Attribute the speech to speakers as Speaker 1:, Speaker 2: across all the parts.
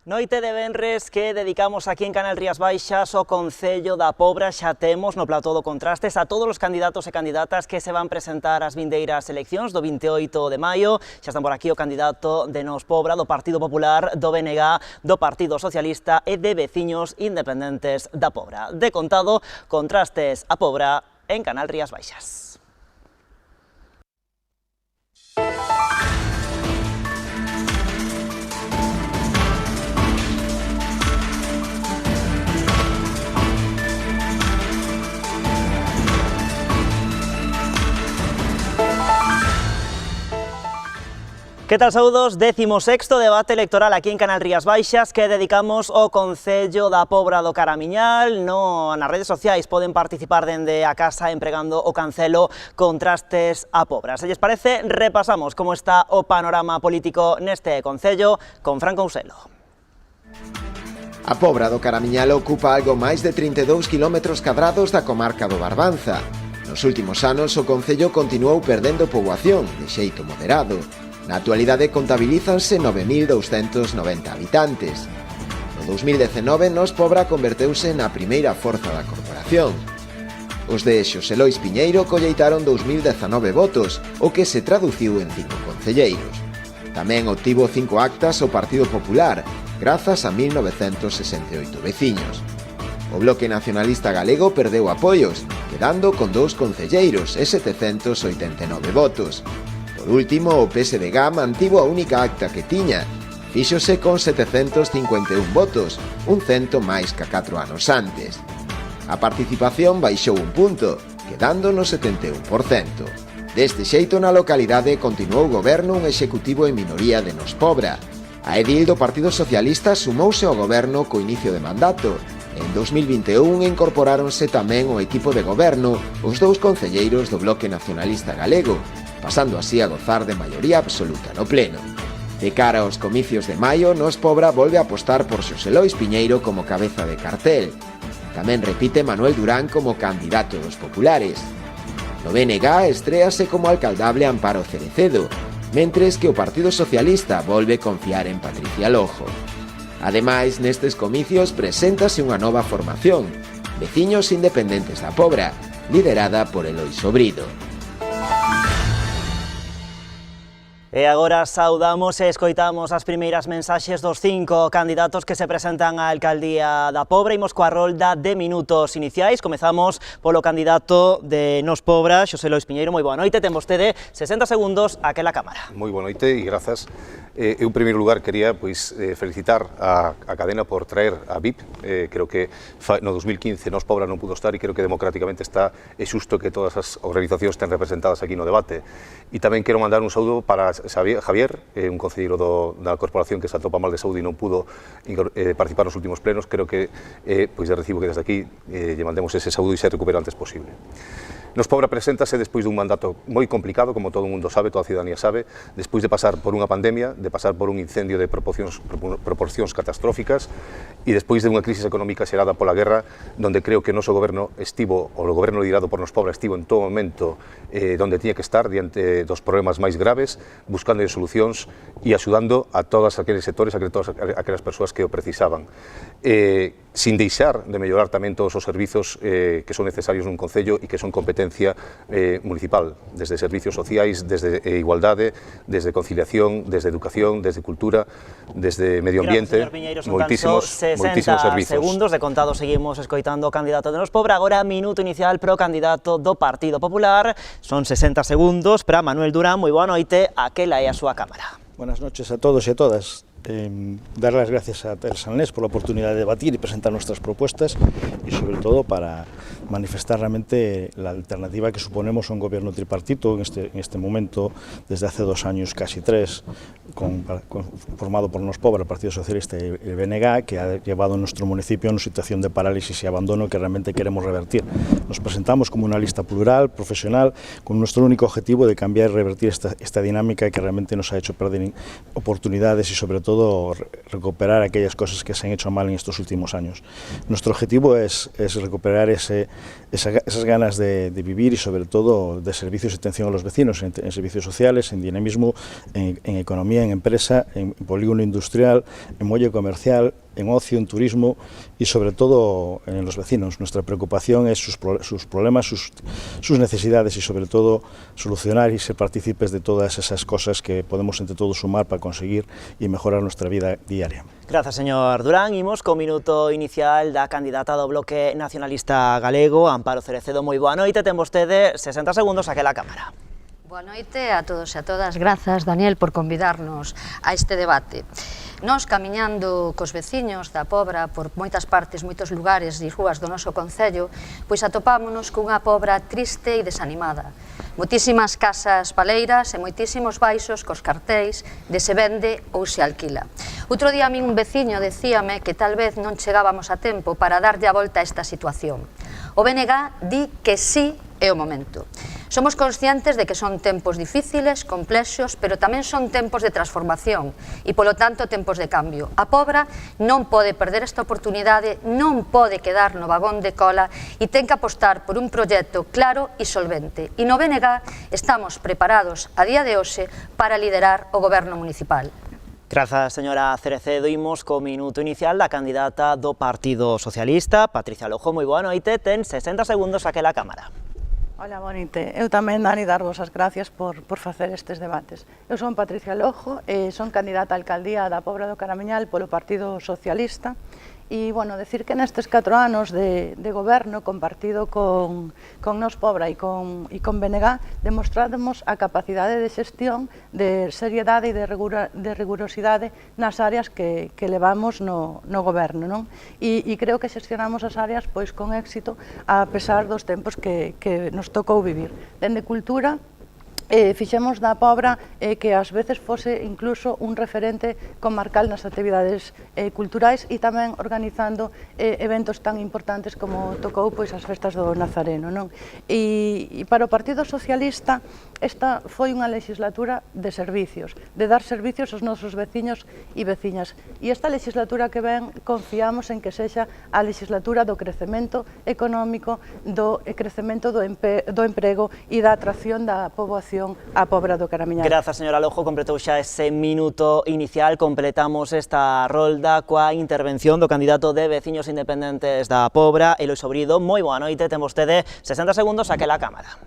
Speaker 1: Noite de venres que dedicamos aquí en Canal Rías Baixas ao Concello da Pobra. Xa temos no plató do Contrastes a todos os candidatos e candidatas que se van presentar ás vindeiras eleccións do 28 de maio. Xa están por aquí o candidato de Nos Pobra, do Partido Popular, do BNG, do Partido Socialista e de Veciños Independentes da Pobra. De contado, Contrastes a Pobra en Canal Rías Baixas. Que tal, saúdos? 16º debate electoral aquí en Canal Rías Baixas que dedicamos ao Concello da Pobra do Caramiñal. Nas redes sociais poden participar dende a casa empregando o cancelo Contrastes a Pobra. Se lles parece, repasamos como está o panorama político neste Concello con Fran Couselo.
Speaker 2: A Pobra do Caramiñal ocupa algo máis de 32 km cadrados da comarca do Barbanza. Nos últimos anos o Concello continuou perdendo poboación de xeito moderado. Na actualidade contabilízanse 9.290 habitantes. No 2019, Nos Pobra converteuse na primeira forza da corporación. Os de Xosé Lois Piñeiro colleitaron 2019 votos, o que se traduciu en 5 concelleiros. Tamén obtivo 5 actas o Partido Popular, grazas a 1.968 veciños. O Bloque Nacionalista Galego perdeu apoios, quedando con 2 concelleiros e 789 votos. Por último, o PSDG mantivo a única acta que tiña, fíxose con 751 votos, un cento máis que 4 anos antes. A participación baixou un punto, quedando no 71%. Deste xeito, na localidade continuou o goberno un executivo en minoría de Nos Pobra. A edil do Partido Socialista sumouse ao goberno co inicio de mandato. En 2021 incorporáronse tamén ao equipo de goberno os 2 concelleiros do Bloque Nacionalista Galego, pasando así a gozar de maioría absoluta no pleno. De cara aos comicios de maio, Nos Pobra volve a apostar por Xosé Lois Piñeiro como cabeza de cartel. Tamén repite Manuel Durán como candidato dos populares. No BNG estréase como alcaldable Amparo Cerecedo, mentres que o Partido Socialista volve confiar en Patricia Lojo. Ademais, nestes comicios preséntase unha nova formación, Veciños Independentes da Pobra, liderada por Eloi Sobrido.
Speaker 1: E agora saudamos e escoitamos as primeiras mensaxes dos 5 candidatos que se presentan á alcaldía da Pobra. Imos coa rolda de minutos iniciais. Comezamos polo candidato de Nos Pobra, Xosé Lois Piñeiro. Moi boa noite, ten vostede 60 segundos aquela cámara.
Speaker 3: Moi boa noite e grazas. En primeiro lugar quería felicitar a cadena por traer a VIP. Creo que no 2015 Nos Pobra non pudo estar e creo que democráticamente está xusto que todas as organizacións estén representadas aquí no debate. E tamén quero mandar un saúdo para Javier, un concelleiro da corporación que se atopa mal de saúde e non pudo participar nos últimos plenos. Creo que de recibo que desde aquí lle mandemos ese saúdo e se recupere o antes posible. Nos Pobra preséntase despois dun mandato moi complicado, como todo o mundo sabe, toda a ciudadanía sabe, despois de pasar por unha pandemia, de pasar por un incendio de proporcións catastróficas e despois de unha crisis económica xerada pola guerra, donde creo que o noso goberno estivo, o goberno liderado por Nos Pobra estivo en todo momento donde tiña que estar, diante dos problemas máis graves, buscando solucións e axudando a todos aqueles sectores, a todas aquelas persoas que o precisaban. Sin deixar de mellorar tamén todos os servizos que son necesarios nun concello e que son competencia municipal, desde servicios sociais, desde igualdade, desde conciliación, desde educación, desde cultura, desde medio ambiente, moitísimos servizos.
Speaker 1: Segundos de contado seguimos escoitando o candidato de Nos Pobra. Agora minuto inicial pro candidato do Partido Popular. Son 60 segundos para Manuel Durán. Moi boa noite, aquela é a súa cámara.
Speaker 4: Buenas noches a todos e a todas. Dar las gracias a Tersanés por la oportunidad de debatir y presentar nuestras propuestas y sobre todo para manifestar realmente la alternativa que suponemos a un gobierno tripartito en este momento, desde hace 2 años, casi 3, formado por Nos Pobra, el Partido Socialista y el BNG, que ha llevado a nuestro municipio a una situación de parálisis y abandono que realmente queremos revertir. Nos presentamos como una lista plural, profesional, con nuestro único objetivo de cambiar y revertir esta dinámica que realmente nos ha hecho perder oportunidades y sobre todo todo recuperar aquellas cosas que se han hecho mal en estos últimos años. Nuestro objetivo es recuperar esas ganas de vivir y sobre todo de servicios y atención a los vecinos, en servicios sociales, en dinamismo, en economía, en empresa, en polígono industrial, en muelle comercial, en ocio, en turismo y sobre todo en los vecinos. Nuestra preocupación es sus problemas, sus necesidades y sobre todo solucionar y ser partícipes de todas esas cosas que podemos entre todos sumar para conseguir y mejorar nuestra vida diaria.
Speaker 1: Grazas, señor Durán. Imos co minuto inicial da candidata do Bloque Nacionalista Galego, Amparo Cerecedo. Moi boa noite, ten vostede 60 segundos a que la cámara.
Speaker 5: Boa noite a todos e a todas. Grazas, Daniel, por convidarnos a este debate. Nós, camiñando cos veciños da Pobra por moitas partes, moitos lugares e rúas do noso concello, pois atopámonos cunha Pobra triste e desanimada. Moitísimas casas baleiras e moitísimos baixos cos cartéis de se vende ou se alquila. Outro día a min un veciño decíame que tal vez non chegábamos a tempo para darlle a volta a esta situación. O BNG di que sí é o momento. Somos conscientes de que son tempos difíciles, complexos, pero tamén son tempos de transformación e, polo tanto, tempos de cambio. A Pobra non pode perder esta oportunidade, non pode quedar no vagón de cola e ten que apostar por un proxecto claro e solvente. E no BNG estamos preparados a día de hoxe para liderar o goberno municipal.
Speaker 1: Grazas, señora Cerecedo. Imos co minuto inicial da candidata do Partido Socialista, Patricia Lojo. Moi boa noite, ten 60 segundos a que la cámara.
Speaker 6: Hola, bonite. Eu tamén, Dani, darvos as gracias por facer estes debates. Eu son Patricia Lojo, son candidata a alcaldía da Pobra do Caramiñal polo Partido Socialista e, bueno, decir que nestes 4 anos de goberno compartido con Nos Pobra e con BNG demostramos a capacidade de xestión, de seriedade e de rigurosidade nas áreas que levamos no goberno, non? E creo que xestionamos as áreas pois con éxito a pesar dos tempos que nos tocou vivir. Dende cultura, fixemos da Pobra que ás veces fose incluso un referente comarcal nas actividades culturais e tamén organizando eventos tan importantes como tocou pois as festas do Nazareno, non? E para o Partido Socialista esta foi unha legislatura de servicios, de dar servicios aos nosos veciños e veciñas. E esta legislatura que ven confiamos en que sexa a legislatura do crecemento económico, do crecemento do emprego e da atracción da poboación a Pobra do Caramiñal.
Speaker 1: Grazas, señora Lojo, completou xa ese minuto inicial. Completamos esta rolda coa intervención do candidato de Veciños Independentes da Pobra, Eloi Sobrido. Moi boa noite, ten vostede 60 segundos a que la cámara.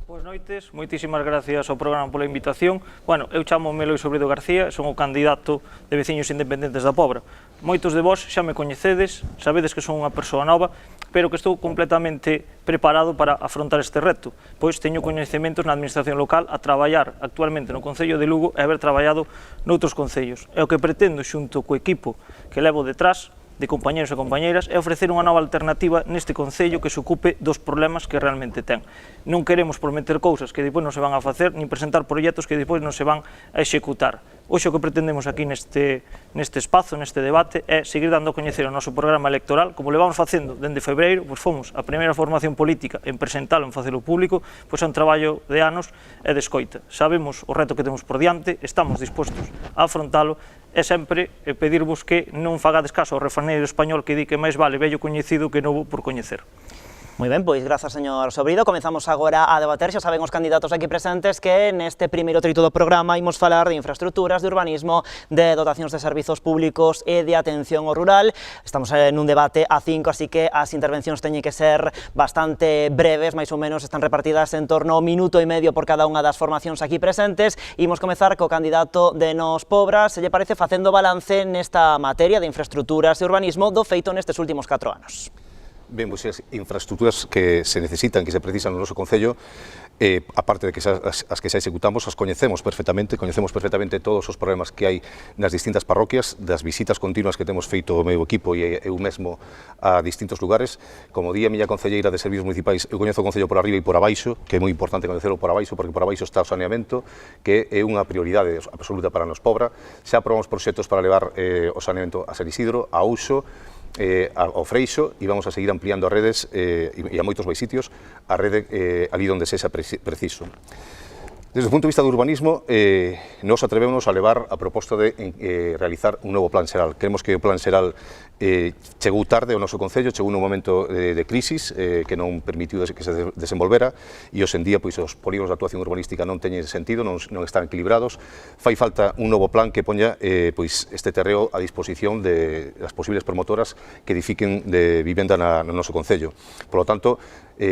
Speaker 7: Boas noites, moitísimas gracias ao programa pola invitación. Bueno, eu chamo-me Eloi Sobrido García, son o candidato de Veciños Independentes da Pobra. Moitos de vós xa me coñecedes, sabedes que son unha persoa nova, pero que estou completamente preparado para afrontar este reto, pois teño coñecementos na administración local a traballar actualmente no Concello de Lugo e haber traballado noutros concellos. E o que pretendo xunto co equipo que levo detrás de compañeros e compañeiras é ofrecer unha nova alternativa neste Concello que se ocupe dos problemas que realmente ten. Non queremos prometer cousas que depois non se van a facer, nin presentar proxectos que depois non se van a executar. Hoxe o que pretendemos aquí neste espazo, neste debate, é seguir dando a coñecer o noso programa electoral, como levamos facendo dende febreiro, pois fomos a primeira formación política en presentalo, en facelo público, pois é un traballo de anos e de escoita. Sabemos o reto que temos por diante, estamos dispostos a afrontalo, e sempre pedirvos que non fagades caso ao refraneiro español que di que máis vale vello coñecido que novo por coñecer.
Speaker 1: Moi ben, pois grazas, señor Sobrido. Comezamos agora a debater. Xa saben os candidatos aquí presentes que neste primeiro trito do programa imos falar de infraestructuras, de urbanismo, de dotacións de servizos públicos e de atención ao rural. Estamos nun debate a 5, así que as intervencións teñen que ser bastante breves, máis ou menos están repartidas en torno a 1 minuto e medio por cada unha das formacións aquí presentes. Imos comezar co candidato de Nos Pobra, se lle parece, facendo balance nesta materia de infraestructuras e urbanismo do feito nestes últimos 4 anos.
Speaker 3: Ben, pois as infraestructuras que se necesitan, que se precisan no noso Concello, aparte de que as que xa executamos, as coñecemos perfectamente todos os problemas que hai nas distintas parroquias, das visitas continuas que temos feito o meu equipo e eu mesmo a distintos lugares. Como di a miña concelleira de Servicios Municipais, eu coñezo o Concello por arriba e por abaixo, que é moi importante coñecelo por abaixo, porque por abaixo está o saneamento, que é unha prioridade absoluta para Nos Pobra. Xa aprobamos proxectos para levar o saneamento a San Isidro, a Ouso, ao Freixo, e vamos a seguir ampliando as redes e a moitos máis sitios a rede ali onde sexa preciso. Desde o punto de vista do urbanismo, nos atrevemos a levar a proposta de realizar un novo plan xeral. Creemos que o plan xeral chegou tarde ao noso Concello, chegou nun momento de crisis que non permitiu que se desenvolvera e hoxe en día pois, os polígonos de actuación urbanística non teñen sentido, non están equilibrados. Fai falta un novo plan que poña pois, este terreo a disposición das posibles promotoras que edifiquen de vivenda no noso Concello. Por lo tanto,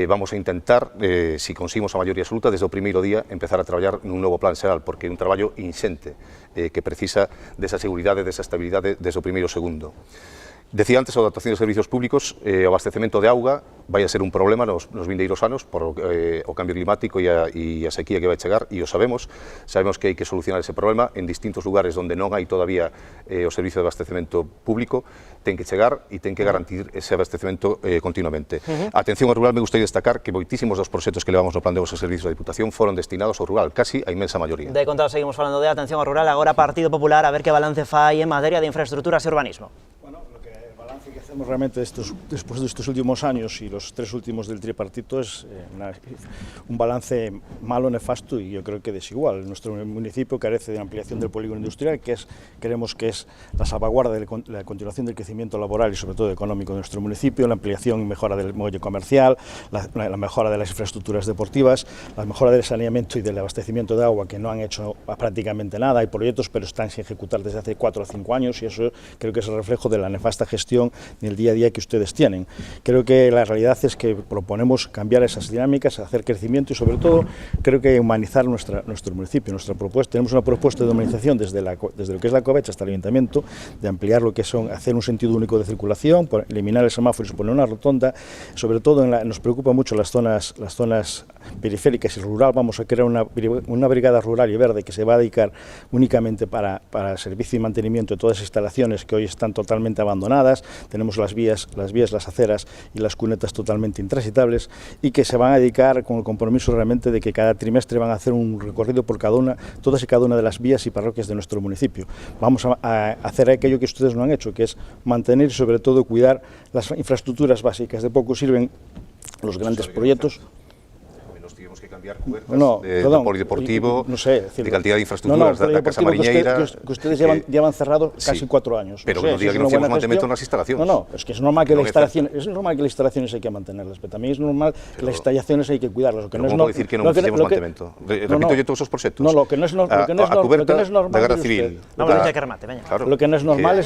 Speaker 3: vamos a intentar, si conseguimos a maioría absoluta, desde o primeiro día empezar a traballar nun novo plan xeral, porque é un traballo inxente que precisa desa seguridade, desa estabilidade desde o primeiro segundo. Decía antes, a adaptación de servicios públicos, o abastecemento de auga vai a ser un problema nos vindeiros anos por o cambio climático e a sequía que vai chegar, e o sabemos que hai que solucionar ese problema en distintos lugares onde non hai todavía o servicio de abastecemento público, ten que chegar e ten que garantir ese abastecemento continuamente. A atención ao rural, me gustaría destacar que moitísimos dos proxectos que levamos no plan de vosos servicios da Diputación foron destinados ao rural, casi a inmensa maioría.
Speaker 1: De contado, seguimos falando de atención ao rural, agora Partido Popular, a ver que balance fai en materia de infraestructuras e urbanismo.
Speaker 4: Que hacemos realmente después de estos últimos años y los 3 últimos del tripartito es un balance malo, nefasto y yo creo que desigual. Nuestro municipio carece de ampliación del polígono industrial, creemos que es la salvaguarda de la continuación del crecimiento laboral y sobre todo económico de nuestro municipio, la ampliación y mejora del muelle comercial, la mejora de las infraestructuras deportivas, la mejora del saneamiento y del abastecimiento de agua, que no han hecho prácticamente nada. Hay proyectos pero están sin ejecutar desde hace 4 o 5 años y eso creo que es el reflejo de la nefasta gestión en el día a día que ustedes tienen. Creo que la realidad es que proponemos cambiar esas dinámicas, hacer crecimiento y sobre todo creo que humanizar nuestro municipio, nuestra propuesta. Tenemos una propuesta de humanización desde lo que es la Covecha hasta el Ayuntamiento, de ampliar lo que son, hacer un sentido único de circulación, eliminar el semáforo y poner una rotonda. Sobre todo nos preocupa mucho las zonas periféricas y rural. Vamos a crear una brigada rural y verde que se va a dedicar únicamente para servicio y mantenimiento de todas las instalaciones que hoy están totalmente abandonadas. Tenemos las vías, las aceras y las cunetas totalmente intransitables y que se van a dedicar con el compromiso realmente de que cada trimestre van a hacer un recorrido por todas y cada una de las vías y parroquias de nuestro municipio. Vamos a hacer aquello que ustedes no han hecho, que es mantener y sobre todo cuidar las infraestructuras básicas. De poco sirven los grandes proyectos.
Speaker 3: Tuvimos que cambiar cubertas de polideportivo,
Speaker 4: no sé,
Speaker 3: de cantidad de infraestructuras de la Casa Mariñeira.
Speaker 4: Que ustedes llevan cerrado casi 4 años.
Speaker 3: Pero no diga que no hacemos mantenimiento en las instalaciones.
Speaker 4: No, es que es normal que las instalaciones hay que mantenerlas, pero también es normal que las instalaciones hay que cuidarlas.
Speaker 3: ¿Cómo puedo decir que no hacemos mantenimiento? Repito yo todos esos proyectos.
Speaker 4: No, lo que no es normal
Speaker 3: de Guerra Civil.
Speaker 4: Lo que no es normal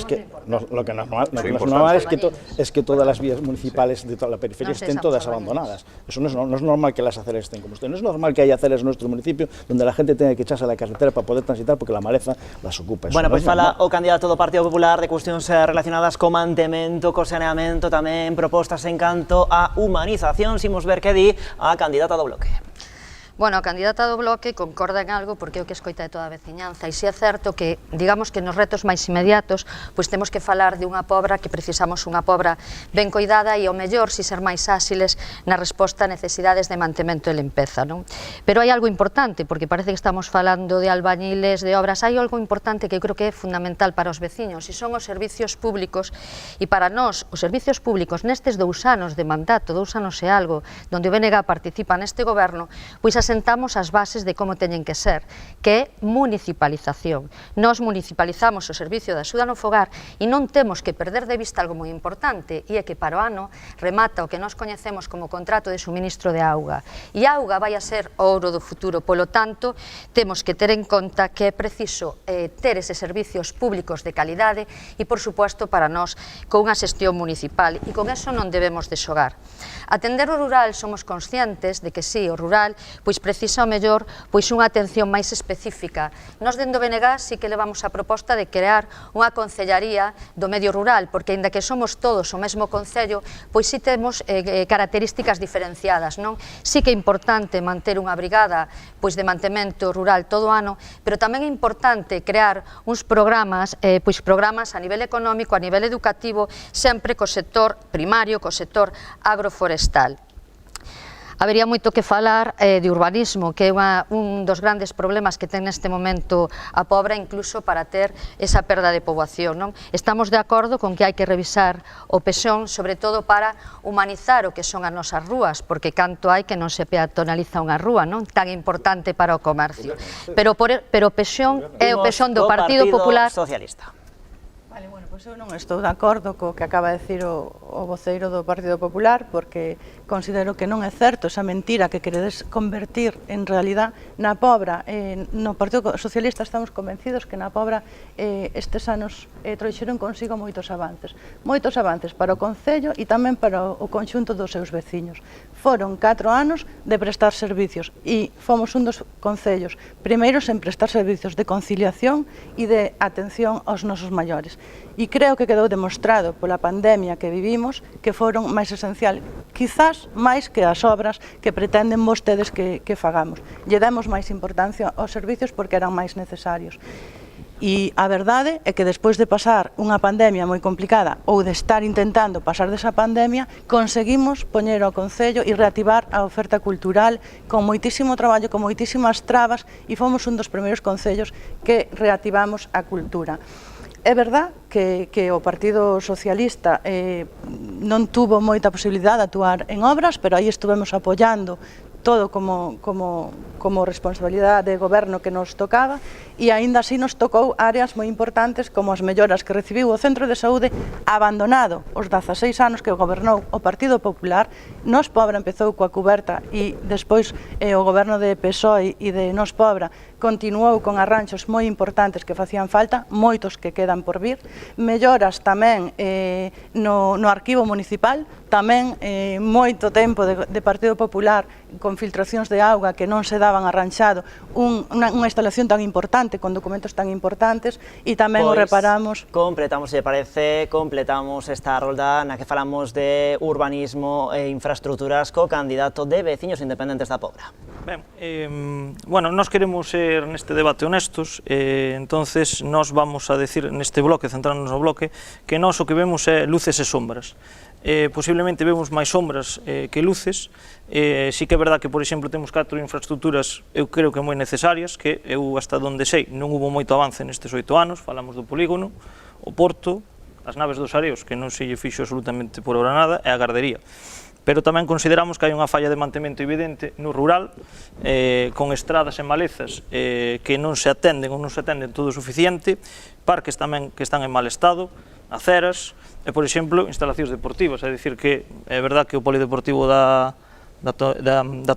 Speaker 4: es que todas las vías municipales de toda la periferia estén todas abandonadas. Eso no es normal que las aceras estén como usted. No es normal que haya aceras en nuestro municipio donde la gente tenga que echarse a la carretera para poder transitar porque la maleza las ocupa.
Speaker 1: Bueno, pois fala o candidato do Partido Popular de cuestións relacionadas co mantemento, co saneamento, tamén propostas en canto a humanización. Imos ver que di a candidata do Bloque.
Speaker 5: Bueno, a candidata do Bloque concorda en algo porque é o que escoita de toda a veciñanza e se é certo que, digamos que nos retos máis inmediatos, pois temos que falar de unha pobra que precisamos unha pobra ben coidada e ao mellor si ser máis áxiles na resposta a necesidades de mantemento e limpeza, non? Pero hai algo importante, porque parece que estamos falando de albañiles, de obras, hai algo importante que eu creo que é fundamental para os veciños e son os servicios públicos e para nós, os servicios públicos nestes 2 anos de mandato, 2 anos e algo, donde o BNG participa neste goberno, pois asentamos as bases de como teñen que ser, que é municipalización. Nós municipalizamos o servicio de axuda no fogar e non temos que perder de vista algo moi importante, e é que para o ano remata o que nós coñecemos como contrato de suministro de auga. E a auga vai a ser o ouro do futuro, polo tanto, temos que ter en conta que é preciso ter eses servicios públicos de calidade e, por suposto, para nós, con unha xestión municipal, e con eso non debemos de xogar. Atender o rural, somos conscientes de que sí, o rural, pois precisa ao mellor unha atención máis específica. Nós dentro do BNG sí que levamos a proposta de crear unha concellaría do medio rural, porque aínda que somos todos o mesmo concello, pois sí temos características diferenciadas, non? Sí que é importante manter unha brigada pois de mantemento rural todo o ano, pero tamén é importante crear uns programas, programas a nivel económico, a nivel educativo, sempre co sector primario, co sector agroforestal. Habería moito que falar de urbanismo, que é un dos grandes problemas que ten neste momento a Pobra, incluso para ter esa perda de poboación, non? Estamos de acordo con que hai que revisar o pexón, sobre todo para humanizar o que son as nosas rúas, porque canto hai que non se peatonaliza unha rúa, non? Tan importante para o comercio. Pero o pexón é o pexón do Partido Popular
Speaker 1: Socialista.
Speaker 6: Vale, bueno, pois eu non estou de acordo co que acaba de decir o voceiro do Partido Popular, porque considero que non é certo esa mentira que queredes convertir en realidad na Pobra. No Partido Socialista estamos convencidos que na Pobra estes anos trouxeron consigo moitos avances para o Concello e tamén para o conxunto dos seus veciños. Foron 4 anos de prestar servicios e fomos un dos concellos primeiros en prestar servicios de conciliación e de atención aos nosos maiores. E creo que quedou demostrado pola pandemia que vivimos que foron máis esencial, quizás máis que as obras que pretenden vostedes que fagamos. Lle demos máis importancia aos servicios porque eran máis necesarios. E a verdade é que despois de pasar unha pandemia moi complicada ou de estar intentando pasar desa pandemia, conseguimos poñer ao Concello e reactivar a oferta cultural con moitísimo traballo, con moitísimas trabas, e fomos un dos primeiros concellos que reactivamos a cultura. É verdad que o Partido Socialista non tuvo moita posibilidade de actuar en obras, pero aí estuvemos apoiando todo como responsabilidade de goberno que nos tocaba, e aínda así nos tocou áreas moi importantes como as melloras que recibiu o Centro de Saúde abandonado os 16 anos que gobernou o Partido Popular. Nos Pobra empezou coa cuberta e despois o goberno de PSOE e de Nos Pobra continuou con arranxos moi importantes que facían falta, moitos que quedan por vir, melloras tamén no arquivo municipal, tamén moito tempo de Partido Popular con filtracións de auga que non se daban arranxado, unha instalación tan importante, con documentos tan importantes, e tamén o reparamos.
Speaker 1: Completamos, se parece, completamos esta rolda na que falamos de urbanismo e infraestructuras co candidato de Veciños Independentes da Pobra.
Speaker 7: Ben, bueno, nós queremos ser neste debate honestos, entonces nós vamos a decir neste bloque, centrarnos no bloque, que nós o que vemos é luces e sombras. Posiblemente vemos máis sombras que luces. Sí que é verdad que, por exemplo, temos 4 infraestructuras, eu creo que moi necesarias, que eu hasta donde sei non hubo moito avance nestes 8 anos. Falamos do polígono, o porto, as naves dos areos, que non se lle fixo absolutamente por hora nada, e a gardería. Pero tamén consideramos que hai unha falla de mantemento evidente no rural, con estradas e malezas que non se atenden ou non se atenden todo o suficiente, parques tamén que están en mal estado, aceras, e, por exemplo, instalacións deportivas. É dicir que é verdad que o polideportivo da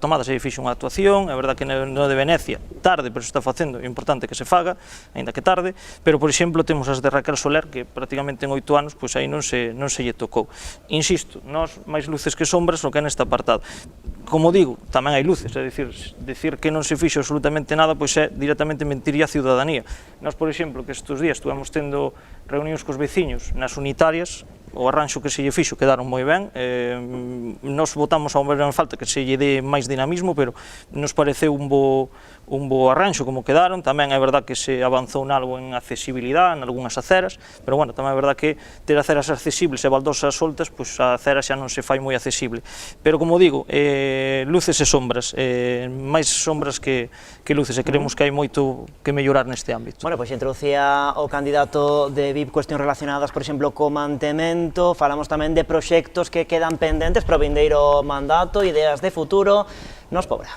Speaker 7: Tomada se fixe unha actuación, é verdad que no de Venecia, tarde, pero se está facendo, é importante que se faga, aínda que tarde, pero, por exemplo, temos as de Raquel Soler, que prácticamente en 8 anos, pois aí non se lle tocou. Insisto, nós máis luces que sombras no que é neste apartado. Como digo, tamén hai luces, é dicir que non se fixo absolutamente nada, pois é directamente mentir a ciudadanía. Nós, por exemplo, que estes días estuvemos tendo reunións cos veciños nas unitarias, o arranxo que se lle fixo quedaron moi ben, nos votamos ao ver en falta que se lle dé máis dinamismo, pero nos pareceu un bo arranxo como quedaron. Tamén é verdad que se avanzou nalgo en accesibilidade, en algunhas aceras, pero bueno, tamén é verdad que ter aceras accesibles e baldosas soltas, pois a acera xa non se fai moi accesible. Pero como digo, luces e sombras, máis sombras que luces, e creemos que hai moito que mellorar neste ámbito.
Speaker 1: Bueno, pois introducía o candidato de VIP cuestións relacionadas, por exemplo, co mantemento, falamos tamén de proxectos que quedan pendentes para o vindeiro mandato, ideas de futuro. Nos Pobra.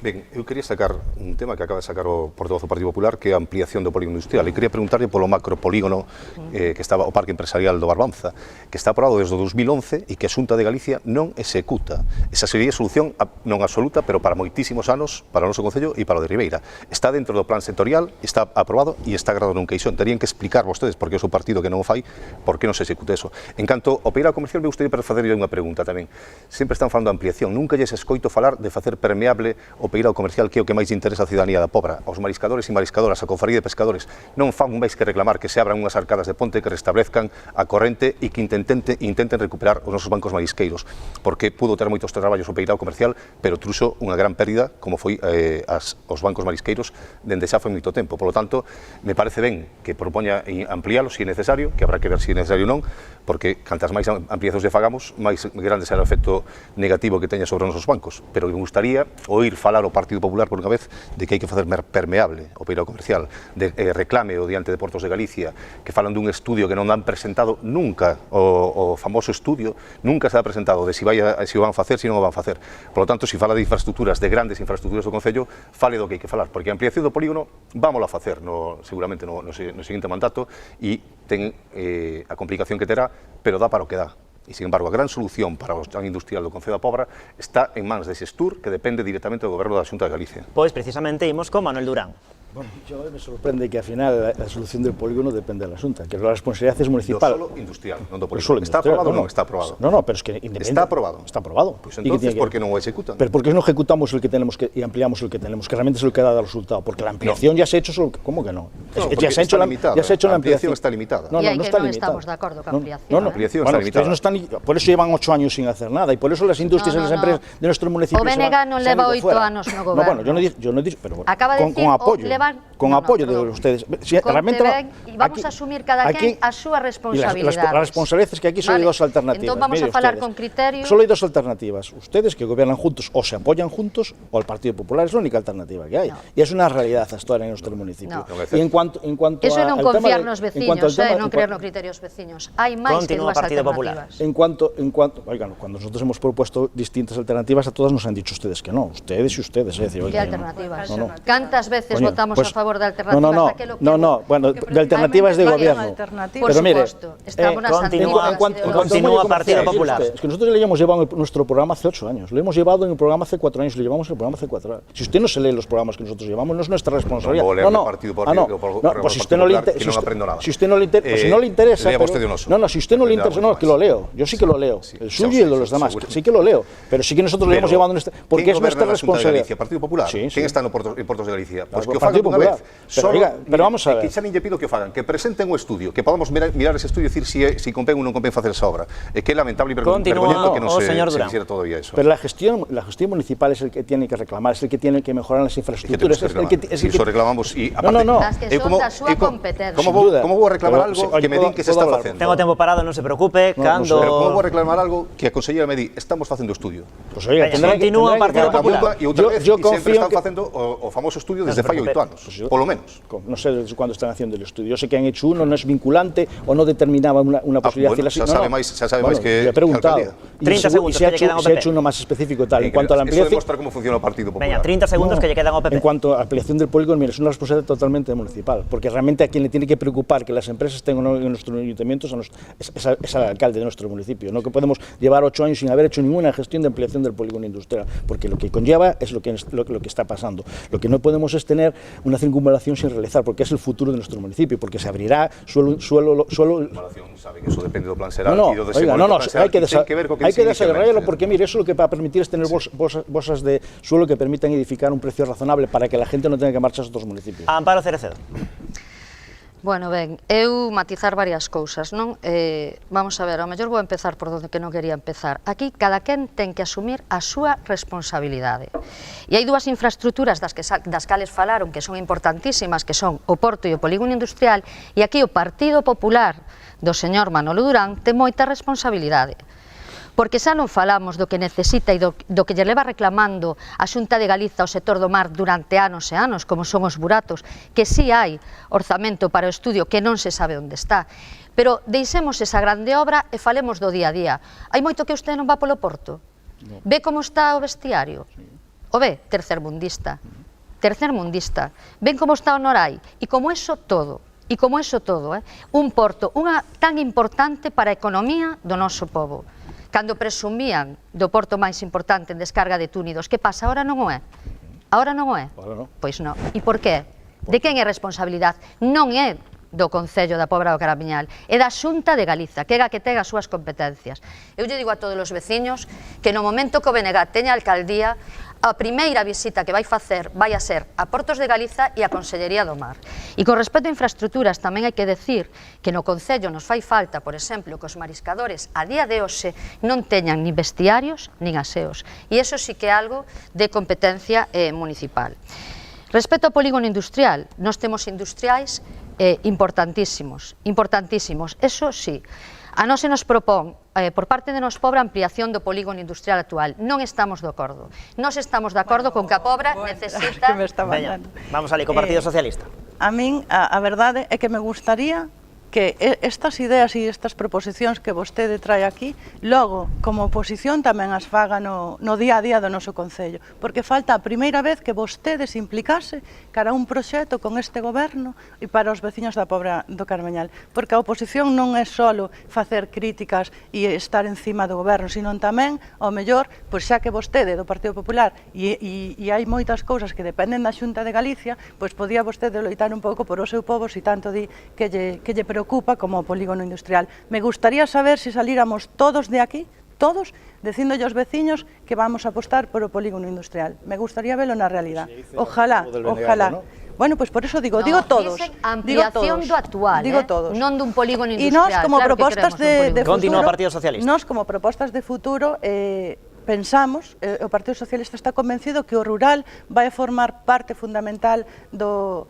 Speaker 3: Ben, eu quería sacar un tema que acaba de sacar o portavoz do Partido Popular, que é a ampliación do polígono industrial. E quería preguntarle polo macropolígono que estaba o Parque Empresarial do Barbanza, que está aprobado desde o 2011 e que a Xunta de Galicia non executa. Esa sería a solución non absoluta, pero para moitísimos anos, para o noso Concello e para o de Ribeira. Está dentro do plan sectorial, está aprobado e está agradado nun queixón. Terían que explicar vostedes, porque é o seu partido que non o fai, por que non se execute eso. En canto ao peirado comercial, me gustaría facerlle unha pregunta tamén. Sempre están falando de ampliación. Nunca lles escoito falar de facer permeable o peirao comercial, que é o que máis interesa a ciudadanía da Pobra. Aos mariscadores e mariscadoras, a Confraría de Pescadores, non fan un máis que reclamar que se abran unhas arcadas de ponte, que restablezcan a corrente e que intenten recuperar os nosos bancos marisqueiros, porque pudo ter moitos traballos o peirao comercial, pero truxo unha gran pérdida, como foi os bancos marisqueiros, dende xa foi moito tempo. Por lo tanto, me parece ben que propoña ampliálo, se é necesario, que habrá que ver se é necesario ou non, porque cantas máis ampliacións lle fagamos, máis grande será o efecto negativo que teña sobre os nosos bancos. Pero me gustaría oír falar o Partido Popular por unha vez de que hai que facer permeable o peirao comercial, de reclame o diante de Portos de Galicia, que falan dun estudio que non han presentado nunca, o famoso estudio, nunca se ha presentado de se o van facer, se non o van facer. Por lo tanto, se fala de infraestructuras, de grandes infraestructuras do Concello, fale do que hai que falar, porque a ampliación do polígono vámola a facer seguramente no seguinte mandato e ten a complicación que terá, pero dá para o que dá. E, sin embargo, a gran solución para o plan industrial do Concello da Pobra está en mans de Xestur, que depende directamente do Goberno da Xunta de Galicia.
Speaker 1: Pois precisamente imos con Manuel Durán.
Speaker 4: Bueno, yo me sorprende que al final la solución del polígono depende de la Junta, que la responsabilidad es municipal.
Speaker 3: Do solo industrial, non do polígono. Está aprobado ou non está aprobado?
Speaker 4: No, pero es que independiente.
Speaker 3: Está aprobado.
Speaker 4: Está aprobado.
Speaker 3: Pues entonces, ¿por qué no lo ejecutan?
Speaker 4: Pero ¿por qué no ejecutamos el que tenemos y ampliamos el que tenemos? Que realmente es el que da el resultado. Porque la ampliación ya se ha hecho, ¿cómo que no?
Speaker 3: Ya se ha hecho la ampliación. Está limitada.
Speaker 4: No,
Speaker 5: y
Speaker 4: no está
Speaker 5: no
Speaker 4: limitada.
Speaker 5: estamos de acuerdo con ampliación.
Speaker 3: La ampliación está limitada.
Speaker 4: No están, por eso llevan 8 años sin hacer nada y por eso las industrias y las empresas de nuestro municipio
Speaker 5: o BNG non leva 8 anos no goberno.
Speaker 4: No, bueno, yo no he dicho, pero
Speaker 5: acaba de decir,
Speaker 4: con apoyo de ustedes.
Speaker 5: Si realmente y vamos a asumir cada quen a súa responsabilidade.
Speaker 4: La responsabilidad es que aquí solo hay dos alternativas.
Speaker 5: Entonces vamos a falar con criterio.
Speaker 4: Solo hay dos alternativas. Ustedes que gobiernan juntos o se apoyan juntos o el Partido Popular es la única alternativa que hay. Y es una realidad hasta ahora en nuestro municipio.
Speaker 5: Y
Speaker 4: en cuanto
Speaker 5: eso non confiar nos veciños, non creer nos criterios veciños. Hai máis que dúas alternativas.
Speaker 4: En cuanto, oigan, cuando nosotros hemos propuesto distintas alternativas, a todas nos han dicho ustedes que no. Ustedes y ustedes.
Speaker 5: ¿Qué alternativas? ¿Cuántas veces votamos a favor de alternativas?
Speaker 4: No, bueno, de alternativas de gobierno.
Speaker 5: Pero mire,
Speaker 1: continúa Partido Popular.
Speaker 4: Es que nosotros le hemos llevado nuestro programa hace 8 años, lo hemos llevado en el programa hace 4 años, lo llevamos en el programa hace 4 años. Si usted no se lee los programas que nosotros llevamos, no es nuestra responsabilidad. Pues si usted no le interesa, si usted no le interesa, no, que lo leo, yo sí que lo leo, el suyo y el de los demás, sí que lo leo, pero sí que nosotros lo hemos llevado en este, porque es nuestra responsabilidad.
Speaker 3: Partido Popular, ¿quién está en Portos de Galicia?
Speaker 4: Pues que o fagan unha vez. Pero vamos a ver.
Speaker 3: Que xa nin lle pido que o fagan, que presenten un estudio, que podamos mirar ese estudio e dicir si convén ou non convén facer esa obra. É que é lamentable e vergonhento que non se hiciera todavía eso.
Speaker 4: Pero la gestión municipal es el que tiene que reclamar, es el que tiene que mejorar las infraestructuras.
Speaker 3: Eso reclamamos e
Speaker 4: aparte.
Speaker 5: Las que son da súa competencia.
Speaker 3: Como vou a reclamar algo que me din que se está facendo?
Speaker 1: Tengo tempo parado, non se preocupe, cando...
Speaker 3: Pero como vou a reclamar algo que a conselleira me di, estamos facendo estudio?
Speaker 4: Pues oiga,
Speaker 1: continúa o Partido Popular.
Speaker 3: E outra vez, sempre están facendo o famoso estudio desde fai 8 anos, polo menos.
Speaker 4: No sé desde cuándo están haciendo el estudio. Yo sé que han hecho uno, no es vinculante o no determinaba una posibilidad.
Speaker 3: Bueno, xa sabe máis que
Speaker 4: he preguntado.
Speaker 1: 30 segundos
Speaker 4: que se ha hecho uno más específico tal. En cuanto a la ampliación...
Speaker 3: Eso demostra cómo funciona el Partido Popular.
Speaker 1: Venga, 30 segundos que lle quedan ao PP.
Speaker 4: En cuanto a la ampliación del polígono, mire, es una responsabilidad totalmente municipal, porque realmente a quien le tiene que preocupar que las empresas tengan en nuestros ayuntamientos es al alcalde de nuestro municipio. No que podemos llevar 8 años sin haber hecho ninguna gestión de ampliación del polígono industrial, porque lo que conlleva es lo que está pasando. Lo que no podemos es tener una circunvalación sin realizar, porque es el futuro de nuestro municipio, porque se abrirá suelo...
Speaker 3: Sabe que eso depende del plan Seral.
Speaker 4: Hay que desarrollarlo, porque mire, eso lo que va a permitir es tener bolsas de suelo que permitan edificar un precio razonable para que la gente no tenga que marcharse a otros municipios.
Speaker 1: Amparo Cerecedo.
Speaker 5: Bueno, ben, eu matizar varias cousas, non? Vamos a ver, ao mellor vou empezar por onde que non quería empezar. Aquí, cada quen ten que asumir a súa responsabilidade. E hai dúas infraestructuras das cales falaron que son importantísimas, que son o Porto e o Polígono Industrial, e aquí o Partido Popular do señor Manolo Durán ten moita responsabilidade. Porque xa non falamos do que necesita e do que lle leva reclamando a Xunta de Galiza ao sector do mar durante anos e anos, como son os buratos, que sí hai orzamento para o estudio que non se sabe onde está. Pero deixemos esa grande obra e falemos do día a día. Hai moito que usted non va polo Porto? Ve como está o vestiario? O ve? Tercermundista. Ven como está o Norai? E como eso todo. Un porto, unha tan importante para a economía do noso pobo. Cando presumían do porto máis importante en descarga de túnidos, que pasa? Ahora non o é? Ahora non. Pois non. E por qué? De quen é responsabilidade? Non é do Concello da Pobra do Caramiñal, é da Xunta de Galiza, que é a que ten as súas competencias. Eu lle digo a todos os veciños que no momento que o BNG teña a alcaldía, a primeira visita que vai facer vai a ser a Portos de Galiza e a Consellería do Mar. E con respecto a infraestructuras tamén hai que decir que no Concello nos fai falta, por exemplo, que os mariscadores a día de hoxe non teñan nin vestiarios nin aseos. E iso sí que é algo de competencia municipal. Respecto ao polígono industrial, nós temos industriais importantísimos, eso sí. A nós se nos propón, por parte de Nos Pobra, ampliación do polígono industrial actual. Non estamos de acordo. Nós estamos de acordo con que a Pobra necesita...
Speaker 1: Veña, vamos ali co Partido Socialista.
Speaker 6: A min, a verdade é que me gustaría que estas ideas e estas proposicións que vostede trae aquí, logo, como oposición, tamén as faga no día a día do noso Concello. Porque falta a primeira vez que vostede se implicase cara a un proxecto con este goberno e para os veciños da Pobra do Carmeñal. Porque a oposición non é só facer críticas e estar encima do goberno, sino tamén, ao mellor, pois xa que vostede do Partido Popular e hai moitas cousas que dependen da Xunta de Galicia, pois podía vostede loitar un pouco por o seu pobo, se tanto di que lle preocupa como o polígono industrial. Me gustaría saber se salíramos todos de aquí, todos, dicíndolle aos veciños que vamos a apostar por o polígono industrial. Me gustaría verlo na realidad. Ojalá, ojalá. Bueno, pois por eso digo todos.
Speaker 5: Dicen ampliación do actual, non dun polígono industrial.
Speaker 6: E nós, como propostas de futuro...
Speaker 1: Continúa o Partido Socialista.
Speaker 6: Nós, como propostas de futuro, pensamos, o Partido Socialista está convencido que o rural vai formar parte fundamental do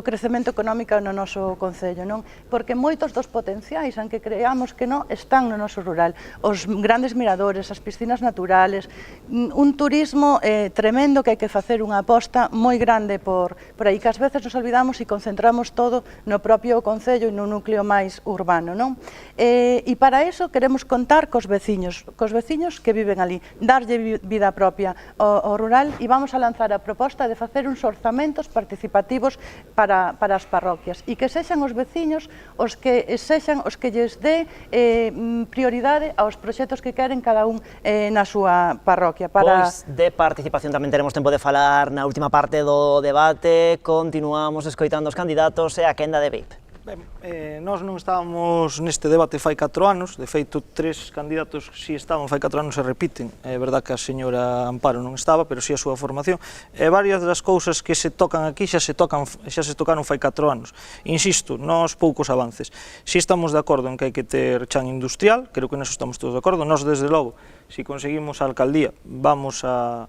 Speaker 6: crecemento económico no noso Concello, non? Porque moitos dos potenciais, aunque creamos que non, están no noso rural. Os grandes miradores, as piscinas naturales, un turismo tremendo que hai que facer unha aposta moi grande por aí, que ás veces nos olvidamos e concentramos todo no propio Concello e no núcleo máis urbano, non? E para eso queremos contar cos veciños que viven ali, darlle vida propia ao rural, e vamos a lanzar a proposta de facer uns orzamentos participativos para as parroquias e que sexan os veciños os que lles dé prioridade aos proxectos que queren cada un na súa parroquia.
Speaker 1: Pois de participación tamén teremos tempo de falar na última parte do debate. Continuamos escoitando os candidatos e a quenda de VIP.
Speaker 7: Ben, nós non estábamos neste debate fai 4 anos, de feito 3 candidatos si estaban fai 4 anos se repiten, é verdad que a señora Amparo non estaba, pero si a súa formación, e varias das cousas que se tocan aquí xa se tocaron fai 4 anos. Insisto, nós poucos avances. Si estamos de acordo en que hai que ter chan industrial, creo que neso estamos todos de acordo, nós desde logo, si conseguimos a alcaldía, vamos a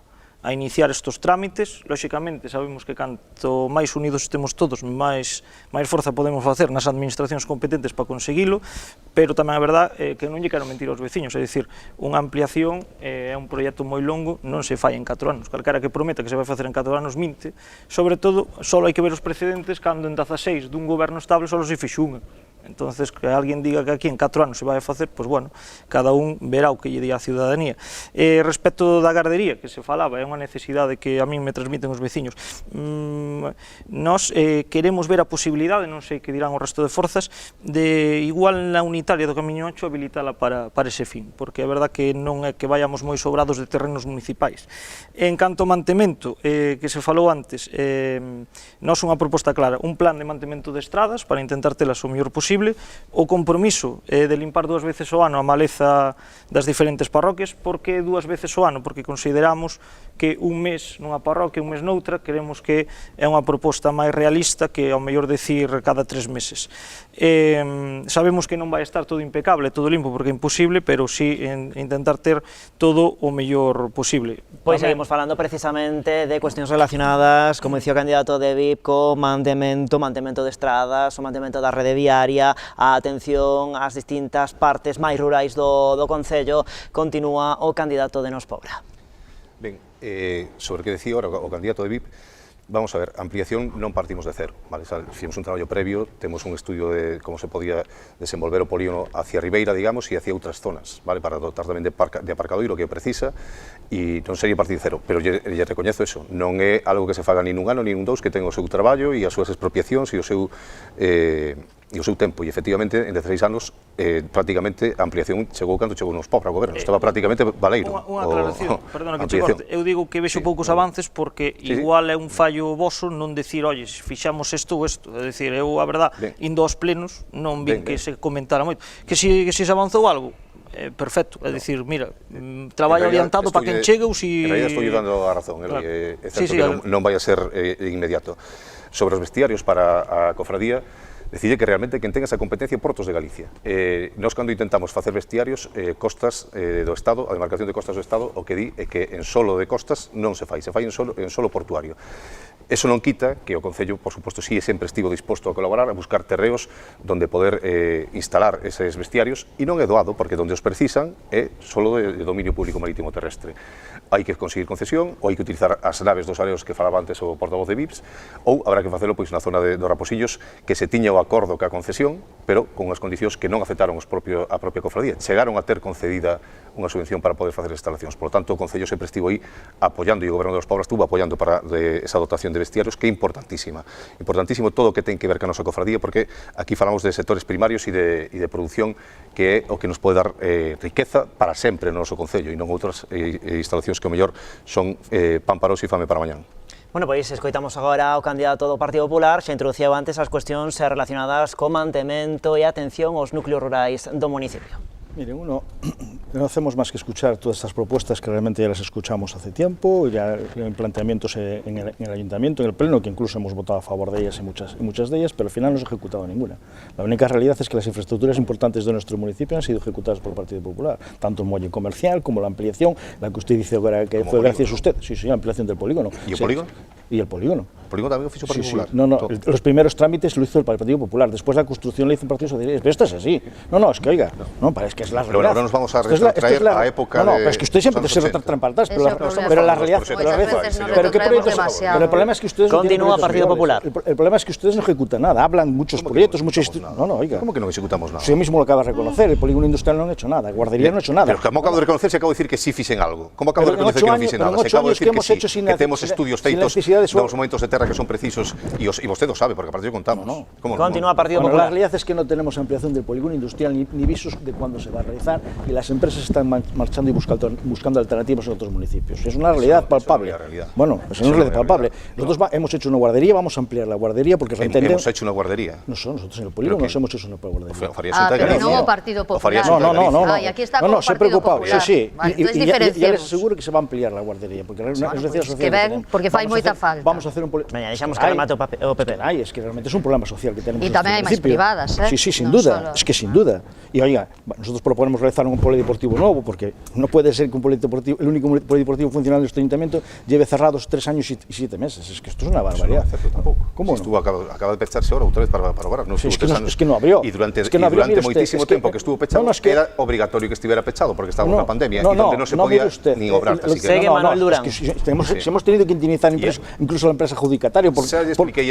Speaker 7: iniciar estes trámites. Lóxicamente, sabemos que canto máis unidos estemos todos, máis forza podemos facer nas administracións competentes para conseguilo, pero tamén a verdade que non lle quero mentir aos veciños, é dicir, unha ampliación é un proxecto moi longo, non se fai en 4 anos, calquera que prometa que se vai facer en 4 anos, minte, sobre todo, só hai que ver os precedentes cando en 16 dun goberno estable só se fixo unha. Entonces, que alguén diga que aquí en 4 anos se vai a facer, pois bueno, cada un verá o que lle di a ciudadanía. Respecto da gardería, que se falaba, é unha necesidade que a min me transmiten os veciños. Nós queremos ver a posibilidade, non sei que dirán o resto de forzas, de igual na unitaria do Camiño Ancho habilitala para ese fin, porque é verdad que non é que vayamos moi sobrados de terrenos municipais. En canto ao mantemento, que se falou antes, nós unha proposta clara, un plan de mantemento de estradas para intentar telas o mellor posible, o compromiso de limpar 2 veces ao ano a maleza das diferentes parroquias. Por que 2 veces ao ano? Porque consideramos que un mes nunha parroquia, un mes noutra, queremos que é unha proposta máis realista que ao mellor decir cada 3 meses. Sabemos que non vai estar todo impecable, todo limpo, porque é imposible, pero sí intentar ter todo o mellor posible.
Speaker 1: Pois seguimos falando precisamente de cuestións relacionadas, como dicía o candidato de VIP, co mantemento de estradas, o mantemento da rede viaria, a atención ás distintas partes máis rurais do Concello. Continúa o candidato de Nos Pobra.
Speaker 3: Ben, sobre o que decía ahora o candidato de VIP, vamos a ver, ampliación non partimos de cero, vale? Fixemos un traballo previo, temos un estudio de como se podía desenvolver o polígono hacia Ribeira, digamos, e hacia outras zonas, vale? Para dotar tamén de aparcadoiro que precisa, e non sería partir de cero, pero lle recoñezo eso, non é algo que se faga nin un ano, nin un dous, que ten o seu traballo e as súas expropiacións e o seu tempo, e efectivamente en 16 anos prácticamente a ampliación chegou cando chegou Nos Pobra ao goberno, estaba prácticamente baleiro.
Speaker 7: Unha aclaración, perdona que che corte, eu digo que vexo poucos avances porque igual é un fallo voso non decir, oye, fixamos isto ou isto, é dicir, eu a verdad, indo aos plenos non vi que se comentara moito, que se avanzou algo, perfecto, é dicir, mira, traballo orientado para quen chegue ou si...
Speaker 3: En realidad estou dando a razón,
Speaker 7: Claro.
Speaker 3: é certo
Speaker 7: Sí, sí,
Speaker 3: que non vai a ser inmediato. Sobre os vestiarios para a cofradía, decide que realmente quen ten esa competencia Portos de Galicia. Nós cando intentamos facer vestiarios, costas do Estado, a demarcación de costas do Estado, o que di é que en solo de costas non se fai en solo portuario. Eso non quita que o Concello, por suposto, sí sempre estivo disposto a colaborar, a buscar terreos donde poder instalar eses vestiarios, e non é doado, porque donde os precisan é solo de dominio público marítimo terrestre. Hai que conseguir concesión, ou hai que utilizar as naves dos areos que falaba antes o portavoz de VIPS, ou habrá que facelo pois na zona dos Raposillos, que se tiña o acordo ca concesión, pero con unhas condicións que non aceptaron a propia cofradía. Chegaron a ter concedida unha subvención para poder facer instalacións. Por lo tanto, o Concello sempre estivo aí apoiando, e o Goberno de los Pobras estuvo apoiando para esa dotación de vestiarios, que é importantísima. Importantísimo todo o que ten que ver ca nosa cofradía, porque aquí falamos de sectores primarios e de produción, que é o que nos pode dar riqueza para sempre no noso Concello, e non outras instalacións que o mellor son pan para hoxe e fame para mañán.
Speaker 1: Bueno, pois escoitamos agora o candidato do Partido Popular, xa introduciu antes as cuestións relacionadas co mantemento e atención aos núcleos rurais do municipio.
Speaker 4: Miren, no hacemos más que escuchar todas estas propuestas que realmente ya las escuchamos hace tiempo, ya en planteamientos en el Ayuntamiento, en el Pleno, que incluso hemos votado a favor de ellas y muchas de ellas, pero al final no se ha ejecutado ninguna. La única realidad es que las infraestructuras importantes de nuestro municipio han sido ejecutadas por el Partido Popular, tanto el muelle comercial como la ampliación, la que usted dice ahora que fue gracias a usted, sí, la ampliación del polígono.
Speaker 3: ¿Y el polígono?
Speaker 4: Y el polígono.
Speaker 3: ¿El polígono también lo hizo el Partido Popular?
Speaker 4: No, los primeros trámites lo hizo el Partido Popular, después la construcción la hizo el Partido Socialista, pero esto es así. No, es que oiga, es que es la realidad.
Speaker 3: Pero ahora nos vamos a retrotraer a época de...
Speaker 4: pero es que usted siempre se retratan para atrás, pero la realidad... Pero el problema es que ustedes...
Speaker 1: Continúa Partido Popular.
Speaker 4: El problema es que ustedes no ejecutan nada, hablan muchos proyectos, muchos... Oiga.
Speaker 3: ¿Cómo que no ejecutamos nada?
Speaker 4: Usted mismo lo acaba de reconocer, el polígono industrial no han hecho nada, el guardería no ha hecho nada.
Speaker 3: Pero ¿cómo acabo de reconocer si acabo de decir que sí fixen algo? ¿Cómo acabo de reconocer que non fixen nada? Se acabo de decir que sí, que temos estudios feitos dos momentos de terra que son precisos, e vostede o sabe, porque a partir de contamos.
Speaker 1: Continúa Partido
Speaker 4: Popular.
Speaker 1: Popular.
Speaker 4: La realidad es que no tenemos ampliación del polígono industrial ni visos de cuándo se va a realizar, y las empresas están marchando y buscando alternativas en otros municipios. Es una realidad palpable. Bueno, es una realidad palpable. Nosotros hemos hecho una guardería, vamos a ampliar la guardería porque
Speaker 3: hemos hecho una guardería.
Speaker 4: Nosotros en el polígono nos hemos hecho una guardería.
Speaker 5: Pero no hubo Partido Popular.
Speaker 4: No.
Speaker 5: Y aquí está como
Speaker 4: se
Speaker 5: Partido
Speaker 4: preocupado.
Speaker 5: Popular.
Speaker 4: Sí.
Speaker 5: Vale,
Speaker 4: y ya les aseguro que se va a ampliar la guardería porque es una necesidad social
Speaker 5: que ven, porque fai moita falta.
Speaker 4: Vamos a hacer un
Speaker 1: Mañana deixamos que remate o PP.
Speaker 4: Es que realmente es un problema social que tenemos.
Speaker 5: Y también hay más privadas, ¿eh?
Speaker 4: Sí, sin duda. Es que sin duda. Y oiga, nosotros proponemos realizar un polideportivo nuevo porque no puede ser que el único polideportivo funcional de este ayuntamiento lleve cerrados 3 años y 7 meses. Es que esto es una barbaridad.
Speaker 3: No es cierto tampoco.
Speaker 4: ¿Cómo
Speaker 3: no? Acaba de pecharse ahora otra vez para obrar. No,
Speaker 4: es que no abrió.
Speaker 3: Y durante muchísimo tiempo que estuvo pechado, era obligatorio que estuviera pechado porque estaba una pandemia y donde no se podía ni obrar.
Speaker 1: Sigue Manuel Durán.
Speaker 4: Hemos tenido que indemnizar incluso a la empresa adjudicataria por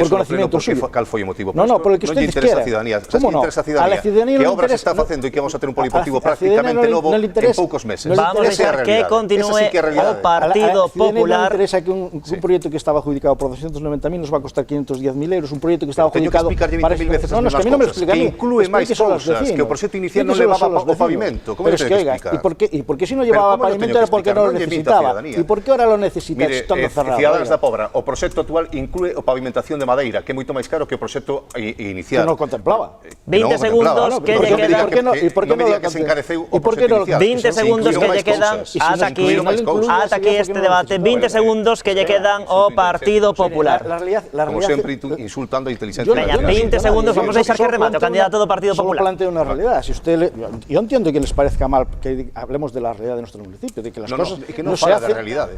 Speaker 4: conocimiento suyo.
Speaker 3: ¿Cuál fue el motivo?
Speaker 4: Por el que ustedes quieran. ¿Cómo no?
Speaker 3: A la ciudadanía ¿qué obras se está haciendo y que vamos a tener un polideportivo prácticamente nuevo en pocos meses?
Speaker 1: Vamos a dejar que continúe o Partido Popular.
Speaker 4: No interesa que un proyecto que estaba adjudicado por 290.000 nos va a costar 510.000 euros, un proyecto que estaba adjudicado para...
Speaker 3: No, es que a mí no me lo explica a mí. Que incluye máis cousas, que o proxecto inicial non levaba o pavimento. Como
Speaker 4: es que, oiga, ¿y por qué si no llevaba pavimento era porque no lo necesitaba? ¿Y por qué ahora lo necesita estando cerrado?
Speaker 3: Cidadanos da Pobra, o proxecto actual inclúe o pavimentación de madeira, que é moito máis caro que o proxecto inicial.
Speaker 4: Que non contemplaba.
Speaker 1: 20 segundos que lle quedan.
Speaker 3: E por que non que se encareceu o proxecto inicial?
Speaker 1: 20 segundos que lle quedan ata aquí este debate. 20 segundos que lle quedan ao Partido Popular.
Speaker 3: Como sempre insultando a inteligencia.
Speaker 1: 20 segundos, vamos a deixar que remate o candidato do Partido Popular.
Speaker 4: Solo planteo una realidad. Yo entiendo que les parezca mal que hablemos de la realidad de nuestro municipio, de que las cosas no se hacen.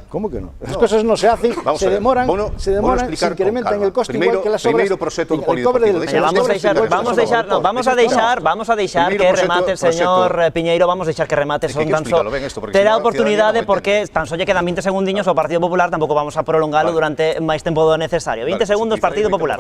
Speaker 4: ¿Cómo que no? Las cosas no se hacen, se demoran, se incrementan el coste igual que las obras.
Speaker 3: Primeiro proxecto do polideportivo.
Speaker 1: Vamos a deixar que remate el señor Piñeiro, vamos a deixar que remate, son tan só terá oportunidade porque tan só lle quedan 20 segundiños ao Partido Popular, tampouco vamos a prolongalo durante máis tempo do necesario. 20 segundos, Partido Popular.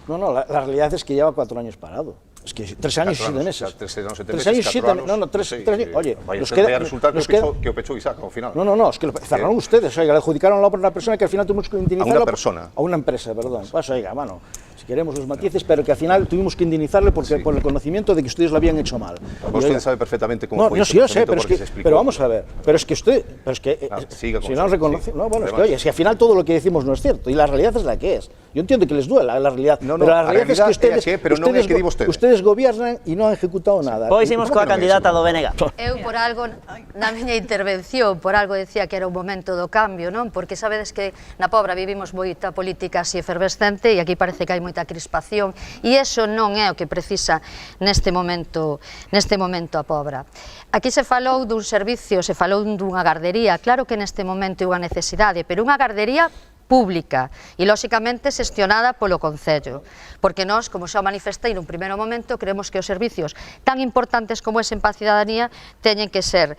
Speaker 4: No, la realidad es que lleva 4 años parado. Es que 3 años y 7 meses.
Speaker 3: 3 años y 7
Speaker 4: meses. 3 años y 7 meses. No, 3 años. Oye,
Speaker 3: vaya a resultar que o pechou Isaac ao final.
Speaker 4: No, es que cerraron ustedes. Oiga, le adjudicaron la obra a una persona que al final tuvimos que indemnizarla.
Speaker 3: A una persona.
Speaker 4: A una empresa, perdón. Pues oiga, mano. si queremos los matices, pero que al final tuvimos que indemnizarle por el conocimiento de que ustedes lo habían hecho mal.
Speaker 3: Usted sabe perfectamente cómo fue.
Speaker 4: No, sí, yo sé, pero vamos a ver, pero es que usted, si no reconoce, no, bueno, es que oye, si al final todo lo que decimos no es cierto, y la realidad es la que es. Yo entiendo que les duela la realidad, pero la realidad es que ustedes gobiernan y no han ejecutado nada.
Speaker 1: Pois imos coa candidata do BNG.
Speaker 5: Eu, por algo, na miña intervención, por algo decía que era o momento do cambio, non? Porque sabedes que na Pobra vivimos moita política así efervescente e aquí parece que hai moita crispación e iso non é o que precisa neste momento a Pobra. Aquí se falou dun servicio, se falou dunha gardería, claro que neste momento é unha necesidade, pero unha gardería pública e, lóxicamente, xestionada polo Concello, porque nós, como xa manifestei nun primeiro momento, creemos que os servicios tan importantes como ese en paz e cidadanía teñen que ser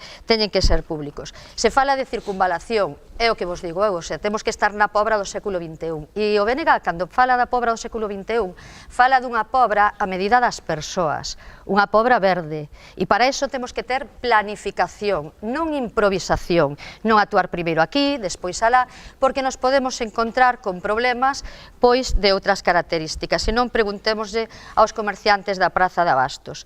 Speaker 5: públicos. Se fala de circunvalación, é o que vos digo eu, temos que estar na Pobra do século XXI. E o BNG, cando fala da Pobra do século XXI, fala dunha Pobra a medida das persoas, unha Pobra verde. E para iso temos que ter planificación, non improvisación, non actuar primeiro aquí, despois alá, porque nos podemos encontrar con problemas pois de outras características, se non preguntémoslle aos comerciantes da Praza de Abastos.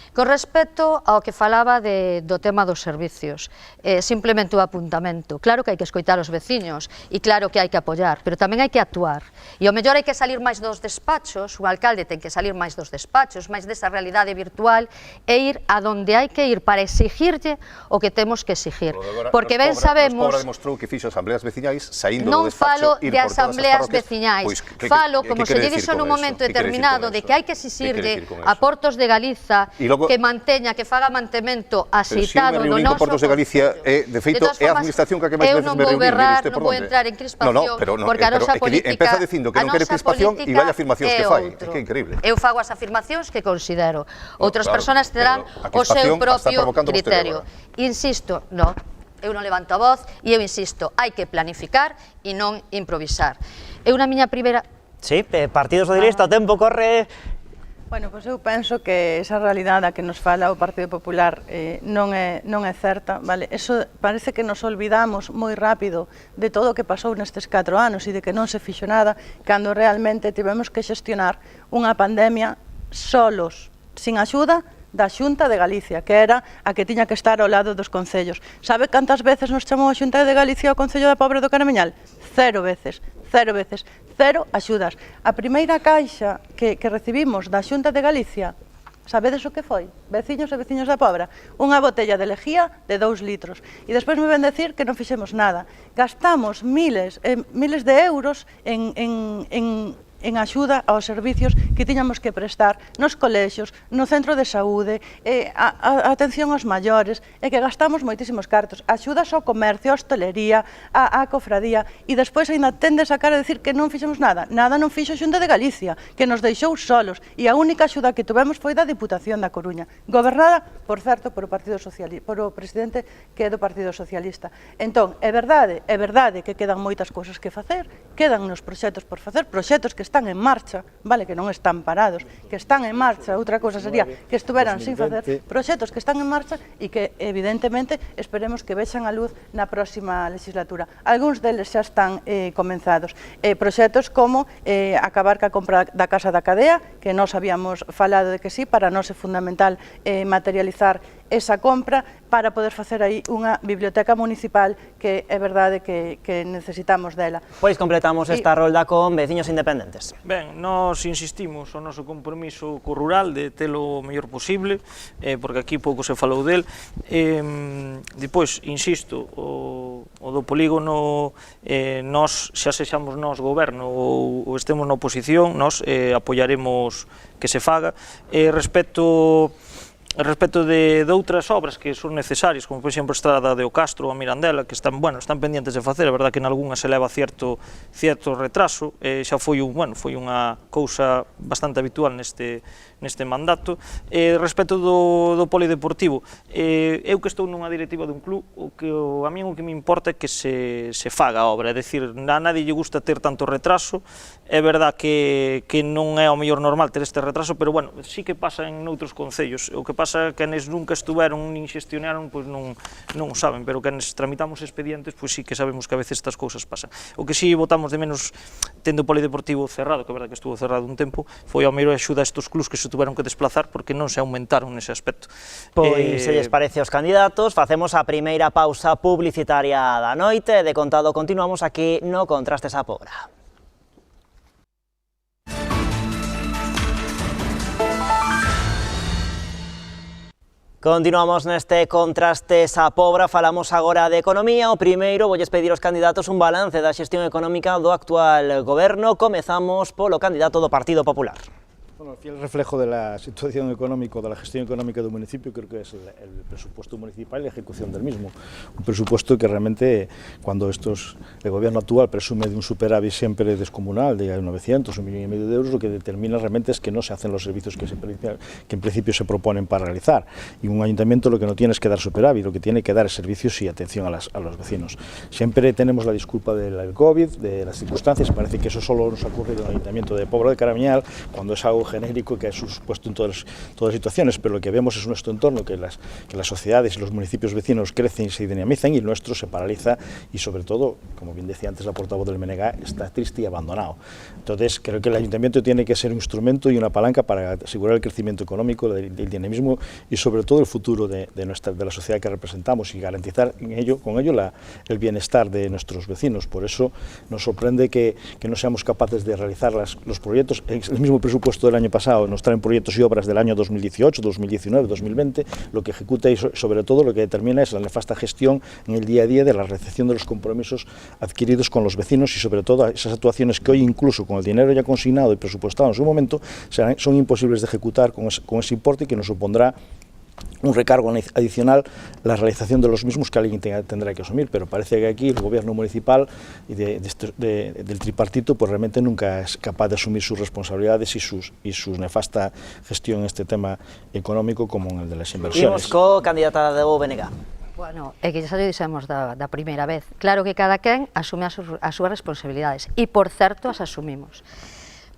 Speaker 5: Con respecto ao que falaba do tema dos servicios, simplemente o apuntamento. Claro que hai que escoitar os veciños e claro que hai que apoiar, pero tamén hai que actuar. E o mellor hai que salir máis dos despachos, o alcalde ten que salir máis dos despachos, máis desa realidade virtual e ir a donde hai que ir para exigirlle o que temos que exigir. Porque ben sabemos...
Speaker 3: Pobra demostrou que fixo asambleas veciñais saindo do despacho,
Speaker 5: ir por todas as parroquias. Non falo de asambleas veciñais, falo, como se lle dixo nun momento determinado, de que hai que exigirlle a Portos de Galiza que manteña, que faga mantemento axeitado do noso
Speaker 3: Portos de Galicia, de feito, é a administración que máis veces me reúne.
Speaker 5: Non vou entrar en crispación, porque a nosa política...
Speaker 3: Empeza dicindo que non quere crispación e vai afirmacións que fai. É que é increíble.
Speaker 5: Eu fago as afirmacións que considero. Outras persoas terán o seu propio criterio. Insisto, non. Eu non levanto a voz e eu insisto, hai que planificar e non improvisar. Eu na miña primeira...
Speaker 1: Sí, Partido Socialista, o tempo corre...
Speaker 6: Bueno, pois eu penso que esa realidade a que nos fala o Partido Popular non é certa, vale? Eso parece que nos olvidamos moi rápido de todo o que pasou nestes 4 anos e de que non se fixo nada, cando realmente tivemos que xestionar unha pandemia solos, sin axuda da Xunta de Galicia, que era a que tiña que estar ao lado dos concellos. Sabe cantas veces nos chamou a Xunta de Galicia ao Concello da Pobra do Caramiñal? 0 veces. 0 veces, 0 axudas. A primeira caixa que recibimos da Xunta de Galicia, sabedes o que foi? Veciños e veciños da Pobra, unha botella de lejía de 2 litros. E despois me ven decir que non fixemos nada. Gastamos miles de euros en axuda aos servicios que tiñamos que prestar nos colexios, no centro de saúde, a atención aos maiores, e que gastamos moitísimos cartos, axudas ao comercio, a hostelería, a cofradía, e despois ainda tendes a cara a decir que non fixemos nada. Nada non fixo a Xunta de Galicia, que nos deixou solos, e a única axuda que tuvemos foi da Diputación da Coruña, gobernada, por certo, por o presidente que é do Partido Socialista. Entón, é verdade que quedan moitas cousas que facer, quedan nos proxectos por facer, proxectos que están en marcha, vale, que non están parados, que están en marcha. Outra cousa sería que estuveran sin facer, proxectos que están en marcha e que evidentemente esperemos que vexan a luz na próxima legislatura. Algúns deles xa están comenzados. Proxectos como acabar ca compra da Casa da Cadea, que nós habíamos falado de que sí, para nós é fundamental materializar esa compra para poder facer aí unha biblioteca municipal que é verdade que necesitamos dela.
Speaker 1: Pois completamos esta rolda con veciños independentes.
Speaker 7: Ben, nós insistimos o noso compromiso co rural de telo o mellor posible, porque aquí pouco se falou del. Depois, insisto, o do polígono, nós, xa sexamos nós goberno ou estemos na oposición, nós apoiaremos que se faga. Respecto de outras obras que son necesarias, como por exemplo a estrada de O Castro ou a Mirandela, que están pendientes de facer, a verdade que en algunhas se leva cierto retraso, xa foi unha cousa bastante habitual neste mandato. Respecto do polideportivo, eu que estou nunha directiva dun club, a mí o que me importa é que se faga a obra, é dicir, a nadie lle gusta ter tanto retraso, é verdade que non é o mellor normal ter este retraso, pero bueno, sí que pasa en outros concellos, o que pasa que quenes nunca estuveron nin xestionaron, pois non o saben, pero quenes tramitamos expedientes, pois sí que sabemos que a veces estas cousas pasan. O que sí votamos de menos, tendo o polideportivo cerrado, que é verdade que estuvo cerrado un tempo, foi ao mellor axuda a estes clubs que se tuveron que desplazar porque non se aumentaron nese aspecto.
Speaker 1: Pois, se lles parece aos candidatos, facemos a primeira pausa publicitaria da noite e de contado continuamos aquí no Contrastes a Pobra. Continuamos neste Contrastes a Pobra, falamos agora de economía. O primeiro, voulles pedir aos candidatos un balance da xestión económica do actual goberno. Comezamos polo candidato do Partido Popular.
Speaker 4: Bueno, el fiel reflejo de la situación económica, de la gestión económica del municipio, creo que es el presupuesto municipal y la ejecución del mismo. Un presupuesto que realmente, cuando el gobierno actual presume de un superávit siempre descomunal de 900, 1,5 millones de euros, lo que determina realmente es que no se hacen los servicios que en principio se proponen para realizar. Y un ayuntamiento lo que no tiene es que dar superávit, lo que tiene que dar es servicios y atención a los vecinos. Siempre tenemos la disculpa del COVID, de las circunstancias, parece que eso solo nos ocurre en el ayuntamiento de Pobra de Caramiñal, cuando es algo genérico que ha supuesto en todas las situaciones, pero lo que vemos es nuestro entorno, que las sociedades y los municipios vecinos crecen y se dinamizan y el nuestro se paraliza y sobre todo, como bien decía antes la portavoz del MNG, está triste y abandonado. Entonces creo que el ayuntamiento tiene que ser un instrumento y una palanca para asegurar el crecimiento económico, el dinamismo y sobre todo el futuro de la sociedad que representamos y garantizar con ello el bienestar de nuestros vecinos. Por eso nos sorprende que no seamos capaces de realizar los proyectos. El mismo presupuesto del año pasado nos traen proyectos y obras del año 2018, 2019, 2020, lo que ejecuta y sobre todo lo que determina es la nefasta gestión en el día a día de la recepción de los compromisos adquiridos con los vecinos y sobre todo esas actuaciones que hoy incluso con el dinero ya consignado y presupuestado en su momento son imposibles de ejecutar con ese importe que nos supondrá un recargo adicional la realización de los mismos que alguien tendrá que asumir, pero parece que aquí el gobierno municipal y del tripartito pues realmente nunca es capaz de asumir sus responsabilidades y su nefasta gestión en este tema económico como en el de las inversiones.
Speaker 1: Imos co candidata do BNG.
Speaker 5: Bueno, é que xa dixemos da primeira vez. Claro que cada quen asume as súas responsabilidades e, por certo, as asumimos.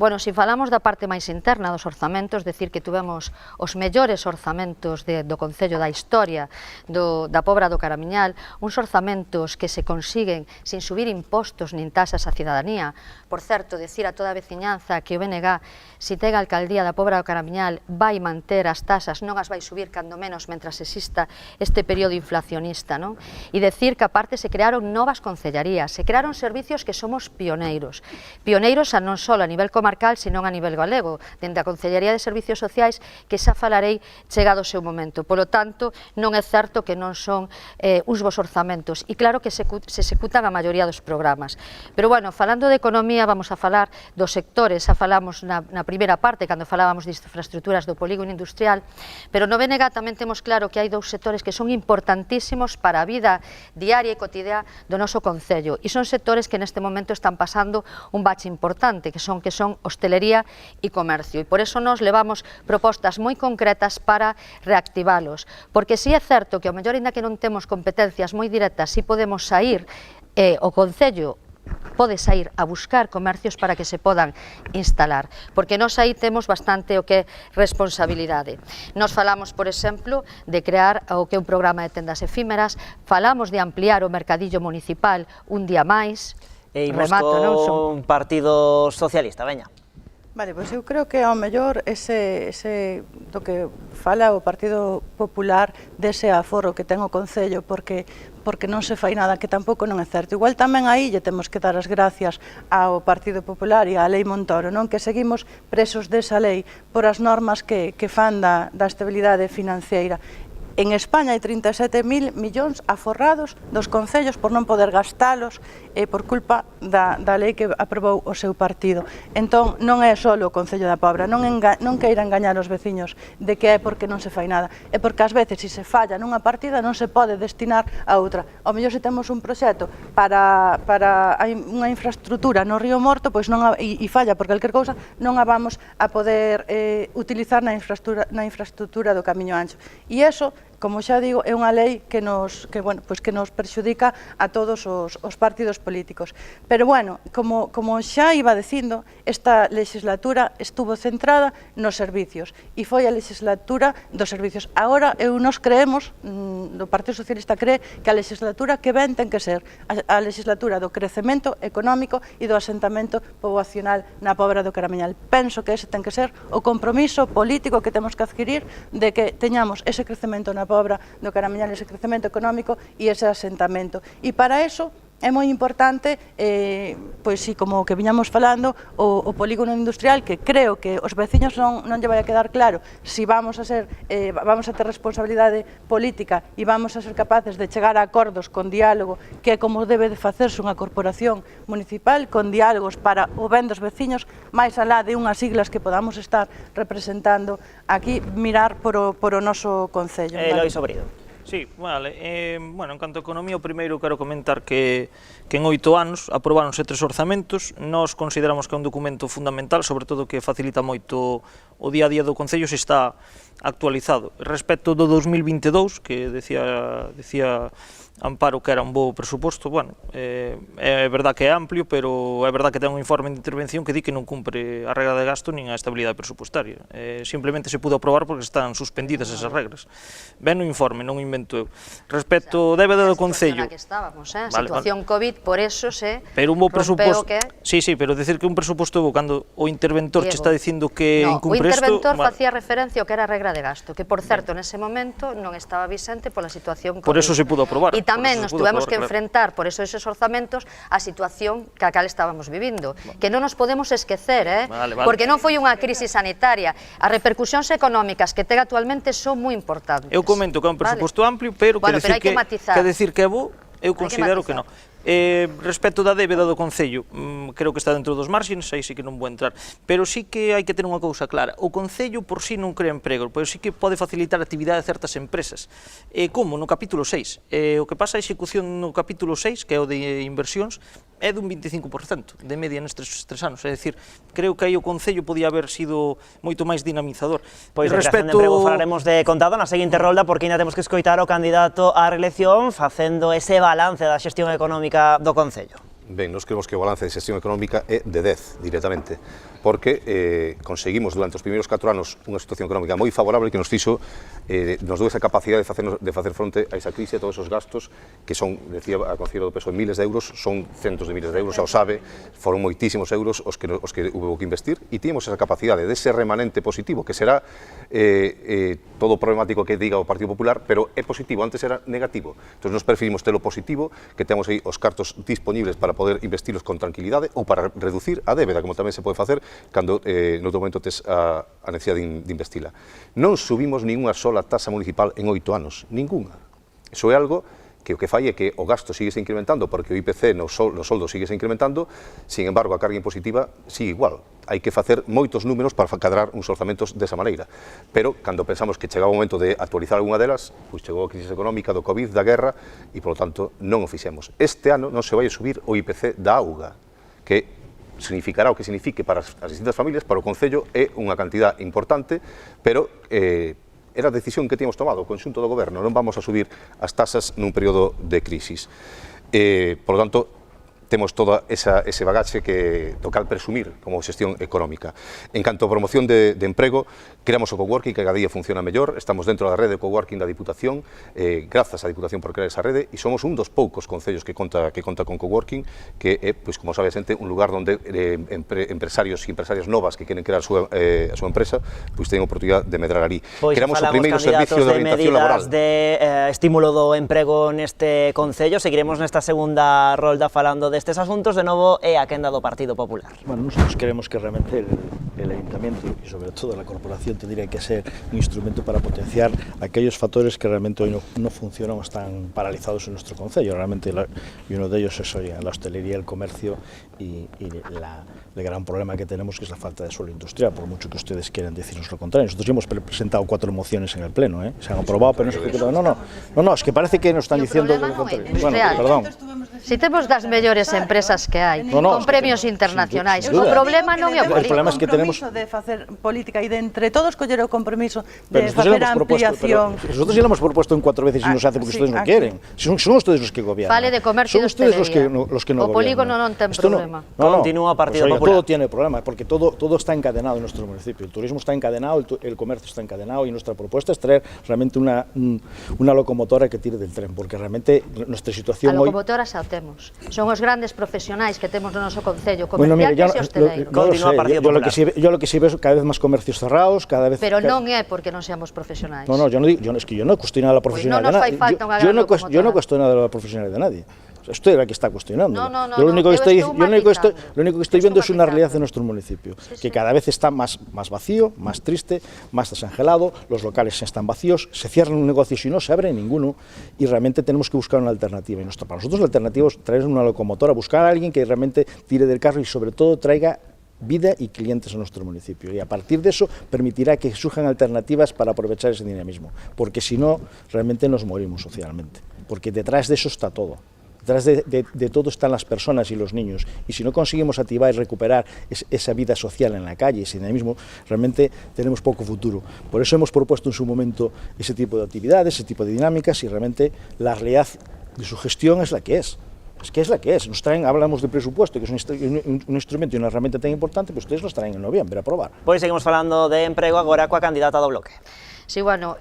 Speaker 5: Bueno, se falamos da parte máis interna dos orzamentos, decir que tuvemos os mellores orzamentos do Concello da historia da Pobra do Caramiñal, uns orzamentos que se consiguen sin subir impostos nin tasas á cidadanía. Por certo, decir a toda a veciñanza que o BNG, se ten a alcaldía da Pobra do Caramiñal, vai manter as tasas, non as vai subir cando menos mentras exista este período inflacionista, non? E decir que aparte se crearon novas concellarías, se crearon servicios que somos pioneiros a non só a nivel comarcal, senón a nivel galego, dende a Concellaría de Servicios Sociais, que xa falarei chegado o seu momento. Polo tanto, non é certo que non son uns bons orzamentos, e claro que se executan a maioría dos programas. Pero, bueno, falando de economía, vamos a falar dos sectores, xa falamos na primeira parte, cando falábamos de infraestructuras do polígono industrial, pero no BNG tamén temos claro que hai dous sectores que son importantísimos para a vida diaria e cotidiana do noso Concello, e son sectores que neste momento están pasando un bache importante, que son hostelería e comercio, e por eso nos levamos propostas moi concretas para reactivalos, porque si é certo que ao mellor ainda que non temos competencias moi directas, si podemos sair, o Concello pode sair a buscar comercios para que se podan instalar, porque nós aí temos bastante o que é responsabilidade. Nos falamos, por exemplo, de crear o que é un programa de tendas efímeras, falamos de ampliar o mercadillo municipal un día máis.
Speaker 1: E imos con Partido Socialista, veña.
Speaker 6: Vale, pois eu creo que ao mellor ese do que fala o Partido Popular dese aforro que ten o Concello porque non se fai nada, que tampouco non é certo. Igual tamén aí lle temos que dar as gracias ao Partido Popular e á Lei Montoro, non? Que seguimos presos desa lei por as normas que fan da estabilidade financeira. En España hai 37.000 millóns aforrados dos concellos por non poder gastalos por culpa da lei que aprobou o seu partido. Entón, non é só o Concello da Pobra, non queira engañar os veciños de que é porque non se fai nada. É porque ás veces, se se falla nunha partida, non se pode destinar a outra. Ao mellor se temos un proxecto para unha infraestructura no Río Morto, pois e falla por calquer cousa, non a vamos a poder utilizar na infraestructura do Camiño Ancho. E iso como xa digo, é unha lei que nos perxudica a todos os partidos políticos. Pero, bueno, como xa iba dicindo, esta legislatura estuvo centrada nos servicios e foi a legislatura dos servicios. Agora, nos creemos, o Partido Socialista cree que a legislatura que ven ten que ser a legislatura do crecemento económico e do asentamento poboacional na Pobra do Caramiñal. Penso que ese ten que ser o compromiso político que temos que adquirir de que teñamos ese crecemento na Pobra do Caramiñal, ese crecemento económico e ese asentamento. E para eso é moi importante, pois si, como que viñamos falando, o polígono industrial, que creo que os veciños non lle vai a quedar claro se vamos a ter responsabilidade política e vamos a ser capaces de chegar a acordos con diálogo, que é como debe de facerse unha corporación municipal, con diálogos para o ben dos veciños, máis alá de unhas siglas que podamos estar representando aquí, mirar por o noso concello.
Speaker 1: Eloy Sobrido.
Speaker 7: Sí, vale. Bueno, en canto a economía, o primeiro quero comentar que en 8 anos aprobáronse 3 orzamentos. Nós consideramos que é un documento fundamental, sobre todo que facilita moito o día a día do Concello se está actualizado. Respecto do 2022, que decía Amparo que era un bo presuposto, bueno, é verdad que é amplio, pero é verdad que ten un informe de intervención que di que non cumpre a regra de gasto nin a estabilidade presupuestaria. Simplemente se pudo aprobar porque están suspendidas esas regras. Ven no informe, non invento eu. Respecto ao débeda do Concello...
Speaker 5: A situación COVID, por eso se
Speaker 7: pero un bo presuposto,
Speaker 5: que...
Speaker 7: Sí, pero decir que un presuposto bo, cando o interventor che está dicindo que incumpre isto...
Speaker 5: O interventor facía referencia ao que era a regra de gasto, que, por certo, nese momento non estaba vigente pola situación COVID.
Speaker 7: Por eso se pudo aprobar.
Speaker 5: E tamén nos tuvemos que enfrentar, por eso esos orzamentos, a situación que a cal estábamos vivindo, que non nos podemos esquecer, porque non foi unha crise sanitaria. As repercusións económicas que ten actualmente son moi importantes.
Speaker 7: Eu comento que é un presuposto amplio, pero que decir que é bo, eu considero que non. Respecto da débeda do Concello, creo que está dentro dos márxenes, aí sí que non vou entrar, pero sí que hai que ter unha cousa clara: o Concello por sí non crea emprego, pero sí que pode facilitar a actividade de certas empresas. Como? No capítulo 6. O que pasa a execución no capítulo 6, que é o de inversións, é dun 25% de media nestes 3 anos, é dicir, creo que aí o Concello podía haber sido moito máis dinamizador.
Speaker 1: Pois de creación de emprego falaremos de contado na seguinte rolda, porque ainda temos que escoitar o candidato á reelección facendo ese balance da xestión económica do Concello.
Speaker 3: Ben, nos creemos que o balance de xestión económica é de 10 directamente, porque conseguimos durante os primeiros 4 anos unha situación económica moi favorable que nos fixo, nos dou esa capacidade de facer fronte a esa crise, a todos esos gastos que son, decía a Concello do Peso, en miles de euros, son centos de miles de euros, xa o sabe, foron moitísimos euros os que hubo que investir, e tínhamos esa capacidade dese remanente positivo, que será todo problemático que diga o Partido Popular, pero é positivo, antes era negativo. Entón, nos preferimos telo positivo, que temos aí os cartos disponibles para poder investilos con tranquilidade ou para reducir a débeda, como tamén se pode facer cando noutro momento tes a necesidade de investila. Non subimos ninguna sola tasa municipal en 8 anos, ninguna. Iso é algo que o que fai é que o gasto sigue se incrementando porque o IPC no soldo sigue se incrementando, sin embargo a carga impositiva sigue igual. Hai que facer moitos números para cadrar uns orzamentos desa maneira, pero cando pensamos que chegaba o momento de actualizar algunha delas, pois chegou a crise económica do COVID, da guerra, e polo tanto non o fixemos. Este ano non se vai a subir o IPC da auga, que significará o que signifique para as distintas familias, para o Concello é unha cantidad importante, pero era a decisión que tínhamos tomado o conxunto do goberno, non vamos a subir as tasas nun período de crisis. Por lo tanto, temos todo ese bagaxe que toca presumir como xestión económica. En canto a promoción de emprego, creamos o coworking que cada día funciona mellor, estamos dentro da rede de coworking da Diputación, grazas á Diputación por crear esa rede, e somos un dos poucos concellos que conta con coworking, que é, pois, como sabe a xente, un lugar onde empresarios e empresarias novas que queren crear a súa empresa, pois teñen a oportunidade de medrar ali.
Speaker 1: Creamos o primeiro servicio de orientación laboral. De estímulo do emprego neste concello, seguiremos nesta segunda rolda falando destes asuntos, de novo é a quenda do Partido Popular.
Speaker 4: Bueno, nosotros creemos que realmente el Ayuntamiento y sobre todo la corporación tendría que ser un instrumento para potenciar aquellos factores que realmente hoy no funcionan o están paralizados en nuestro concello. Realmente, y uno de ellos es la hostelería, el comercio y el gran problema que tenemos, que es la falta de suelo industrial, por mucho que ustedes quieran decirnos lo contrario. Nosotros hemos presentado 4 mociones en el Pleno, se han aprobado, pero no, es que parece que nos están diciendo lo contrario. Bueno, perdón.
Speaker 5: Si temos das mellores empresas que hai, con premios internacionais, o problema non é o polígono.
Speaker 4: O problema é que tenemos
Speaker 6: de facer política e de entre todos coller o compromiso de
Speaker 4: nosotros
Speaker 6: facer
Speaker 4: ya
Speaker 6: a
Speaker 4: hemos propuesto,
Speaker 6: ampliación.
Speaker 4: Nosotros ya lo hemos propuesto en 4 veces y no se hace porque ustedes no quieren. Son ustedes los que gobiernan.
Speaker 5: Fale de comercio
Speaker 4: son
Speaker 5: e
Speaker 4: ustedes los que
Speaker 5: hostelería.
Speaker 4: no
Speaker 5: O polígono
Speaker 4: gobiernan.
Speaker 5: non ten
Speaker 4: Esto
Speaker 5: problema.
Speaker 1: Continúa Partido
Speaker 4: oiga,
Speaker 1: Popular.
Speaker 4: Todo tiene problema, porque todo está encadenado en nuestro municipio. El turismo está encadenado, el comercio está encadenado y nuestra propuesta es traer realmente una locomotora que tire del tren, porque realmente nuestra situación
Speaker 5: A
Speaker 4: hoy...
Speaker 5: locomotora xa o temos. Son os grandes profesionais que temos no noso concello,
Speaker 4: Bueno, mire,
Speaker 5: comerciantes e hosteleiros.
Speaker 1: Continúa Partido Popular.
Speaker 4: Yo lo que sí veo cada vez más comercios cerrados, cada vez...
Speaker 5: Pero non é porque non seamos profesionais.
Speaker 4: No, yo no digo, es que yo no cuestiono la profesionalidad
Speaker 5: non nos
Speaker 4: de
Speaker 5: fai
Speaker 4: nadie.
Speaker 5: falta unha
Speaker 4: Yo
Speaker 5: gran
Speaker 4: no
Speaker 5: locomotora.
Speaker 4: cuestiono la profesionalidad de nadie. Usted es la que está cuestionando.
Speaker 5: No,
Speaker 4: Yo lo único que estoy
Speaker 5: matizando.
Speaker 4: lo único que estoy viendo es una
Speaker 5: matizando.
Speaker 4: realidad de nuestro municipio, que cada vez está más vacío, más triste, más desangelado, los locales están vacíos, se cierran un negocio y no se abre ninguno, y realmente tenemos que buscar una alternativa. Y para nosotros la alternativa es traer una locomotora, buscar a alguien que realmente tire del carro y sobre todo traiga vida y clientes a nuestro municipio, y a partir de eso permitirá que surjan alternativas para aprovechar ese dinamismo, porque si no, realmente nos morimos socialmente, porque detrás de eso está todo. Detrás de todo están las personas y los niños, y si no conseguimos activar y recuperar esa vida social en la calle, ese dinamismo, realmente tenemos poco futuro. Por eso hemos propuesto en su momento ese tipo de actividades, ese tipo de dinámicas, y realmente la realidad de su gestión es la que es. Es que es la que es. Nos traen, hablamos de presupuesto, que es un instrumento e unha herramienta tan importante, pues ustedes nos traen en noviembre a aprobar.
Speaker 1: Pois seguimos falando de emprego agora coa candidata do Bloque.
Speaker 5: Si, bueno,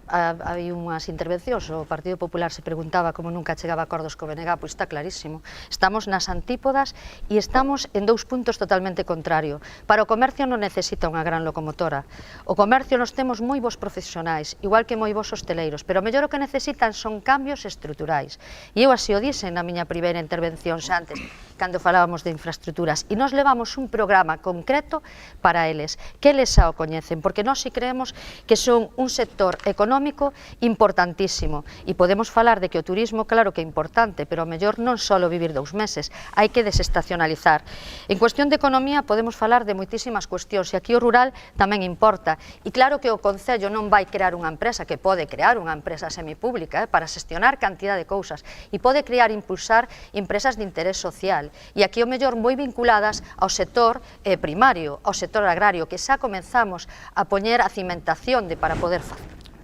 Speaker 5: hai unhas intervencións, o Partido Popular se preguntaba como nunca chegaba a acordos co BNG, pois está clarísimo. Estamos nas antípodas e estamos en dous puntos totalmente contrarios. Para o comercio non necesita unha gran locomotora. O comercio nos temos moi bons profesionais, igual que moi bons hosteleiros, pero o mellor o que necesitan son cambios estruturais. E eu así o dixen na miña primeira intervención xa antes, cando falábamos de infraestructuras, e nos levamos un programa concreto para eles, que eles xa o coñecen, porque nós si creemos que son un sector económico importantísimo, e podemos falar de que o turismo claro que é importante, pero ao mellor non só vivir 2 meses, hai que desestacionalizar. En cuestión de economía podemos falar de moitísimas cuestións, e aquí o rural tamén importa, e claro que o Concello non vai crear unha empresa, que pode crear unha empresa semipública para xestionar cantidad de cousas, e pode crear e impulsar empresas de interés social, e aquí o mellor moi vinculadas ao sector primario, ao sector agrario, que xa comenzamos a poñer a cimentación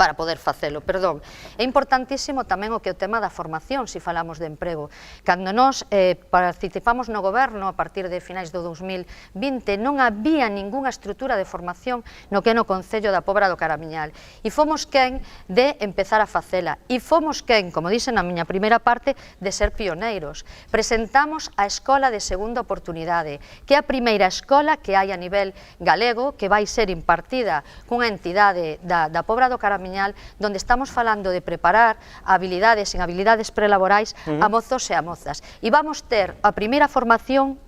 Speaker 5: para poder facelo, perdón. É importantísimo tamén o que o tema da formación, se falamos de emprego. Cando nós participamos no goberno a partir de finais do 2020, non había ningunha estrutura de formación no que no Concello da Pobra do Caramiñal. E fomos quen de empezar a facela. E fomos quen, como dixen na miña primeira parte, de ser pioneiros. Presentamos a Escola de Segunda Oportunidade, que é a primeira escola que hai a nivel galego, que vai ser impartida cunha entidade da Pobra do Caramiñal, donde estamos falando de preparar habilidades en habilidades prelaborais a mozos e a mozas. E vamos ter a primeira formación.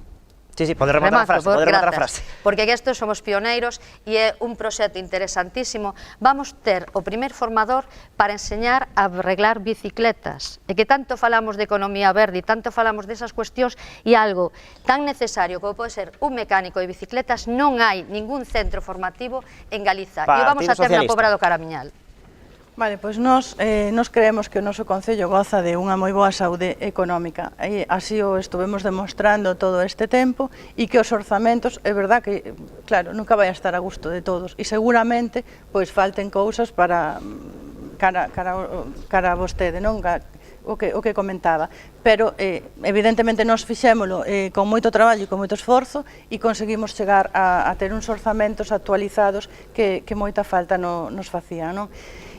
Speaker 1: Sí, pode rematar a frase.
Speaker 5: Porque estes somos pioneiros e é un proxecto interesantísimo. Vamos ter o primer formador para enseñar a arreglar bicicletas. E que tanto falamos de economía verde e tanto falamos desas cuestións, e algo tan necesario como pode ser un mecánico de bicicletas, non hai ningún centro formativo en Galiza. E o vamos a ter na Pobra do Caramiñal.
Speaker 6: Vale, pois nós creemos que o noso Concello goza de unha moi boa saúde económica, e así o estuvemos demostrando todo este tempo, e que os orzamentos, é verdad que, claro, nunca vai a estar a gusto de todos, e seguramente pois falten cousas para cara a vostede, non? O que comentaba, pero evidentemente nós fixémolo con moito traballo e con moito esforzo, e conseguimos chegar a ter uns orzamentos actualizados que moita falta nos facían, non?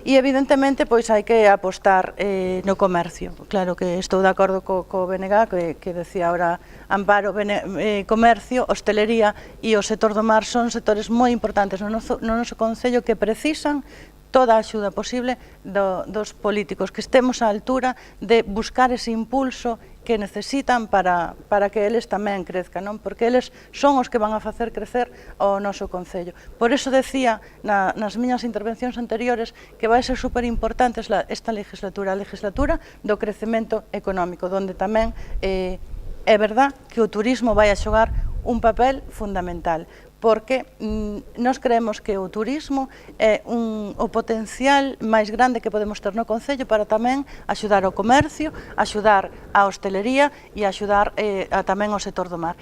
Speaker 6: E evidentemente pois hai que apostar no comercio. Claro que estou de acordo co BNG, que decía ahora Amparo, comercio, hostelería e o sector do mar son sectores moi importantes no noso Concello, que precisan toda a axuda posible dos políticos, que estemos á altura de buscar ese impulso que necesitan para que eles tamén crezcan, non? Porque eles son os que van a facer crecer o noso Concello. Por eso decía nas miñas intervencións anteriores que vai ser superimportante esta legislatura, a legislatura do crecemento económico, donde tamén é verdad que o turismo vai a xogar un papel fundamental, porque nós creemos que o turismo é o potencial máis grande que podemos ter no Concello para tamén axudar ao comercio, axudar á hostelería e axudar tamén ao sector do mar.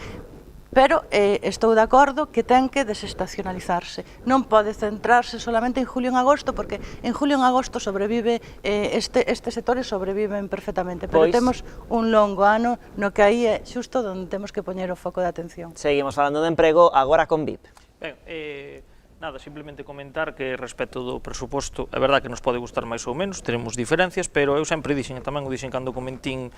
Speaker 6: Pero estou de acordo que ten que desestacionalizarse. Non pode centrarse solamente en julio e en agosto, porque en julio e en agosto sobrevive, estes sectores sobreviven perfectamente, pero temos un longo ano no que aí é xusto onde temos que poñer o foco de atención.
Speaker 1: Seguimos falando de emprego, agora con VIP.
Speaker 7: Ben, nada, simplemente comentar que respecto do presuposto, é verdad que nos pode gustar máis ou menos, teremos diferencias, pero eu sempre dixen, e tamén o dixen cando comentín,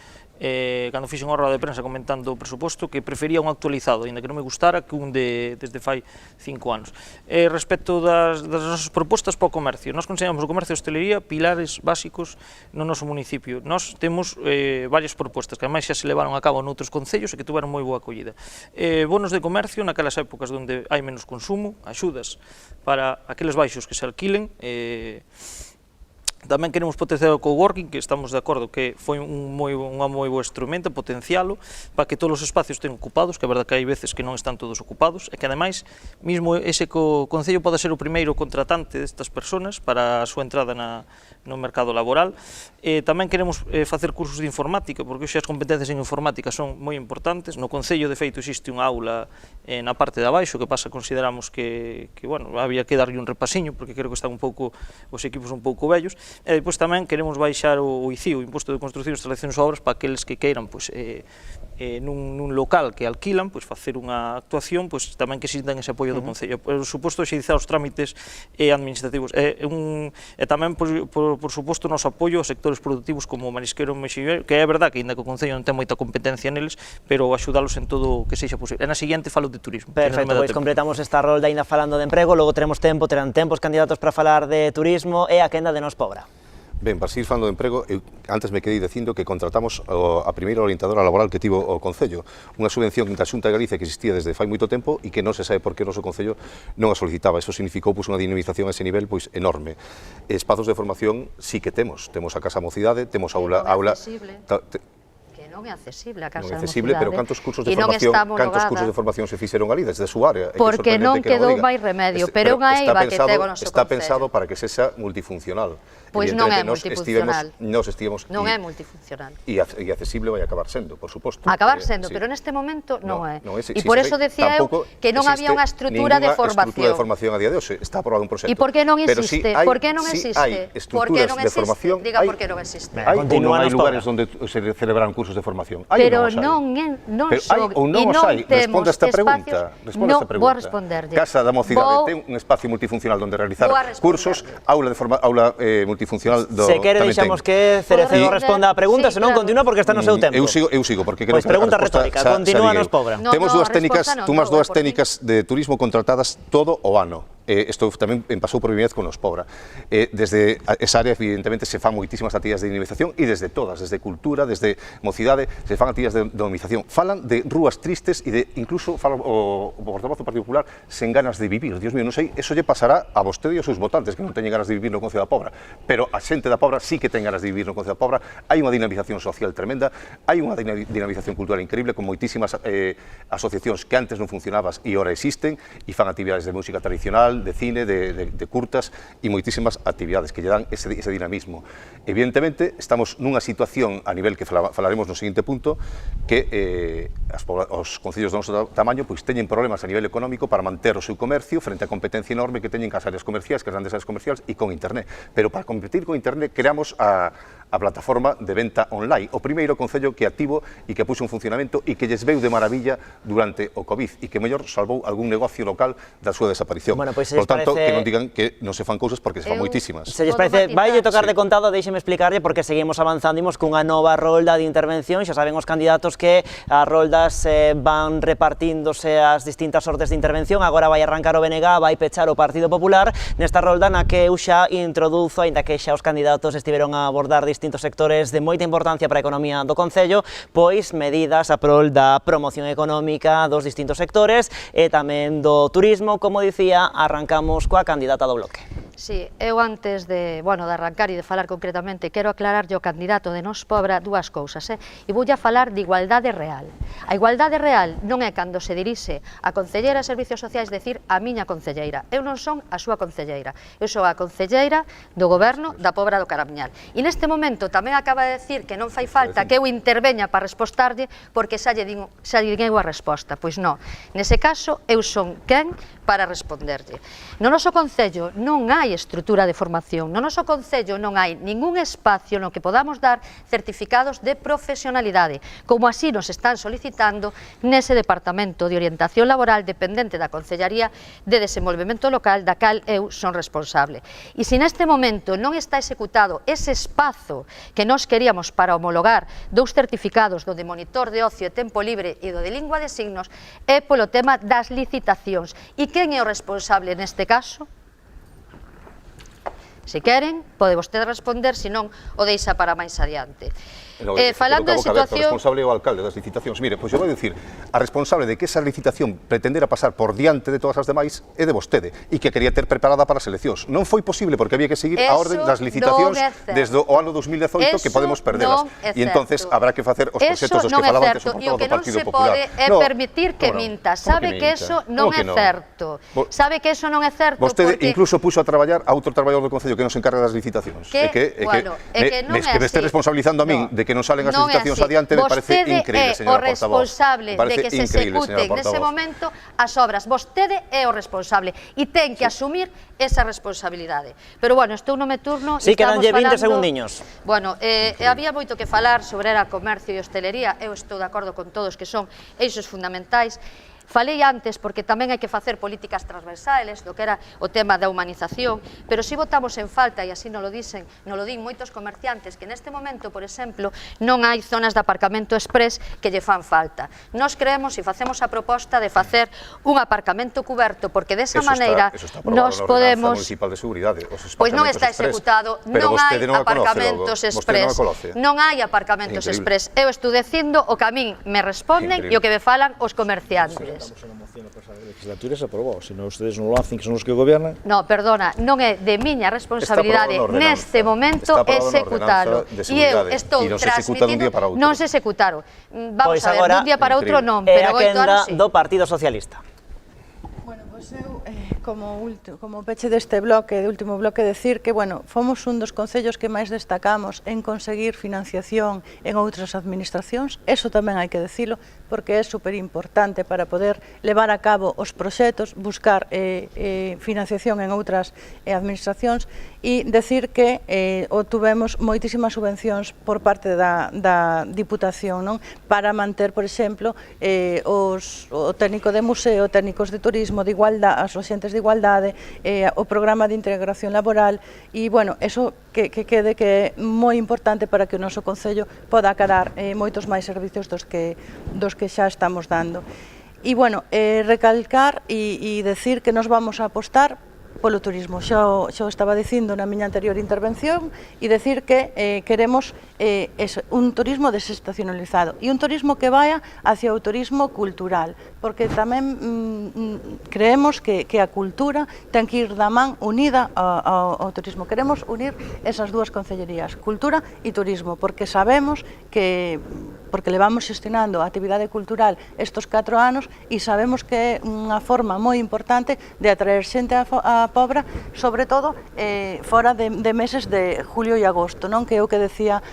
Speaker 7: cando fixen unha roda de prensa comentando o presuposto, que prefería un actualizado, ainda que non me gustara, que un desde fai 5 anos. Respecto das nosas propostas para o comercio, nós consideramos o comercio e a hostelería pilares básicos no noso municipio. Nós temos varias propostas, que ademais xa se levaron a cabo noutros concellos e que tuveron moi boa acollida. Bonos de comercio naquelas épocas onde hai menos consumo, axudas para aqueles baixos que se alquilen. Tamén queremos potenciar o coworking, que estamos de acordo que foi unha moi boa instrumento, potencialo, para que todos os espacios estén ocupados, que é verdade que hai veces que non están todos ocupados, e que ademais, mismo ese Concello pode ser o primeiro contratante destas persoas para a súa entrada no mercado laboral. Tamén queremos facer cursos de informática, porque hoxe as competencias en informática son moi importantes. No Concello, de feito, existe unha aula na parte de abaixo, que pasa, consideramos que bueno, había que darlle un repasiño, porque creo que están os equipos un pouco vellos. E depois tamén queremos baixar o ICI, o Imposto de Construcción, Instalacións e Obras, para aqueles que queiran, nun local que alquilan, facer unha actuación, tamén que sintan ese apoio do Concello. Por suposto, axilizar os trámites administrativos. E tamén, por suposto, o noso apoio aos sectores productivos como o marisqueiro e o mexillero, que é verdad que, ainda que o Concello non ten moita competencia neles, pero axudalos en todo o que sexa posible. E na seguinte falo de turismo.
Speaker 1: Perfecto, pois completamos esta rolda ainda falando de emprego, logo terán tempo os candidatos para falar de turismo e a quenda de Nos Pobra.
Speaker 3: Ben, para seguir falando de emprego, antes me quedei dicindo que contratamos a primeira orientadora laboral que tivo o Concello, unha subvención da Xunta de Galicia que existía desde fai moito tempo e que non se sabe por que o noso Concello non a solicitaba. Iso significou unha dinamización a ese nivel enorme. Espazos de formación sí que temos a Casa Mocidade, temos aula
Speaker 5: non é accesible a Casa
Speaker 3: da Mocidade. Pero cantos cursos de formación se fixeron ali desde a súa área?
Speaker 5: Porque non quedou máis remedio, pero unha eiva que ten o noso Concello.
Speaker 3: Está pensado para que sexa multifuncional.
Speaker 5: Pois non é multifuncional.
Speaker 3: Non
Speaker 5: é multifuncional.
Speaker 3: E accesible vai acabar sendo, por suposto.
Speaker 5: Acabar sendo, pero neste momento non é. E por eso decía eu que non había unha estrutura de formación.
Speaker 3: Estrutura de formación a día de hoxe. Está aprobado un proxecto.
Speaker 5: E por que non existe? Por que non existe?
Speaker 3: Hai estruturas de formación.
Speaker 5: Diga por que non existe.
Speaker 3: Hai ou non hai lugares onde se celebraron cursos de formación?
Speaker 5: Pero non son.
Speaker 3: Ou non os hai? Responde a esta pregunta.
Speaker 5: Vou a responderlle.
Speaker 3: Casa da Mocidade ten un espacio multifuncional onde realizar cursos, aula multifuncional do...
Speaker 1: Se quere deixamos que Cerecedo responda a pregunta, senón continúa porque está no seu tempo.
Speaker 3: Eu sigo, porque creo que
Speaker 1: pregunta retórica, continúa Nos Pobra.
Speaker 3: Temos dúas técnicas de turismo contratadas todo o ano. Isto tamén pasou por primera vez con Nos Pobra. Desde esa área, evidentemente, se fan moitísimas actividades de dinamización e desde todas, desde cultura, desde mocidade, se fan actividades de dinamización. Falan de rúas tristes e de, incluso, fala o portavoz do Partido Popular, sen ganas de vivir. Dios mío, non sei, eso lle pasará a vostede e aos seus votantes, que non teñen ganas de vivir no Concello da Pobra. Pero a xente da Pobra sí que ten ganas de vivir no Concello da Pobra. Hai unha dinamización social tremenda, hai unha dinamización cultural increíble, con moitísimas asociacións que antes non funcionabas e ora existen, e fan actividades de música tradicional, de cine, de curtas e moitísimas actividades que lle dan ese dinamismo. Evidentemente, estamos nunha situación a nivel que falaremos no seguinte punto, que os concellos do noso tamaño teñen problemas a nivel económico para manter o seu comercio frente á competencia enorme que teñen cas áreas comerciais, cas grandes áreas comerciais e con internet. Pero para competir con internet creamos a plataforma de venta online, o primeiro concello que activo e que puxo en funcionamento e que lles veu de maravilla durante o COVID e que mellor salvou algún negocio local da súa desaparición. Por tanto, que non digan que non se fan cousas porque se fan moitísimas.
Speaker 1: Se lles parece, vai tocar de contado, deixeme explicarlle porque seguimos avanzando, imos cunha nova rolda de intervención, xa saben os candidatos que as roldas van repartíndose as distintas sortes de intervención, agora vai arrancar o BNG, vai pechar o Partido Popular, nesta rolda na que eu xa introduzo, aínda que xa os candidatos estiveron a abordar distintos sectores de moita importancia para a economía do Concello, pois medidas a prol da promoción económica dos distintos sectores e tamén do turismo, como dicía, arrancamos coa candidata do Bloque.
Speaker 5: Sí, eu antes de arrancar e de falar concretamente, quero aclarar ao candidato de Nós Pobra dúas cousas, e voulle falar de igualdade real. A igualdade real non é cando se dirixe a concelleira de Servicios Sociais decir a miña concelleira. Eu non son a súa concelleira, eu sou a concelleira do Goberno da Pobra do Caramiñal. E neste momento tamén acaba de decir que non fai falta que eu interveña para respostarlle porque xa lle din eu a resposta. Pois non, nese caso eu son quen para responderlle. No noso Concello non hai estrutura de formación, no noso Concello non hai ningún espacio no que podamos dar certificados de profesionalidade, como así nos están solicitando nese Departamento de Orientación Laboral dependente da Concellaría de Desenvolvemento Local, da cal eu son responsable. E se neste momento non está executado ese espazo que nós queríamos para homologar 2 certificados, do de monitor de ocio e tempo libre e do de lingua de signos, é polo tema das licitacións. E quen é o responsable neste caso? Se queren, pode vostede responder, senón o deixa para máis adiante. Falando de situación...
Speaker 3: O responsable é o alcalde das licitacións. Mire, pois eu vou dicir, a responsable de que esa licitación pretendera pasar por diante de todas as demais é de vostede, e que quería ter preparada para as eleccións. Non foi posible porque había que seguir a orden das licitacións desde o ano 2018 que podemos perdelas. E entonces habrá que facer os proxectos dos que falaba antes o portavoz do Partido Popular.
Speaker 5: E o que non se pode é permitir que minta. Sabe que eso non é certo. Sabe que eso non é certo porque...
Speaker 3: Vostede incluso puxo a traballar a outro traballador do Concello que nos encarga das licitacións. É que me este responsabilizando a min de que non salen as licitacións adiante, me parece increíble, señora portavoz.
Speaker 5: Vostede é o responsable de que se executen nese momento as obras. Vostede é o responsable e ten que asumir esa responsabilidade. Pero, estou no meu turno...
Speaker 1: Sí, quedanlle 20 segundiños.
Speaker 5: Había moito que falar sobre a comercio e hostelería. Eu estou de acordo con todos que son eixos fundamentais. Falei antes porque tamén hai que facer políticas transversales do que era o tema da humanización, pero si votamos en falta, e así non lo din moitos comerciantes, que neste momento, por exemplo, non hai zonas de aparcamento express que lle fan falta. Nós creemos e facemos a proposta de facer un aparcamento cuberto, porque desa maneira nos podemos... Pois non está executado, non hai aparcamentos express. Non hai aparcamentos express. Eu estou dicindo o que a min me responden e o que me falan os comerciantes.
Speaker 4: Estamos en moción a pasar de legislatura e se aprobou, se non ustedes non lo hacen, que son os que gobernan.
Speaker 5: No, perdona, non é de miña responsabilidade neste momento executalo. E eu estou transmitindo, non se executaron. Vamos a ver, dun día para outro non, pero 8 anos sí.
Speaker 1: Do Partido Socialista.
Speaker 6: Eu, como peche deste bloque, de último bloque, decir que, fomos un dos concellos que máis destacamos en conseguir financiación en outras administracións. Eso tamén hai que decilo, porque é superimportante para poder levar a cabo os proxectos, buscar financiación en outras administracións, e decir que obtuvemos moitísimas subvencións por parte da Diputación, non? Para manter, por exemplo, o técnico de museo, técnicos de turismo, de igualdade, as xentes de igualdade, o programa de integración laboral, e, eso que quede que é moi importante para que o noso Concello poda acadar moitos máis servicios dos que xa estamos dando. E, recalcar e decir que nos vamos a apostar polo turismo. Xa o estaba dicindo na miña anterior intervención, e decir que queremos un turismo desestacionalizado e un turismo que vaya hacia o turismo cultural, porque tamén creemos que a cultura ten que ir da man unida ao turismo. Queremos unir esas dúas concellerías, cultura e turismo, porque sabemos que porque levamos xestionando a actividade cultural estes 4 anos e sabemos que é unha forma moi importante de atraer xente a Pobra, sobre todo fora de meses de julio e agosto, non? Que é o que decía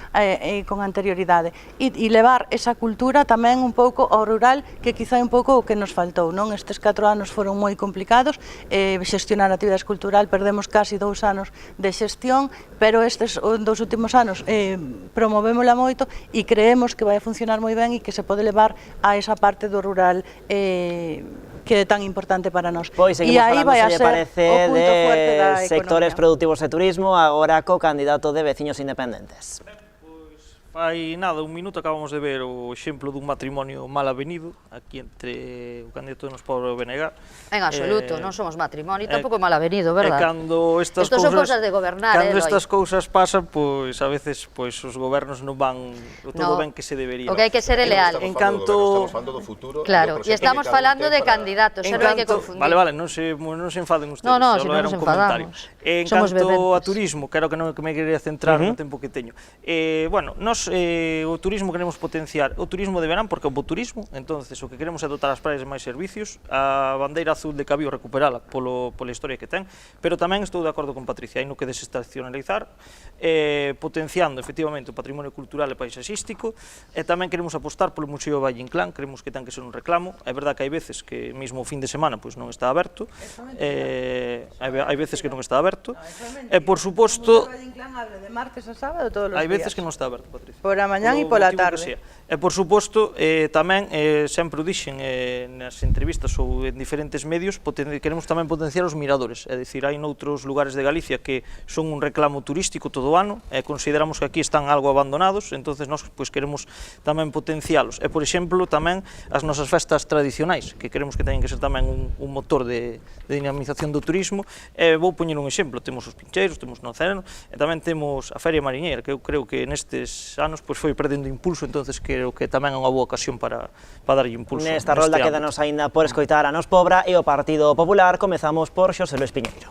Speaker 6: con anterioridade, e levar esa cultura tamén un pouco ao rural, que quizá é un pouco o que nos faltou, non? Estes 4 anos foron moi complicados, xestionar a actividade cultural, perdemos casi 2 anos de xestión, pero estes 2 últimos anos promovémola moito e creemos que vai a funcionar moi ben e que se pode levar a esa parte do rural que é tan importante para nós.
Speaker 1: Pois seguimos falando, se lle parece, de sectores productivos e turismo, agora co candidato de Veciños Independentes.
Speaker 7: Pois Fai nada, un minuto acabamos de ver o exemplo dun matrimonio mal avenido aquí entre o candidato de Nos Pobra e o BNG.
Speaker 5: En absoluto, non somos matrimonio, tampouco mal avenido, verdad?
Speaker 7: E cando estas
Speaker 5: Estos son
Speaker 7: cousas
Speaker 5: cousas de gobernar,
Speaker 7: cando
Speaker 5: Eloi.
Speaker 7: estas cousas pasan, pois a veces pois os gobernos non van todo ben que se debería.
Speaker 5: O que hai que ser é leal.
Speaker 7: En canto
Speaker 3: Estamos falando do futuro.
Speaker 5: Claro, e estamos falando de candidatos, xa non hai que confundir.
Speaker 7: Vale, non se enfaden ustedes,
Speaker 5: No,
Speaker 7: só
Speaker 5: si non
Speaker 7: era
Speaker 5: nos
Speaker 7: un comentario.
Speaker 5: enfadamos.
Speaker 7: En
Speaker 5: Somos
Speaker 7: canto a
Speaker 5: bebentes.
Speaker 7: turismo, que era o que me quería centrar no tempo que teño. Bueno, nos o turismo queremos potenciar o turismo de verán porque é o bo turismo, entonces o que queremos é dotar as praias de máis servicios, a bandeira azul de Cabío recuperala pola historia que ten, pero tamén estou de acordo con Patricia, hai no que desestacionalizar, potenciando efectivamente o patrimonio cultural e paisaxístico, e tamén queremos apostar polo Museo Valle Inclán, creemos que ten que ser un reclamo, é verdad que hai veces que mesmo o fin de semana pois non está aberto, hai veces que non está aberto, e por suposto
Speaker 6: de martes a sábado todos os días.
Speaker 7: hai veces que non está aberto, Patricia.
Speaker 6: Por a mañán e
Speaker 7: Polo
Speaker 6: pola
Speaker 7: motivo que
Speaker 6: tarde.
Speaker 7: sea. E por suposto, tamén sempre o dixen nas entrevistas ou en diferentes medios, queremos tamén potenciar os miradores, é dicir, hai noutros lugares de Galicia que son un reclamo turístico todo o ano, e consideramos que aquí están algo abandonados, entonces nós pois queremos tamén potencialos. E por exemplo, tamén as nosas festas tradicionais, que queremos que teñen que ser tamén un motor de dinamización do turismo. E vou poñer un exemplo, temos os pincheiros, temos o Nazareno, e tamén temos a Feria Mariñeira, que eu creo que nestes anos pois foi perdendo impulso, entonces creo que tamén é unha boa ocasión para darlle impulso.
Speaker 1: Nesta rolda quédanos aínda por escoitar a Nos Pobra e o Partido Popular. Comezamos por Xosé Luis Piñeiro.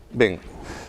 Speaker 3: Ben,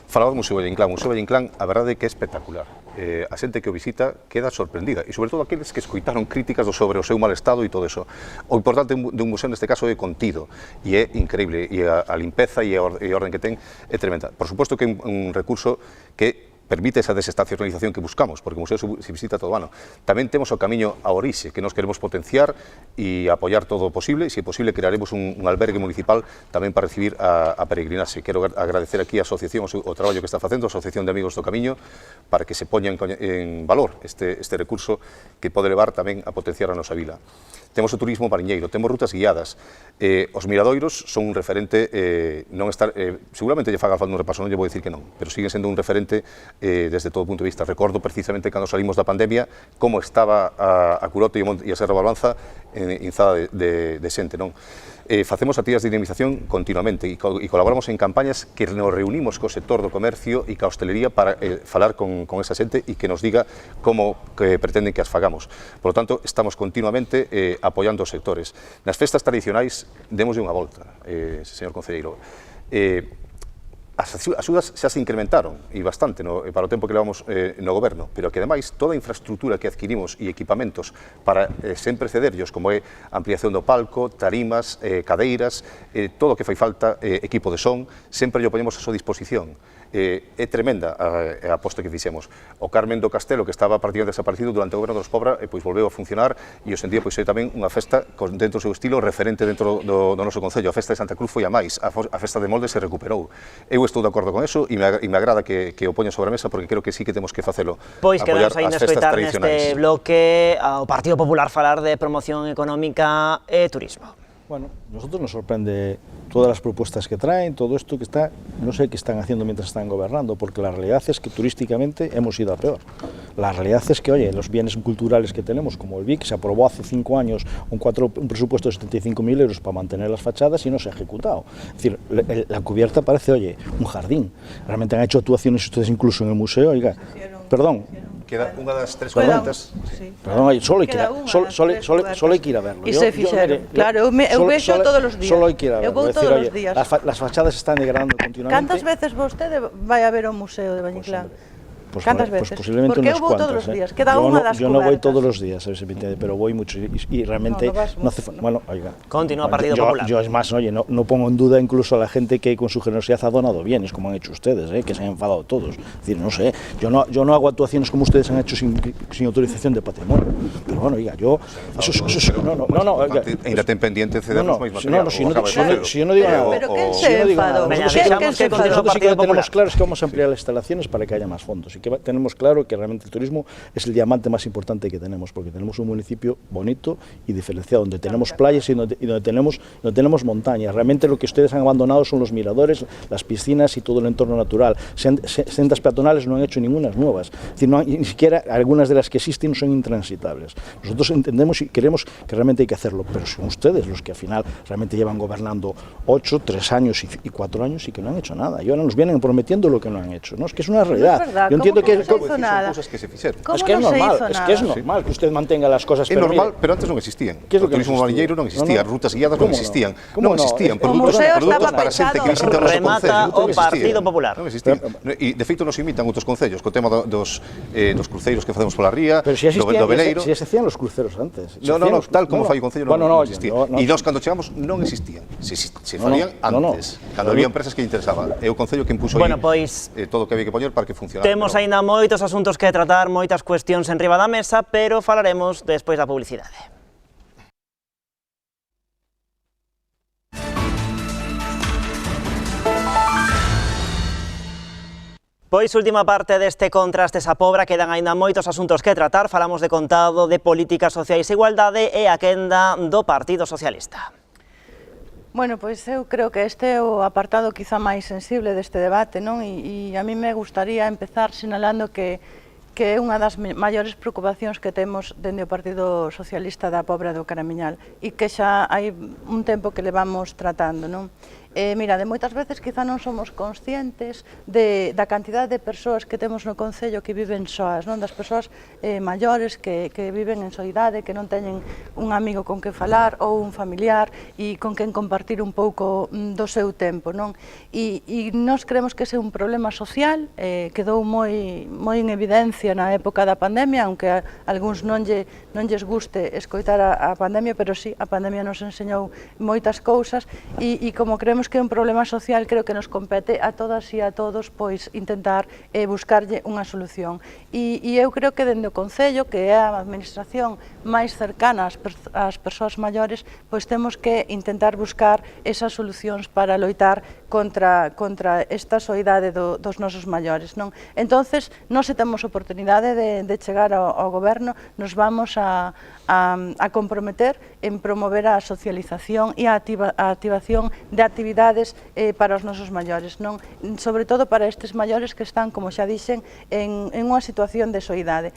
Speaker 3: falaba do Museo Valle Inclán. O Museo Valle Inclán, a verdade é que é espectacular. A xente que o visita queda sorprendida, e sobre todo aqueles que escoitaron críticas sobre o seu mal estado e todo eso. O importante dun museo neste caso é contido, e é increíble, e a limpeza e a orden que ten é tremenda. Por suposto que é un recurso que permite esa desestacionalización que buscamos, porque o museo se visita todo o ano. Tamén temos o camiño a Orixe, que nos queremos potenciar e apoiar todo o posible, e se é posible crearemos un albergue municipal tamén para recibir a peregrinaxe. Quero agradecer aquí a asociación o traballo que está facendo, a Asociación de Amigos do Camiño, para que se poña en valor este recurso que pode levar tamén a potenciar a nosa vila. Temos o turismo mariñeiro, temos rutas guiadas, os miradoiros son un referente, seguramente lle faga falta un repaso, non lle vou dicir que non, pero siguen sendo un referente desde todo punto de vista. Recordo precisamente cando salimos da pandemia como estaba a Curote e a Serra Barbanza inzada de xente, non? Facemos actividades de dinamización continuamente e colaboramos en campañas que nos reunimos co sector do comercio e ca hostelería para falar con esa xente e que nos diga como pretenden que as fagamos. Por lo tanto, estamos continuamente apoiando os sectores. Nas festas tradicionais, démoslle unha volta, señor concelleiro. As axudas xa se incrementaron, e bastante, para o tempo que levamos no goberno, pero que, ademais, toda a infraestructura que adquirimos e equipamentos para sempre cederllos, como é ampliación do palco, tarimas, cadeiras, todo o que fai falta, equipo de son, sempre lle poñemos a súa disposición. É tremenda a aposta que fixemos. O Carmen do Castelo, que estaba prácticamente desaparecido durante o goberno dos Pobra, pois volveu a funcionar, e hoxe en día pois é tamén unha festa dentro do seu estilo referente dentro do noso concello. A festa de Santa Cruz foi a máis, a festa de Molde se recuperou. Eu estou de acordo con eso e me agrada que o poña sobre a mesa, porque creo que sí que temos que facelo.
Speaker 1: Pois quedamos aí escoitar neste bloque ao Partido Popular falar de promoción económica e turismo.
Speaker 4: Bueno, nosotros nos sorprende todas las propuestas que traen, todo esto que está, no sé qué están haciendo mientras están gobernando, porque la realidad es que turísticamente hemos ido a peor. La realidad es que, oye, los bienes culturales que tenemos, como el BIC, se aprobó hace 5 años un presupuesto de 75.000 euros para mantener las fachadas y no se ha ejecutado. Es decir, la cubierta parece, oye, un jardín. Realmente han hecho actuaciones ustedes incluso en el museo, oiga, perdón.
Speaker 3: Queda unha das tres cuentas.
Speaker 4: Perdón, solo hai que ir a verlo.
Speaker 6: E se fixeron, claro, eu vexo todos os días.
Speaker 4: Solo hai que ir a verlo.
Speaker 6: Eu vou todos os días.
Speaker 4: Las fachadas están degradando continuamente.
Speaker 6: Cantas veces vostede vai a ver o Museo de Valle Inclán?
Speaker 4: Pues,
Speaker 6: ¿Cantas
Speaker 4: pues
Speaker 6: veces?
Speaker 4: posiblemente
Speaker 6: Porque
Speaker 4: unas
Speaker 6: eu vou todos
Speaker 4: cuantas,
Speaker 6: os días, queda unha das
Speaker 4: Yo no voy
Speaker 6: cubertas.
Speaker 4: todos los días, pero voy mucho y realmente no hace falta. Bueno, oiga.
Speaker 1: Continúa Partido Popular.
Speaker 4: Yo es más, oye, no pongo en duda incluso a la gente que con su generosidad ha donado bienes, como han hecho ustedes, que se han enfadado todos. Es decir, no sé, yo no hago actuaciones como ustedes han hecho sin autorización de patrimonio. Pero bueno, oiga, yo no, oiga.
Speaker 3: Ainda ten pendiente cedernos máis material.
Speaker 4: Si yo no digo nada.
Speaker 6: Pero quen se enfadou?
Speaker 1: Venga,
Speaker 6: Quen se enfadou?
Speaker 4: Nosotros sí que lo tenemos claro es que vamos a ampliar las instalaciones para que haya más fondos y que tenemos claro que realmente el turismo es el diamante más importante que tenemos, porque tenemos un municipio bonito y diferenciado, donde tenemos playas y donde tenemos montañas. Realmente lo que ustedes han abandonado son los miradores, las piscinas y todo el entorno natural. Sendas peatonales no han hecho ninguna nuevas, es decir, ni siquiera algunas de las que existen son intransitables. Nosotros entendemos y queremos que realmente hay que hacerlo, pero son ustedes los que al final realmente llevan gobernando 8, 3 años y 4 años y que no han hecho nada. Y ahora nos vienen prometiendo lo que no han hecho, ¿no? Es que es una realidad.
Speaker 6: No es verdad.
Speaker 4: Yo entiendo que
Speaker 6: no se hizo nada?
Speaker 3: Cosas que se fixeron.
Speaker 6: ¿Cómo
Speaker 4: es que
Speaker 6: no
Speaker 4: es normal,
Speaker 6: se hizo
Speaker 4: es
Speaker 6: nada?
Speaker 4: que es normal que usted mantenga las cosas.
Speaker 3: É
Speaker 4: pero
Speaker 3: normal,
Speaker 4: mire,
Speaker 3: pero antes non existían.
Speaker 4: ¿Qué es lo
Speaker 3: O
Speaker 4: que
Speaker 3: turismo
Speaker 4: no existía?
Speaker 3: mariñeiro non existía,
Speaker 4: No, no.
Speaker 3: rutas guiadas
Speaker 4: ¿Cómo
Speaker 3: non
Speaker 4: no?
Speaker 3: existían.
Speaker 4: ¿Cómo
Speaker 3: Non
Speaker 4: no?
Speaker 3: existían,
Speaker 4: El
Speaker 3: produtos
Speaker 6: museo estaba
Speaker 3: para xente que visita o noso
Speaker 1: Remata
Speaker 3: concello.
Speaker 1: o Partido Popular.
Speaker 3: Non existían. E, de feito, nos imitan outros concellos, co tema dos cruceiros que facemos pola ría,
Speaker 4: Pero si existían,
Speaker 3: do veleiro.
Speaker 4: si se hacían los cruceros antes.
Speaker 3: No, tal como fai o concello non existía.
Speaker 4: No,
Speaker 3: E nós, cando chegamos, non existían. Se farían antes, cando había empresas que lle interesaba. É o concello que impuso
Speaker 1: Bueno, pois,
Speaker 3: todo o que había que poñer para que funcionara.
Speaker 1: temos aínda moitos asuntos que tratar, moitas cuestións en riba da mesa, pero falaremos despois da publicidade. Pois última parte deste Contrastes a Pobra, quedan aínda moitos asuntos que tratar, falamos de contado, de políticas sociais e igualdade e a quenda do Partido Socialista.
Speaker 6: Bueno, pois eu creo que este é o apartado quizá máis sensible deste debate, non? E a mí me gustaría empezar sinalando que é unha das maiores preocupacións que temos dende o Partido Socialista da Pobra do Caramiñal e que xa hai un tempo que levamos tratando, non? Mira, de moitas veces quizá non somos conscientes da cantidad de persoas que temos no Concello que viven soas, non? Das persoas maiores que viven en soidade, que non teñen un amigo con que falar ou un familiar e con quen compartir un pouco do seu tempo, non? E nós creemos que ese é un problema social, quedou moi en evidencia na época da pandemia, aunque a algúns non lles guste escoitar a pandemia, pero sí, a pandemia nos enseñou moitas cousas e como creemos que é un problema social, creo que nos compete a todas e a todos pois intentar buscarlle unha solución. E eu creo que dende o Concello, que é a administración máis cercana ás persoas maiores, pois temos que intentar buscar esas solucións para loitar contra esta soidade dos nosos maiores, non? Entonces, nós se temos oportunidade de chegar ao goberno, nos vamos a comprometer en promover a socialización e a activación de actividades para os nosos maiores, non? Sobre todo para estes maiores que están, como xa dixen, en unha situación de soidade.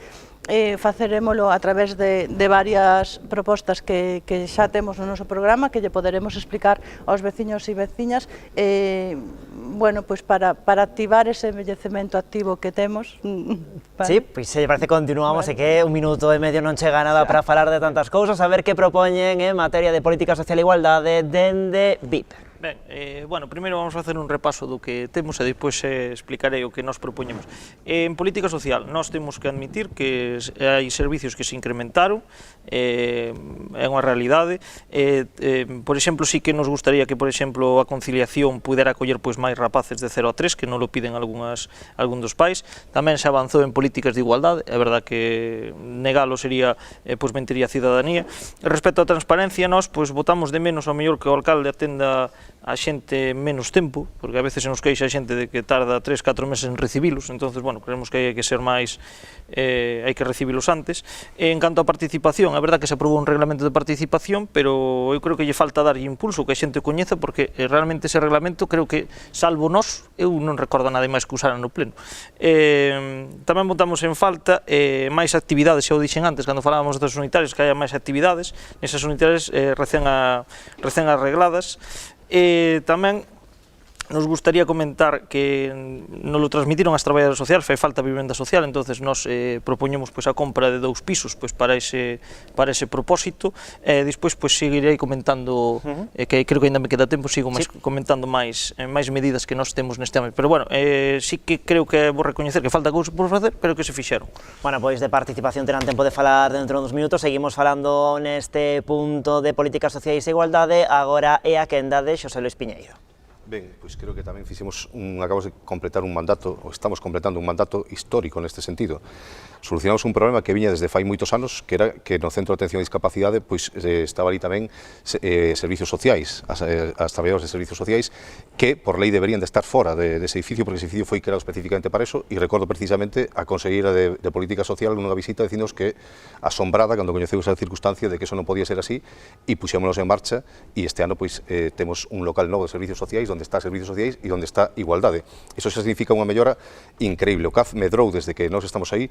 Speaker 6: Facerémolo a través de varias propostas que xa temos no noso programa, que lle poderemos explicar aos veciños e veciñas, bueno, pois para activar ese envellecemento activo que temos.
Speaker 1: Sí, pois se parece que continuamos, e que 1 minuto e medio non chega nada para falar de tantas cousas, a ver que propoñen en materia de política social e igualdade dende BIP.
Speaker 7: Ben, bueno, primeiro vamos a facer un repaso do que temos e depois explicarei o que nos propoñemos. En política social, nós temos que admitir que hai servicios que se incrementaron, é unha realidade. Por exemplo, sí que nos gustaría que, por exemplo, a conciliación pudera acoller pois máis rapaces de 0 a 3, que non lo piden algún dos pais. Tamén se avanzou en políticas de igualdade, é verdad que negalo sería, pois mentiría a cidadanía. Respecto á transparencia, nós pois votamos de menos ao mellor que o alcalde atenda a xente menos tempo, porque a veces se nos queixa a xente de que tarda 3-4 meses en recibilos, entonces, bueno, creemos que hai que ser máis, hai que recibilos antes. En canto á participación, é verdad que se aprobou un reglamento de participación, pero eu creo que lle falta darlle impulso, que a xente coñeza, porque realmente ese reglamento, creo que, salvo nós, eu non recordo nada máis que usaran no pleno. Tamén votamos en falta máis actividades, xa o dixen antes, cando falábamos das unitarias, que haya máis actividades, nesas unitarias recén arregladas. Tamén nos gustaría comentar que nos lo transmitiron as traballadoras sociales, fai falta vivenda social, entonces nos propoñemos pois a compra de 2 pisos pois para ese propósito. Despois pois seguirei comentando, que creo que ainda me queda tempo, sigo comentando máis medidas que nós temos neste ámbito, pero bueno, sí que creo que vou recoñecer que falta cousas por facer, pero que se fixeron.
Speaker 1: Bueno, pois de participación terán tempo de falar dentro de uns minutos, seguimos falando neste punto de políticas sociais e igualdade, agora é a quenda de Xosé Luis Piñeiro.
Speaker 3: Ben, pois creo que tamén acabamos de completar un mandato, ou estamos completando un mandato histórico neste sentido. Solucionamos un problema que viña desde fai moitos anos, que era que no Centro de Atención a Discapacidade pois estaba ali tamén servicios sociais, as traballadoras de servicios sociais, que por lei deberían de estar fora dese edificio, porque ese edificio foi creado especificamente para eso, e recordo precisamente a conselleira de Política Social nunha visita dicinos que asombrada cando coñeceu esa circunstancia de que eso non podía ser así, e puxémonos en marcha, e este ano pois temos un local novo de servicios sociais, onde está Servicios Sociais e onde está Igualdade. Iso xa significa unha mellora increíble. O CAF medrou desde que nós estamos aí,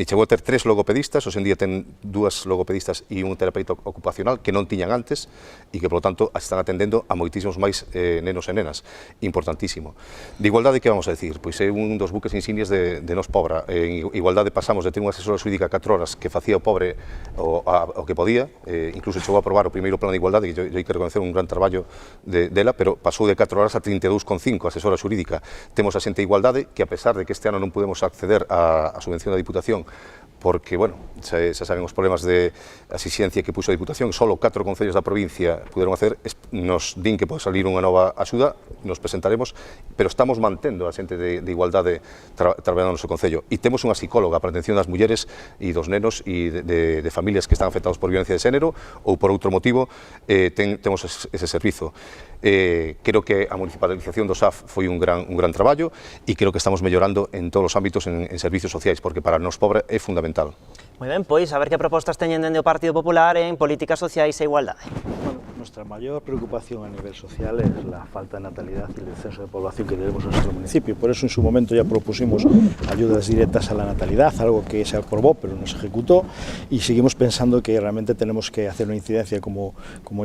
Speaker 3: chegou a ter 3 logopedistas, hoxe en día ten 2 logopedistas e un terapeuta ocupacional que non tiñan antes e que, polo tanto, están atendendo a moitísimos máis nenos e nenas. Importantísimo. De Igualdade, que vamos a decir? Pois é un dos buques insignias de Nos Pobra. En Igualdade pasamos de ter unha asesora xurídica 4 horas que facía o pobre o que podía, incluso chegou a aprobar o primeiro plano de Igualdade, que eu hai que reconocer un gran traballo dela, pero pasou de 4 horas a 32,5 asesora xurídica. Temos a xente de Igualdade que, a pesar de que este ano non podemos acceder á subvención da Diputación, porque, bueno, xa saben os problemas de asixencia que puxo a Diputación, solo 4 concellos da provincia puderon hacer, nos din que pode salir unha nova axuda, nos presentaremos, pero estamos mantendo a xente de Igualdade traballando no noso concello. E temos unha psicóloga para a atención das mulleres e dos nenos e de familias que están afectados por violencia de xénero ou por outro motivo, temos ese servizo. Creo que a municipalización do SAF foi un gran traballo e creo que estamos mellorando en todos os ámbitos en servicios sociais, porque para Nos Pobra é fundamental.
Speaker 1: Moi ben, pois, a ver que propostas teñen dende o Partido Popular en políticas sociais e igualdade.
Speaker 4: Bueno, nuestra mayor preocupación a nivel social es la falta de natalidad y el descenso de población que tenemos en nuestro municipio. Por eso en su momento ya propusimos ayudas directas a la natalidad, algo que se aprobó pero no se ejecutó, y seguimos pensando que realmente tenemos que hacer una incidencia como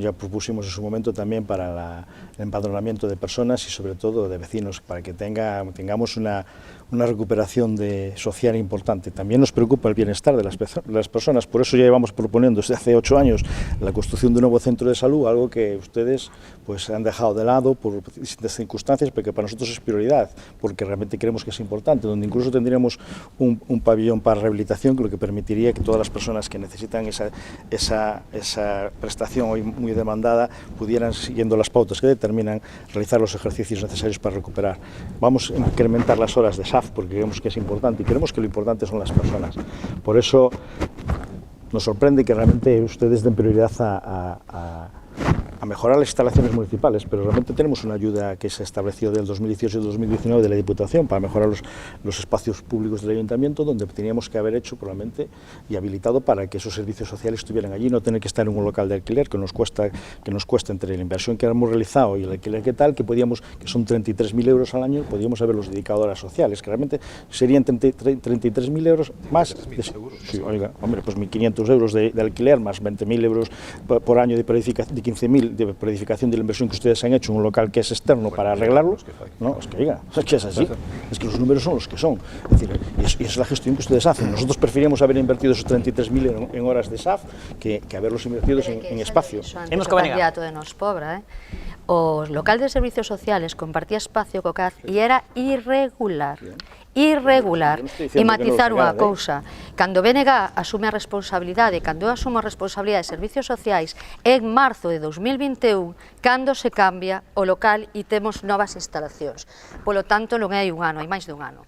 Speaker 4: ya propusimos en su momento también para el empadronamiento de personas y sobre todo de vecinos, para que tengamos una recuperación social importante. También nos preocupa el bienestar de las personas, por eso ya llevamos proponiendo desde hace 8 años la construcción de un nuevo centro de salud, algo que ustedes pues han dejado de lado por distintas circunstancias, pero que para nosotros es prioridad, porque realmente creemos que es importante, donde incluso tendríamos un pabellón para rehabilitación, lo que permitiría que todas las personas que necesitan esa prestación hoy muy demandada pudieran, siguiendo las pautas que determinan, realizar los ejercicios necesarios para recuperar. Vamos a incrementar las horas de SAF porque creemos que es importante y creemos que lo importante son las personas. Por eso nos sorprende que realmente ustedes den prioridad a mejorar las instalaciones municipales, pero realmente tenemos una ayuda que se estableció del 2018 y 2019 de la Diputación para mejorar los espacios públicos del Ayuntamiento, donde teníamos que haber hecho probablemente y habilitado para que esos servicios sociales estuvieran allí, no tener que estar en un local de alquiler que nos cuesta entre la inversión que hemos realizado y el alquiler que son 33.000 euros al año, podríamos haberlos dedicado a las sociales, que realmente serían 33.000 euros más. Sí, oiga, hombre, pues 1.500 euros de alquiler más 20.000 euros por año de 15.000 de planificación de la inversión que ustedes han hecho en un local que es externo para arreglarlo. No, es que oiga, es que es así, es que los números son los que son. Es decir, y esa es la gestión que ustedes hacen. Nosotros preferíamos haber invertido esos 33.000 en horas de SAF que haberlos invertido en espacio.
Speaker 5: Hemos candidato de Nos Pobra, o local de servicios sociales compartía espacio co CAF e era irregular. E matizar unha cousa, cando BNG asume a responsabilidade, cando eu asumo a responsabilidade de servicios sociais en marzo de 2021, cando se cambia o local e temos novas instalacións. Polo tanto, non hai un ano, hai máis de un ano.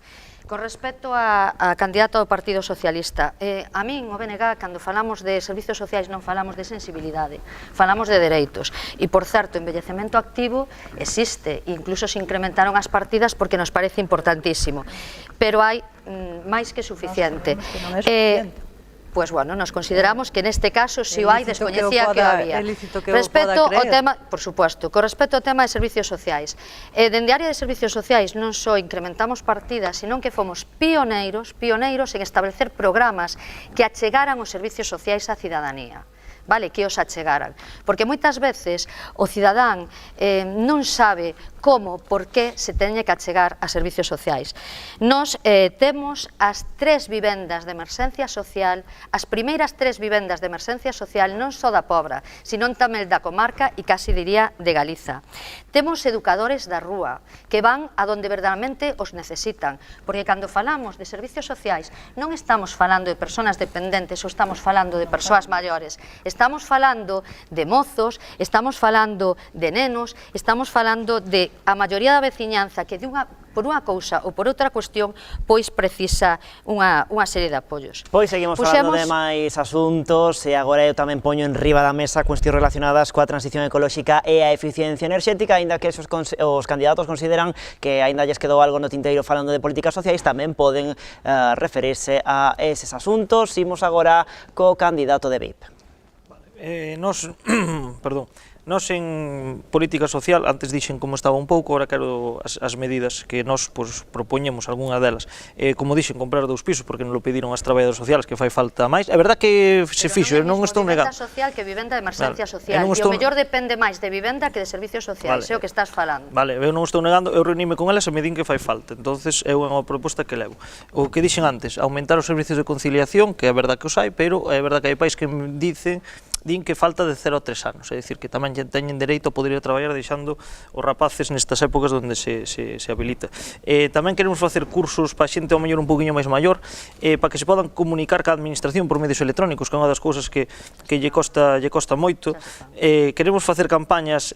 Speaker 5: Con respecto a candidato ao Partido Socialista, a min, o BNG, cando falamos de servicios sociais non falamos de sensibilidade, falamos de dereitos. E, por certo, o envellecemento activo existe, incluso se incrementaron as partidas porque nos parece importantísimo. Pero hai máis que suficiente. Pois, bueno, nos consideramos que neste caso, se o hai, descoñecía que o había. Respecto ao tema, por suposto, con respecto ao tema de servicios sociais, dende a área de servicios sociais non só incrementamos partidas, senón que fomos pioneiros en establecer programas que achegaran os servicios sociais á cidadanía. Vale, que os achegaran, porque moitas veces o cidadán non sabe como, por que se teñe que achegar a servicios sociais. Nos temos as 3 vivendas de emerxencia social, as primeiras 3 vivendas de emerxencia social non só da Pobra, sino tamén da comarca e casi diría de Galiza. Temos educadores da rúa que van a donde verdadeiramente os necesitan, porque cando falamos de servicios sociais non estamos falando de persoas dependentes ou estamos falando de persoas maiores, estamos falando de mozos, estamos falando de nenos, estamos falando de a maioría da veciñanza que por unha cousa ou por outra cuestión pois precisa unha serie de apoios.
Speaker 1: Pois seguimos falando de máis asuntos e agora eu tamén poño en riba da mesa cuestións relacionadas coa transición ecolóxica e a eficiencia enerxética, aínda que os candidatos consideran que aínda lles quedou algo no tinteiro falando de políticas sociais, tamén poden referirse a eses asuntos. Imos agora co candidato de BIP.
Speaker 7: Nos en política social, antes dixen como estaba un pouco, ahora quero as medidas que nos propoñemos, algunha delas. Como dixen, comprar 2 pisos, porque non lo pediron as traballadoras sociales, que fai falta máis. É verdad que se fixo, non estou negando.
Speaker 5: Vivenda social que vivenda de emerxencia social, e o mellor depende máis de vivenda que de servicios sociais, é o que estás falando.
Speaker 7: Vale, eu non estou negando, eu reunime con elas e me din que fai falta, entonces é unha proposta que levo. O que dixen antes, aumentar os servicios de conciliación, que é verdad que os hai, pero é verdad que hai pais que me din que falta de 0 a 3 anos, é dicir, que tamén teñen dereito a poder ir a traballar deixando os rapaces nestas épocas onde se habilita. Tamén queremos facer cursos para xente ao mellor un poquinho máis maior, para que se podan comunicar ca administración por medios electrónicos, que é unha das cousas que lle costa moito. Queremos facer campañas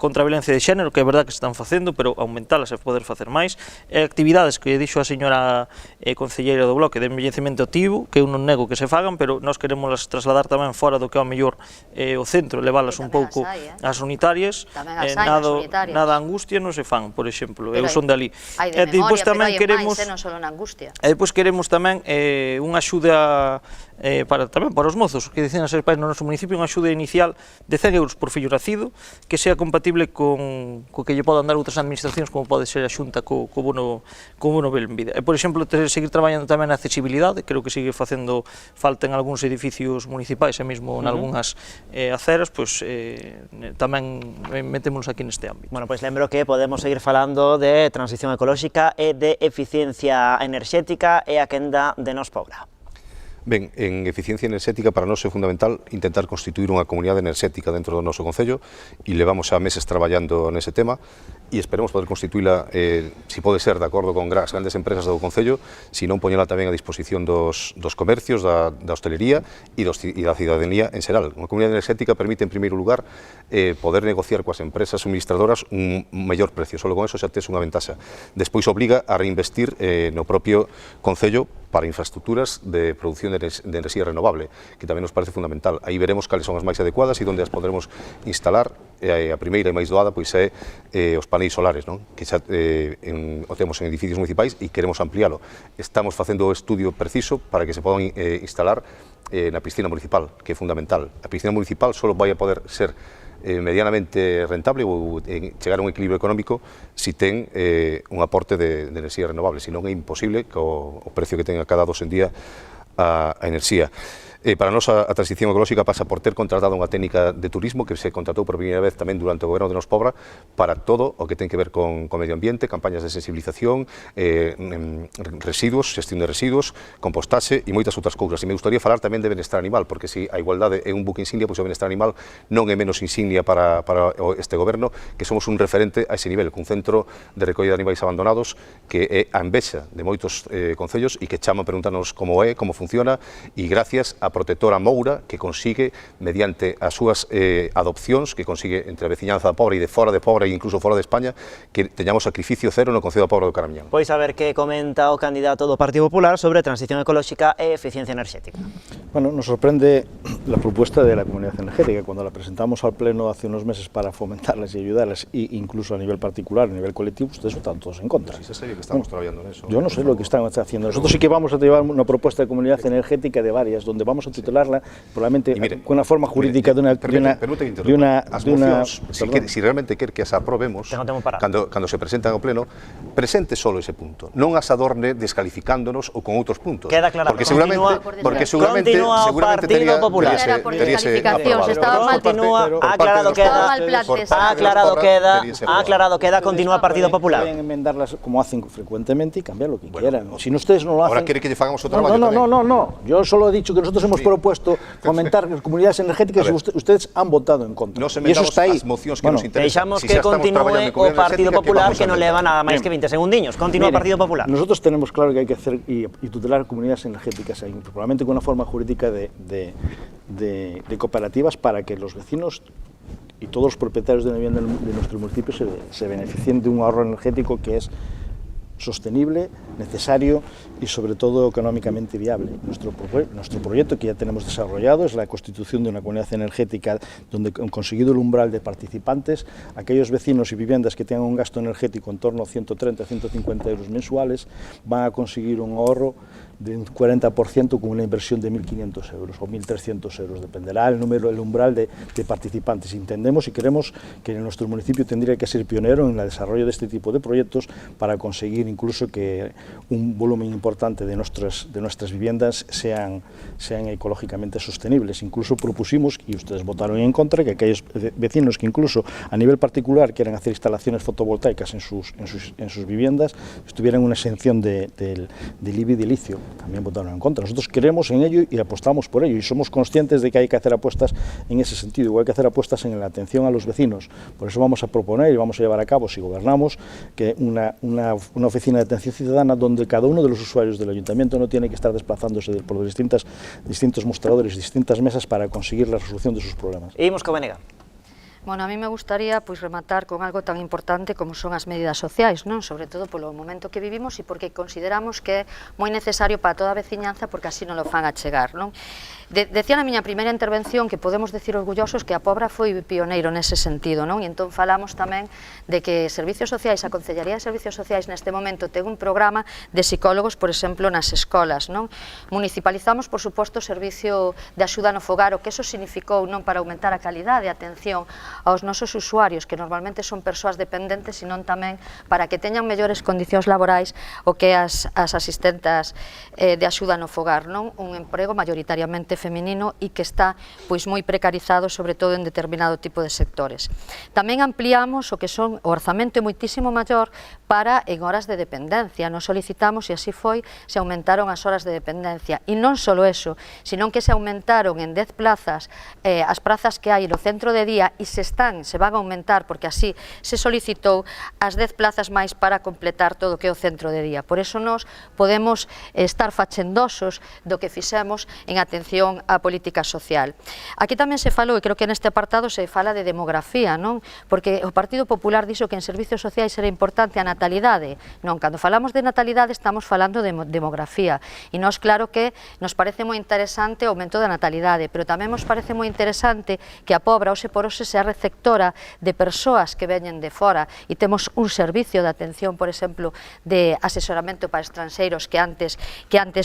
Speaker 7: contra a violencia de xénero, que é verdad que se están facendo, pero aumentalas e poder facer máis. Actividades que dixo a señora concelleira do Bloque de envellecemento activo, que eu non nego que se fagan, pero nós queremos trasladar tamén fora do que ao mellor o centro, leválas un pouco ás unitarias, nada angustia non se fan, por exemplo, eu son dali.
Speaker 5: Hai de memoria, pero hai máis, non só na angustia.
Speaker 7: E depois queremos tamén unha axuda para os mozos, que dicen a ser pais no noso municipio, unha axuda inicial de 100 euros por fillo nacido, que sea compatible co que lle podan dar outras administracións, como pode ser a Xunta co bono Benvida. E, por exemplo, seguir traballando tamén na accesibilidade, creo que sigue facendo falta en algúns edificios municipais e mesmo en algunhas aceras, pois tamén metémonos aquí neste ámbito.
Speaker 1: Bueno, pois lembro que podemos seguir falando de transición ecolóxica e de eficiencia enerxética e a quenda de Nos Pobra.
Speaker 3: Ben, en eficiencia enerxética para nós é fundamental intentar constituir unha comunidade enerxética dentro do noso concello e levamos xa meses traballando nese tema e esperemos poder constituíla, si pode ser, de acordo con as grandes empresas do concello, si non poñela tamén a disposición dos comercios, da hostelería e da cidadanía en xeral. Unha comunidade enerxética permite, en primeiro lugar, poder negociar coas empresas suministradoras un mellor precio, só con eso xa tes unha ventaxa. Despois obliga a reinvestir no propio concello para infraestructuras de producción de enerxía renovable, que tamén nos parece fundamental. Aí veremos cales son as máis adecuadas e onde as podremos instalar. A primeira e máis doada pois é os paneis solares, non? Que xa o temos en edificios municipais e queremos ampliálo. Estamos facendo o estudio preciso para que se podan instalar na piscina municipal, que é fundamental. A piscina municipal só vai a poder ser medianamente rentable ou chegar a un equilibrio económico si ten un aporte de enerxía renovable, senón é imposible co precio que ten a cada 2 en día a enerxía. Para nós a transición ecolóxica pasa por ter contratado unha técnica de turismo que se contratou por primeira vez tamén durante o goberno de Nos Pobra para todo o que ten que ver con medio ambiente, campañas de sensibilización, residuos, xestión de residuos, compostaxe e moitas outras cousas. E me gustaría falar tamén de benestar animal, porque se a igualdade é un buque insignia, pois o benestar animal non é menos insignia para este goberno, que somos un referente a ese nivel, cun centro de recollida de animais abandonados que é a envexa de moitos concellos e que chaman preguntarnos como é, como funciona, e gracias a protectora Moura, que consigue, mediante as súas adopcións, que consigue entre a veciñanza da Pobra e de fora de Pobra e incluso fora de España, que teñamos sacrificio cero no concello da Pobra do Caramiñal.
Speaker 1: Pois a ver que comenta o candidato do Partido Popular sobre transición ecolóxica e eficiencia enerxética.
Speaker 4: Bueno, nos sorprende la propuesta de la comunidad energética. Cuando la presentamos al Pleno hace unos meses para fomentarlas y ayudarlas, e incluso a nivel particular, a nivel colectivo, ustedes están todos en contra.
Speaker 3: Sí, es serio que estamos trabajando en eso.
Speaker 4: Yo no sé lo que están haciendo. Nosotros sí que vamos a llevar una propuesta de comunidad energética de varias, donde vamos vamos a tutelarla, probablemente
Speaker 3: mire,
Speaker 4: con la forma jurídica de una...
Speaker 3: As mocións, si realmente quer que as aprobemos, cando se presentan ao pleno, presente solo ese punto, non as adorne descalificándonos ou con outros puntos.
Speaker 1: Queda claro.
Speaker 3: Porque seguramente tería
Speaker 1: Estaba mal, aclarado queda, continúa Partido Popular.
Speaker 4: Pueden enmendarlas como hacen frecuentemente y cambiar lo que quieran. Si ustedes no lo hacen...
Speaker 3: Ahora quiere que lle fagamos o traballo
Speaker 4: tamén. No. Yo solo he dicho que nosotros hemos propuesto fomentar las comunidades energéticas y ustedes han votado en contra.
Speaker 3: Y eso está ahí. As mocións que nos interesan.
Speaker 1: Deixamos que continúe o Partido Popular, que non leva nada máis que 20 segundiños. Continúa o Partido Popular.
Speaker 4: Nosotros tenemos claro que hay que hacer y tutelar comunidades energéticas, probablemente con una forma jurídica de cooperativas para que los vecinos y todos los propietarios de una vivienda de nuestro municipio se beneficien de un ahorro energético que es sostenible, necesario y sobre todo económicamente viable. Nuestro proyecto que ya tenemos desarrollado es la constitución de una comunidad energética donde han conseguido el umbral de participantes. Aquellos vecinos y viviendas que tengan un gasto energético en torno a 130 a 150 euros mensuales van a conseguir un ahorro de un 40% con una inversión de 1.500 euros o 1.300 euros, dependerá el umbral de participantes. Entendemos y creemos que en nuestro municipio tendría que ser pionero en el desarrollo de este tipo de proyectos para conseguir incluso que un volumen importante de nuestras viviendas sean ecológicamente sostenibles. Incluso propusimos, y ustedes votaron en contra, que aquellos vecinos que incluso a nivel particular quieran hacer instalaciones fotovoltaicas en sus viviendas estuvieran una exención del IBI de litio. También votaron en contra. Nosotros creemos en ello y apostamos por ello y somos conscientes de que hay que hacer apuestas en ese sentido, igual que hacer apuestas en la atención a los vecinos. Por eso vamos a proponer y vamos a llevar a cabo, si gobernamos, que una oficina de atención ciudadana donde cada uno de los usuarios del ayuntamiento no tiene que estar desplazándose por los distintos mostradores, distintas mesas para conseguir la resolución de sus problemas.
Speaker 1: Imos co Benega.
Speaker 5: Bueno, a mí me gustaría rematar con algo tan importante como son as medidas sociais, non? Sobre todo polo momento que vivimos e porque consideramos que é moi necesario para toda a veciñanza porque así non lo fan a chegar, non? Decía na miña primeira intervención que podemos decir orgullosos que a Pobra foi pioneiro nese sentido, non? E entón falamos tamén de que Servicios Sociais, a Concellaría de Servicios Sociais neste momento ten un programa de psicólogos, por exemplo, nas escolas, non? Municipalizamos, por suposto, o servicio de axuda no fogar, o que eso significou non para aumentar a calidade e atención aos nosos usuarios, que normalmente son persoas dependentes, e non tamén para que teñan mellores condicións laborais o que as asistentas de axuda no fogar, non? Un emprego maioritariamente feminino e que está moi precarizado, sobre todo en determinado tipo de sectores. Tamén ampliamos o que son o orzamento moitísimo maior para en horas de dependencia. Nos solicitamos, e así foi, se aumentaron as horas de dependencia. E non só eso, sino que se aumentaron en 10 plazas as prazas que hai no centro de día e se van a aumentar, porque así se solicitou as 10 plazas máis para completar todo o que é o centro de día. Por eso nos podemos estar fachendosos do que fixemos en atención á política social. Aquí tamén se falou, e creo que neste apartado se fala de demografía, non? Porque o Partido Popular dixo que en servicios sociais era importante a natalidade. Non, cando falamos de natalidade estamos falando de demografía. E nós, claro que nos parece moi interesante o aumento da natalidade, pero tamén nos parece moi interesante que a Pobra, hoxe por hoxe, sea receptora de persoas que veñen de fora e temos un servicio de atención, por exemplo, de asesoramento para estranxeiros que antes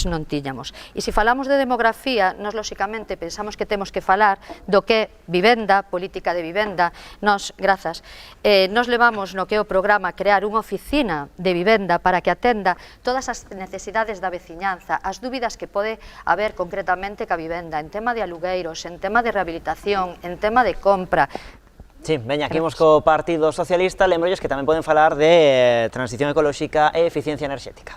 Speaker 5: non tiñamos. E se falamos de demografía, nos lóxicamente pensamos que temos que falar do que vivenda, política de vivenda. Nos levamos no que é o programa a crear unha oficina de vivenda para que atenda todas as necesidades da veciñanza, as dúbidas que pode haber concretamente ca vivenda, en tema de alugueiros, en tema de rehabilitación, en tema de compra.
Speaker 1: Sí, veña, aquí imos co Partido Socialista, lembrolles que tamén poden falar de transición ecolóxica e eficiencia enerxética.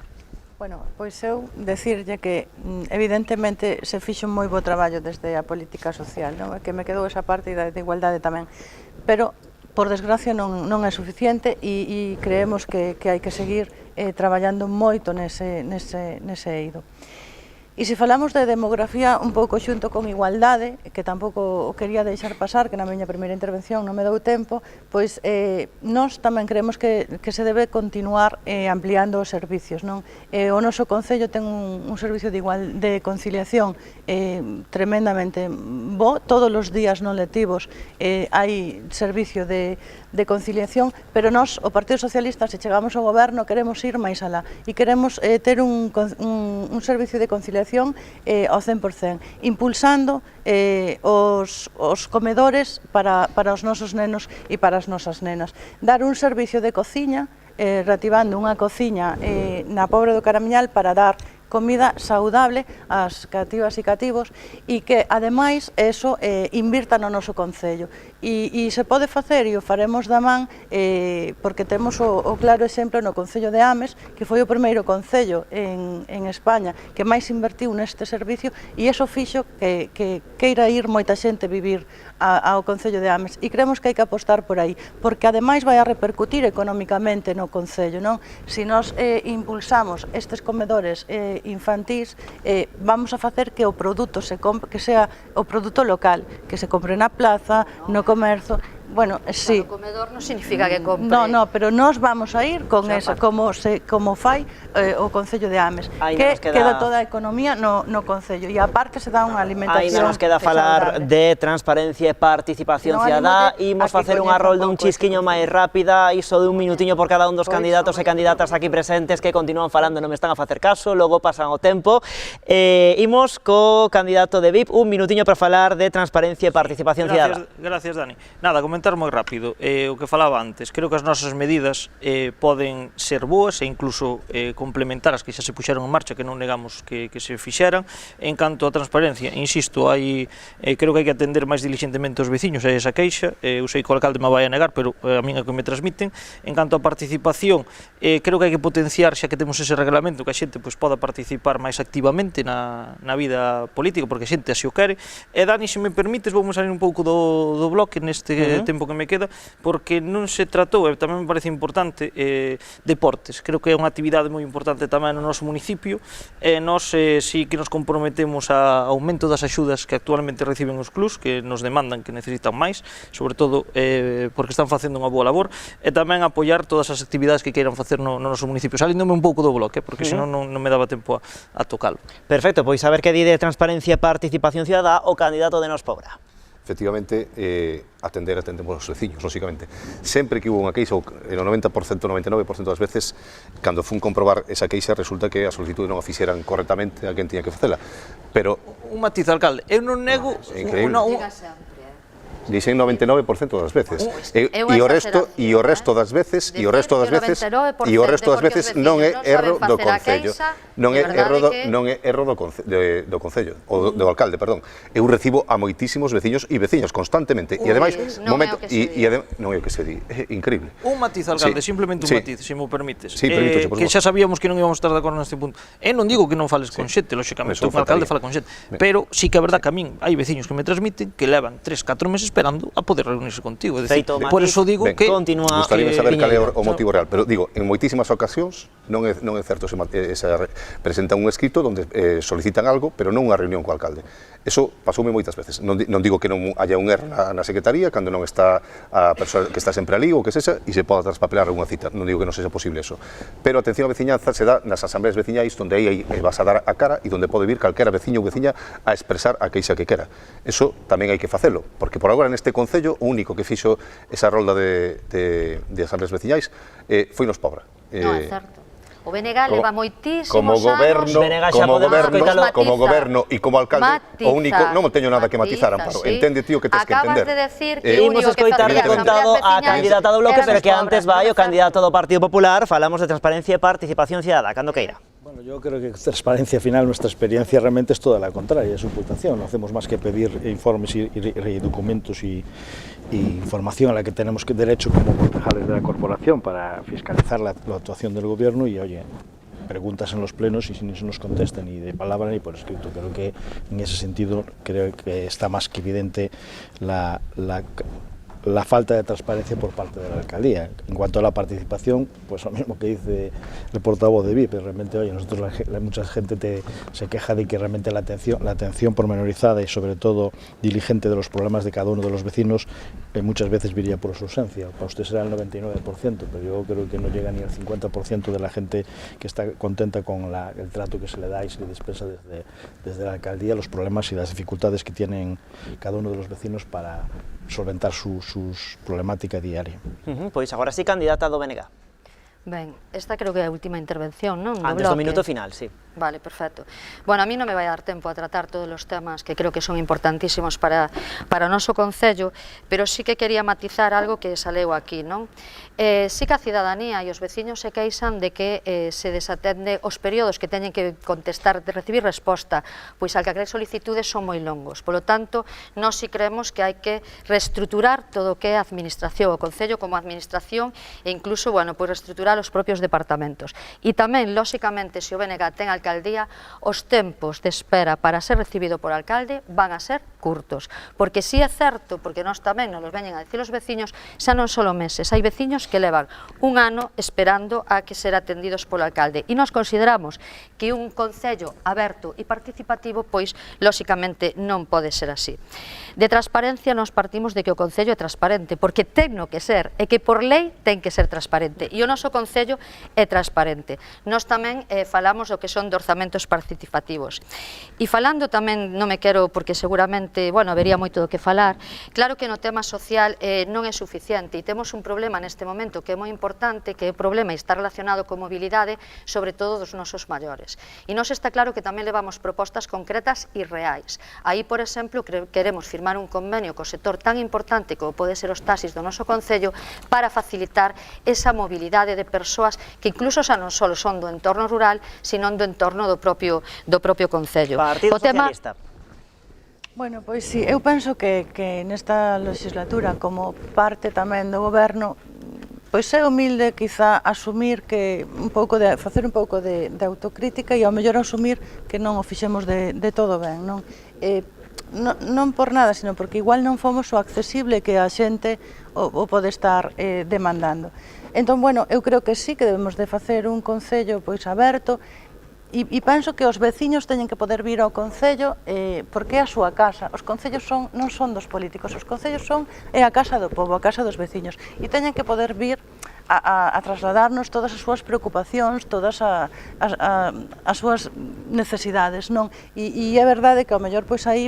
Speaker 6: Bueno, pois eu decirlle que evidentemente se fixo un moi bo traballo desde a política social, non? Que me quedou esa parte da igualdade tamén, pero por desgracia non é suficiente e creemos que hai que seguir traballando moito nese eido. E se falamos de demografía un pouco xunto con igualdade, que tampouco o quería deixar pasar, que na miña primeira intervención non me dou tempo, pois nós tamén creemos que se debe continuar ampliando os servicios, non? O noso Concello ten un servicio de conciliación tremendamente bo, todos os días non lectivos hai servicio de de conciliación, pero nós, o Partido Socialista, se chegamos ao goberno, queremos ir máis alá e queremos ter un servicio de conciliación ao 100%, impulsando os comedores para os nosos nenos e para as nosas nenas, dar un servicio de cociña, reactivando unha cociña na Pobra do Caramiñal para dar comida saudable ás cativas e cativos e que, ademais, eso invirta no noso concello. E se pode facer, e o faremos da man, porque temos o claro exemplo no Concello de Ames, que foi o primeiro concello en España que máis invertiu neste servicio, e iso fixo que queira ir moita xente vivir ao Concello de Ames, e creemos que hai que apostar por aí, porque ademais vai a repercutir económicamente no Concello, non? Se nós impulsamos estes comedores infantís, vamos a facer que o produto que sea o produto local, que se compre na plaza, no comercio. Bueno, sí.
Speaker 5: O comedor non significa que compre.
Speaker 6: No, pero nós vamos a ir con esa, como fai o Concello de Ames, que queda toda a economía no Concello, e aparte se dá unha alimentación.
Speaker 1: Aí nos queda falar de transparencia e participación cidadá. Imos facer unha rolda un chisquiño máis rápida, iso de un minutiño por cada un dos candidatos e candidatas aquí presentes que continúan falando, non me están a facer caso, logo pasan o tempo. Imos co candidato de VIP, un minutiño para falar de transparencia e participación cidadá.
Speaker 7: Gracias, Dani. Nada, comentar moi rápido, o que falaba antes, creo que as nosas medidas poden ser boas e incluso complementar as que xa se puxeron en marcha, que non negamos que se fixeran. En canto a transparencia, insisto, creo que hai que atender máis diligentemente aos veciños a esa queixa, eu sei que o alcalde me vai a negar, pero a min é que me transmiten. En canto a participación, creo que hai que potenciar, xa que temos ese reglamento, que a xente poda participar máis activamente na vida política, porque a xente así o quere. E Dani, se me permites, vamos salir un pouco do bloque neste tempo que me queda, porque non se tratou, e tamén me parece importante, deportes. Creo que é unha actividade moi importante tamén no noso municipio, e nós sí que nos comprometemos a aumento das axudas que actualmente reciben os clubs, que nos demandan, que necesitan máis, sobre todo porque están facendo unha boa labor, e tamén apoiar todas as actividades que queiran facer no noso municipio. Salíndome un pouco do bloque, porque senón non me daba tempo a tocalo.
Speaker 1: Perfecto, pois a ver que di de transparencia e participación cidadá o candidato de Nos Pobra.
Speaker 3: Efectivamente, atendemos aos veciños, lógicamente. Sempre que hubo unha queixa, no 90%, 99% das veces, cando fun comprobar esa queixa, resulta que a solicitude non a fixeran correctamente a quen tiña que facela. Pero
Speaker 7: un matiz, alcalde, eu non nego...
Speaker 3: Dixen 99% das veces. E o resto das veces non é erro do Concello. Non é erro do Concello, ou do alcalde, perdón. Eu recibo a moitísimos veciños e veciñas constantemente, e ademais, non é o que se di, é increíble.
Speaker 7: Un matiz, alcalde, simplemente un matiz, se me permites.
Speaker 3: Sí, permito,
Speaker 7: que xa sabíamos que non íbamos a estar de acordo neste punto. Non digo que non fales con xente, lóxicamente, un alcalde fala con xente, pero sí que é verdad que a min hai veciños que me transmiten que levan 3-4 meses esperando a poder reunirse contigo. Por eso digo que
Speaker 3: gustaría saber cal é o motivo real, pero digo, en moitísimas ocasións non é certo, presentan un escrito onde solicitan algo, pero non unha reunión co alcalde. Eso pasoume moitas veces. Non digo que non haya un erro na secretaría cando non está a persoa que está sempre ali ou que sexa e se poda traspapelar unha cita. Non digo que non sexa posible eso. Pero a atención á veciñanza se dá nas asambleas veciñais onde aí vas a dar a cara e onde pode vir calquera veciño ou veciña a expresar a queixa que quera. Eso tamén hai que facelo, porque por agora neste Concello o único que fixo esa rolda de asambleas veciñais foi Nos Pobra.
Speaker 5: Non é certo. O BNG leva moitísimos
Speaker 3: como goberno e como alcalde, o único, non teño nada que matizar, Amparo. Entende, tío, que tens que entender.
Speaker 5: Acabas de decir que o
Speaker 1: único que facía as asambleas veciñais a candidata do bloque, pero que antes vai o candidato do Partido Popular. Falamos de transparencia e participación cidadá, cando queira.
Speaker 4: Bueno, yo creo que transparencia final, nuestra experiencia realmente es toda la contraria, es ocultación. No hacemos más que pedir informes y documentos y información a la que tenemos derecho como concejales de la corporación para fiscalizar la actuación del gobierno y, oye, preguntas en los plenos y si no se nos contestan ni de palabra ni por escrito. Creo que en ese sentido creo que está más que evidente la falta de transparencia por parte de la alcaldía. En cuanto a la participación, pues lo mismo que dice el portavoz de VIP, realmente, oye, mucha gente se queja de que realmente la atención pormenorizada y sobre todo diligente de los problemas de cada uno de los vecinos muchas veces viría por su ausencia. Para usted será el 99%, pero yo creo que no llega ni al 50% de la gente que está contenta con el trato que se le da y se le dispensa desde la alcaldía, los problemas y las dificultades que tienen cada uno de los vecinos para solventar su sus problemática diaria.
Speaker 1: Pois agora sí, candidata do BNG.
Speaker 5: Ben, esta creo que é a última intervención, non?
Speaker 1: Antes do minuto final, sí.
Speaker 5: Vale, perfecto. Bueno, a mí non me vai dar tempo a tratar todos os temas que creo que son importantísimos para o noso Concello, pero sí que quería matizar algo que saleu aquí, non? Sí que a cidadanía e os veciños se queixan de que se desatende os períodos que teñen que contestar, de recibir resposta, pois al que aqueles solicitudes son moi longos. Por lo tanto, nós sí creemos que hai que reestruturar todo o que é a administración, o Concello como administración, e incluso, bueno, pois reestruturar os propios departamentos. E tamén, lóxicamente, se o BNG ten alcaldía, os tempos de espera para ser recibido por alcalde van a ser curtos, porque si é certo, porque nós tamén nos veñen a decir os veciños, xa non só meses, hai veciños que levan un ano esperando a que ser atendidos polo alcalde, e nós consideramos que un concello aberto e participativo, pois, lóxicamente, non pode ser así. De transparencia, nós partimos de que o concello é transparente, porque ten no que ser, e que por lei ten que ser transparente, e o noso concello é transparente. Nós tamén falamos do que son de orzamentos participativos. E falando tamén, non me quero, porque seguramente, bueno, habería moito do que falar, claro que no tema social non é suficiente, e temos un problema neste momento que é moi importante, que é o problema e está relacionado con mobilidade, sobre todo dos nosos maiores. E nos está claro que tamén levamos propostas concretas e reais. Aí, por exemplo, queremos firmar un convenio co sector tan importante como pode ser os taxis do noso concello para facilitar esa mobilidade de persoas que incluso xa non só son do entorno rural, sino do entorno do propio concello.
Speaker 1: Partido Socialista.
Speaker 6: Bueno, pois sí, eu penso que nesta legislatura, como parte tamén do goberno, pois é humilde quizá asumir que facer un pouco de autocrítica e ao mellor asumir que non o fixemos de todo ben, non? Non por nada, sino porque igual non fomos o accesible que a xente o pode estar demandando. Entón, bueno, eu creo que sí que debemos de facer un concello pois aberto, e penso que os veciños teñen que poder vir ao concello porque é a súa casa. Os concellos non son dos políticos, os concellos é a casa do povo, a casa dos veciños, e teñen que poder vir a trasladarnos todas as súas preocupacións, todas as súas necesidades, non? E é verdade que ao mellor pois aí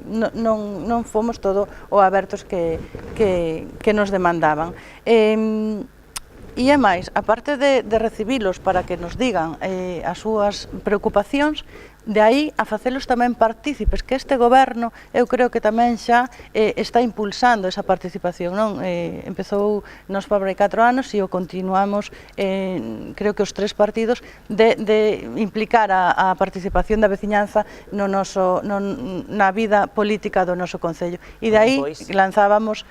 Speaker 6: non fomos todo o abertos que nos demandaban. E é máis, aparte de recibilos para que nos digan as súas preocupacións, de aí a facelos tamén partícipes, que este goberno eu creo que tamén xa está impulsando esa participación, non? Empezou nos Fabra 4 anos e o continuamos, creo que os 3 partidos, de implicar a participación da veciñanza na vida política do noso concello. E de aí lanzábamos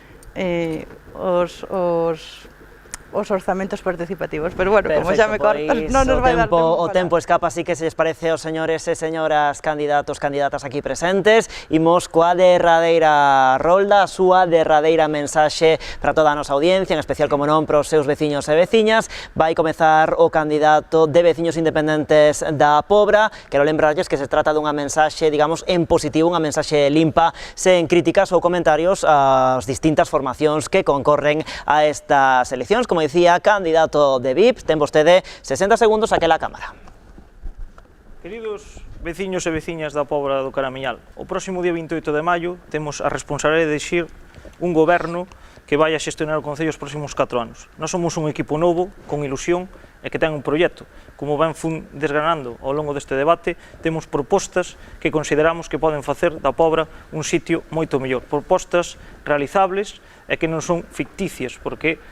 Speaker 6: os orzamentos participativos, pero bueno, como xa me cortas, non nos vai dar tempo.
Speaker 1: O tempo escapa, así que se les parece aos señores e señoras candidatos, candidatas aquí presentes, imos coa derradeira rolda, a súa derradeira mensaxe para toda a nosa audiencia, en especial, como non, para os seus veciños e veciñas. Vai comezar o candidato de veciños independentes da Pobra. Quero lembrarlles que se trata dunha mensaxe, digamos, en positivo, unha mensaxe limpa, sen críticas ou comentarios ás distintas formacións que concorren a estas eleccións. Como dicía, candidato de VIP, ten vostede 60 segundos aquela cámara.
Speaker 7: Queridos veciños e veciñas da Pobra do Caramiñal, o próximo día 28 de maio temos a responsabilidade de exir un goberno que vai a xestionar o Concello os próximos 4 anos. Nós somos un equipo novo, con ilusión, e que ten un proxecto. Como ben fun desgranando ao longo deste debate, temos propostas que consideramos que poden facer da Pobra un sitio moito mellor. Propostas realizables e que non son ficticias, porque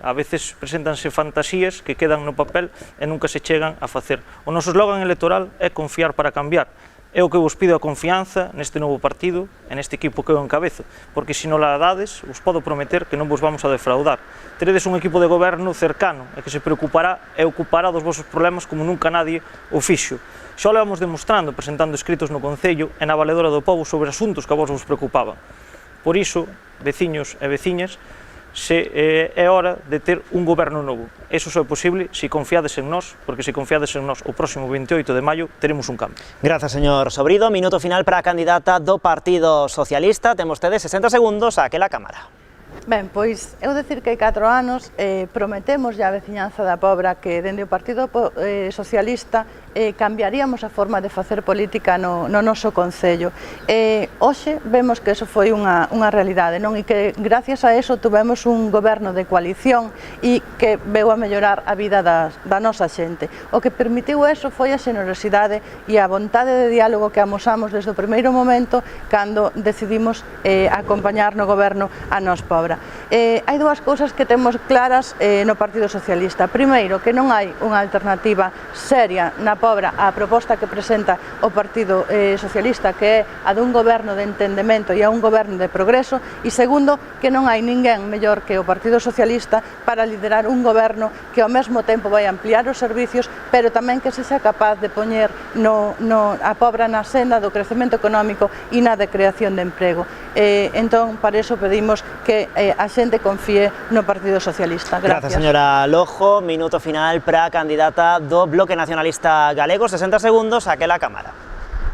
Speaker 7: a veces preséntanse fantasías que quedan no papel e nunca se chegan a facer. O noso eslogan electoral é confiar para cambiar. É o que vos pido a confianza neste novo partido e neste equipo que eu encabezo, porque se non la dades, vos podo prometer que non vos vamos a defraudar. Teredes un equipo de goberno cercano e que se preocupará e ocupará dos vosos problemas como nunca nadie o fixo. Xa o levamos demostrando, presentando escritos no Concello e na Valedora do Pobo sobre asuntos que a vos vos preocupaban. Por iso, veciños e veciñas, é hora de ter un goberno novo. Eso só é posible se confiades en nós, porque se confiades en nós o próximo 28 de maio teremos un cambio.
Speaker 1: Grazas, señor Sobrido. Minuto final para a candidata do Partido Socialista. Ten vostedes 60 segundos a aquela cámara.
Speaker 6: Ben, pois, eu decir que hai 4 anos prometemos a veciñanza da Pobra que dende o Partido Socialista cambiaríamos a forma de facer política no noso Concello. Hoxe vemos que eso foi unha realidade, non? E que gracias a eso tuvemos un goberno de coalición e que veu a mellorar a vida da nosa xente. O que permitiu eso foi a xenerosidade e a vontade de diálogo que amosamos desde o primeiro momento cando decidimos acompañar no goberno a nos Pobra. Hai dúas cousas que temos claras no Partido Socialista. Primeiro, que non hai unha alternativa seria na Pobra á proposta que presenta o Partido Socialista, que é a dun goberno de entendemento e a un goberno de progreso. E segundo, que non hai ninguén mellor que o Partido Socialista para liderar un goberno que ao mesmo tempo vai ampliar os servicios, pero tamén que sexa capaz de poñer a Pobra na senda do crecemento económico e na de creación de emprego. Entón, para iso pedimos que a xente confíe no Partido Socialista.
Speaker 1: Gracias, señora Lojo. Minuto final para a candidata do Bloque Nacionalista Galego. 60 segundos, saque la cámara.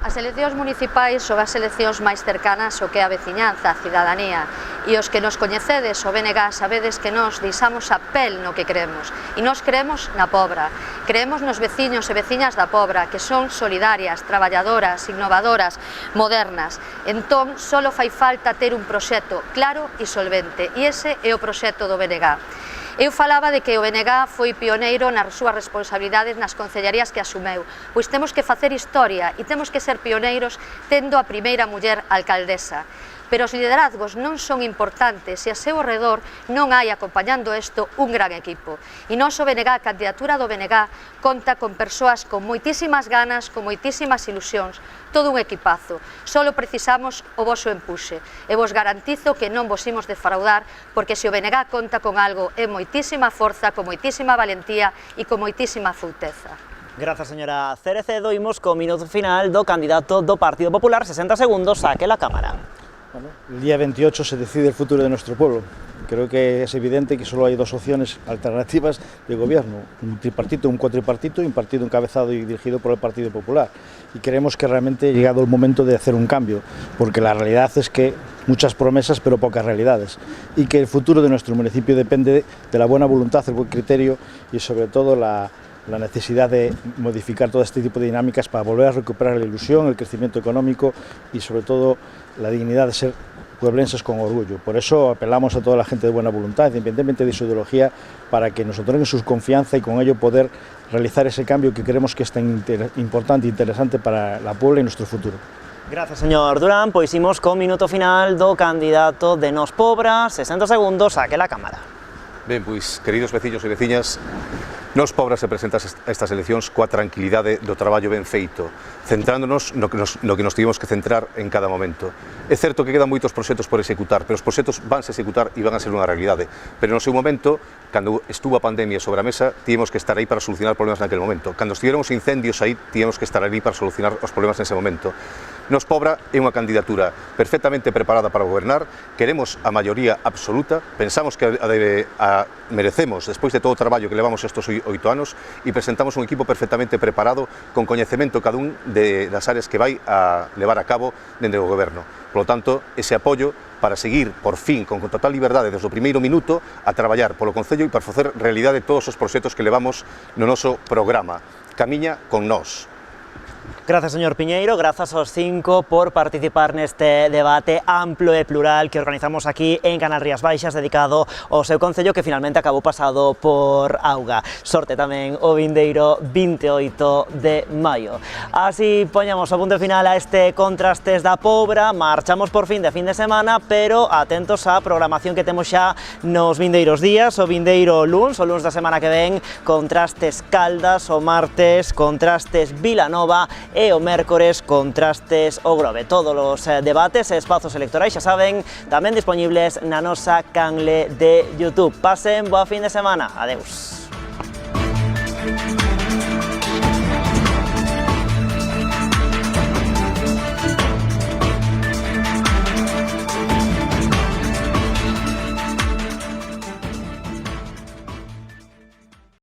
Speaker 5: As eleccións municipais son as eleccións máis cercanas ao que é a veciñanza, a cidadanía. E os que nos coñecedes, o BNG, sabedes que nos deixamos a pel no que creemos. E nos creemos na Pobra. Creemos nos veciños e veciñas da Pobra, que son solidarias, traballadoras, innovadoras, modernas. Entón, só fai falta ter un proxecto claro e solvente. E ese é o proxecto do BNG. Eu falaba de que o BNG foi pioneiro nas súas responsabilidades nas concellarías que asumeu, pois temos que facer historia e temos que ser pioneiros tendo a primeira muller alcaldesa. Pero os liderazgos non son importantes e a seu redor non hai acompañando isto un gran equipo. E noso BNG, a candidatura do BNG, conta con persoas con moitísimas ganas, con moitísimas ilusións, todo un equipazo. Solo precisamos o voso empuxe. E vos garantizo que non vos imos defraudar, porque se o BNG conta con algo é moitísima forza, con moitísima valentía e con moitísima fouteza.
Speaker 1: Gracias, señora Cerecedo. Imos co minuto final do candidato do Partido Popular. 60 segundos, saque la cámara.
Speaker 4: Bueno, el día 28 se decide el futuro de nuestro pueblo. Creo que es evidente que solo hay dos opciones alternativas de gobierno, un tripartito, un cuatripartito y un partido encabezado y dirigido por el Partido Popular. Y creemos que realmente ha llegado el momento de hacer un cambio, porque la realidad es que muchas promesas pero pocas realidades, y que el futuro de nuestro municipio depende de la buena voluntad, el buen criterio y sobre todo la necesidad de modificar todo este tipo de dinámicas para volver a recuperar la ilusión, el crecimiento económico y sobre todo la dignidad de ser pueblenses con orgullo. Por eso apelamos a toda la gente de buena voluntad, independientemente de su ideología, para que nos otorguen su confianza y con ello poder realizar ese cambio que creemos que es tan importante e interesante para la Puebla y nuestro futuro.
Speaker 1: Gracias, señor Durán. Pois imos co minuto final do candidato de Nos Pobra. 60 segundos, saque la cámara.
Speaker 3: Ben, pois, queridos veciños e veciñas, Nos Pobra se presenta a estas eleccións coa tranquilidade do traballo ben feito, centrándonos no que nos tivemos que centrar en cada momento. É certo que quedan moitos proxectos por executar, pero os proxectos vanse executar e van a ser unha realidade. Pero no seu momento, cando estuvo a pandemia sobre a mesa, tivemos que estar aí para solucionar problemas naquele momento. Cando estiveramos incendios aí, tivemos que estar aí para solucionar os problemas nese momento. Nos Pobra é unha candidatura perfectamente preparada para gobernar, queremos a maioría absoluta, pensamos que merecemos, despois de todo o traballo que levamos estes 8 anos, e presentamos un equipo perfectamente preparado, con coñecemento cada un das áreas que vai a levar a cabo dende o goberno. Por lo tanto, ese apoio para seguir, por fin, con total liberdade desde o primeiro minuto, a traballar polo Concello e para facer realidade todos os proxectos que levamos no noso programa. Camiña con nós.
Speaker 1: Gracias, señor Piñeiro, gracias aos 5 por participar neste debate amplo e plural que organizamos aquí en Canal Rías Baixas, dedicado ao seu concello que finalmente acabou pasado por auga. Sorte tamén o vindeiro 28 de maio. Así poñamos o punto final a este Contrastes da Pobra. Marchamos por fin de semana, pero atentos á programación que temos xa nos vindeiros días. O vindeiro luns, o luns da semana que ven, Contrastes Caldas, o martes Contrastes Vilanova e o mércores Contrastes o Grove. Todos os debates e espazos electorais, xa saben, tamén disponibles na nosa canle de YouTube. Pasen boa fin de semana. Adeus.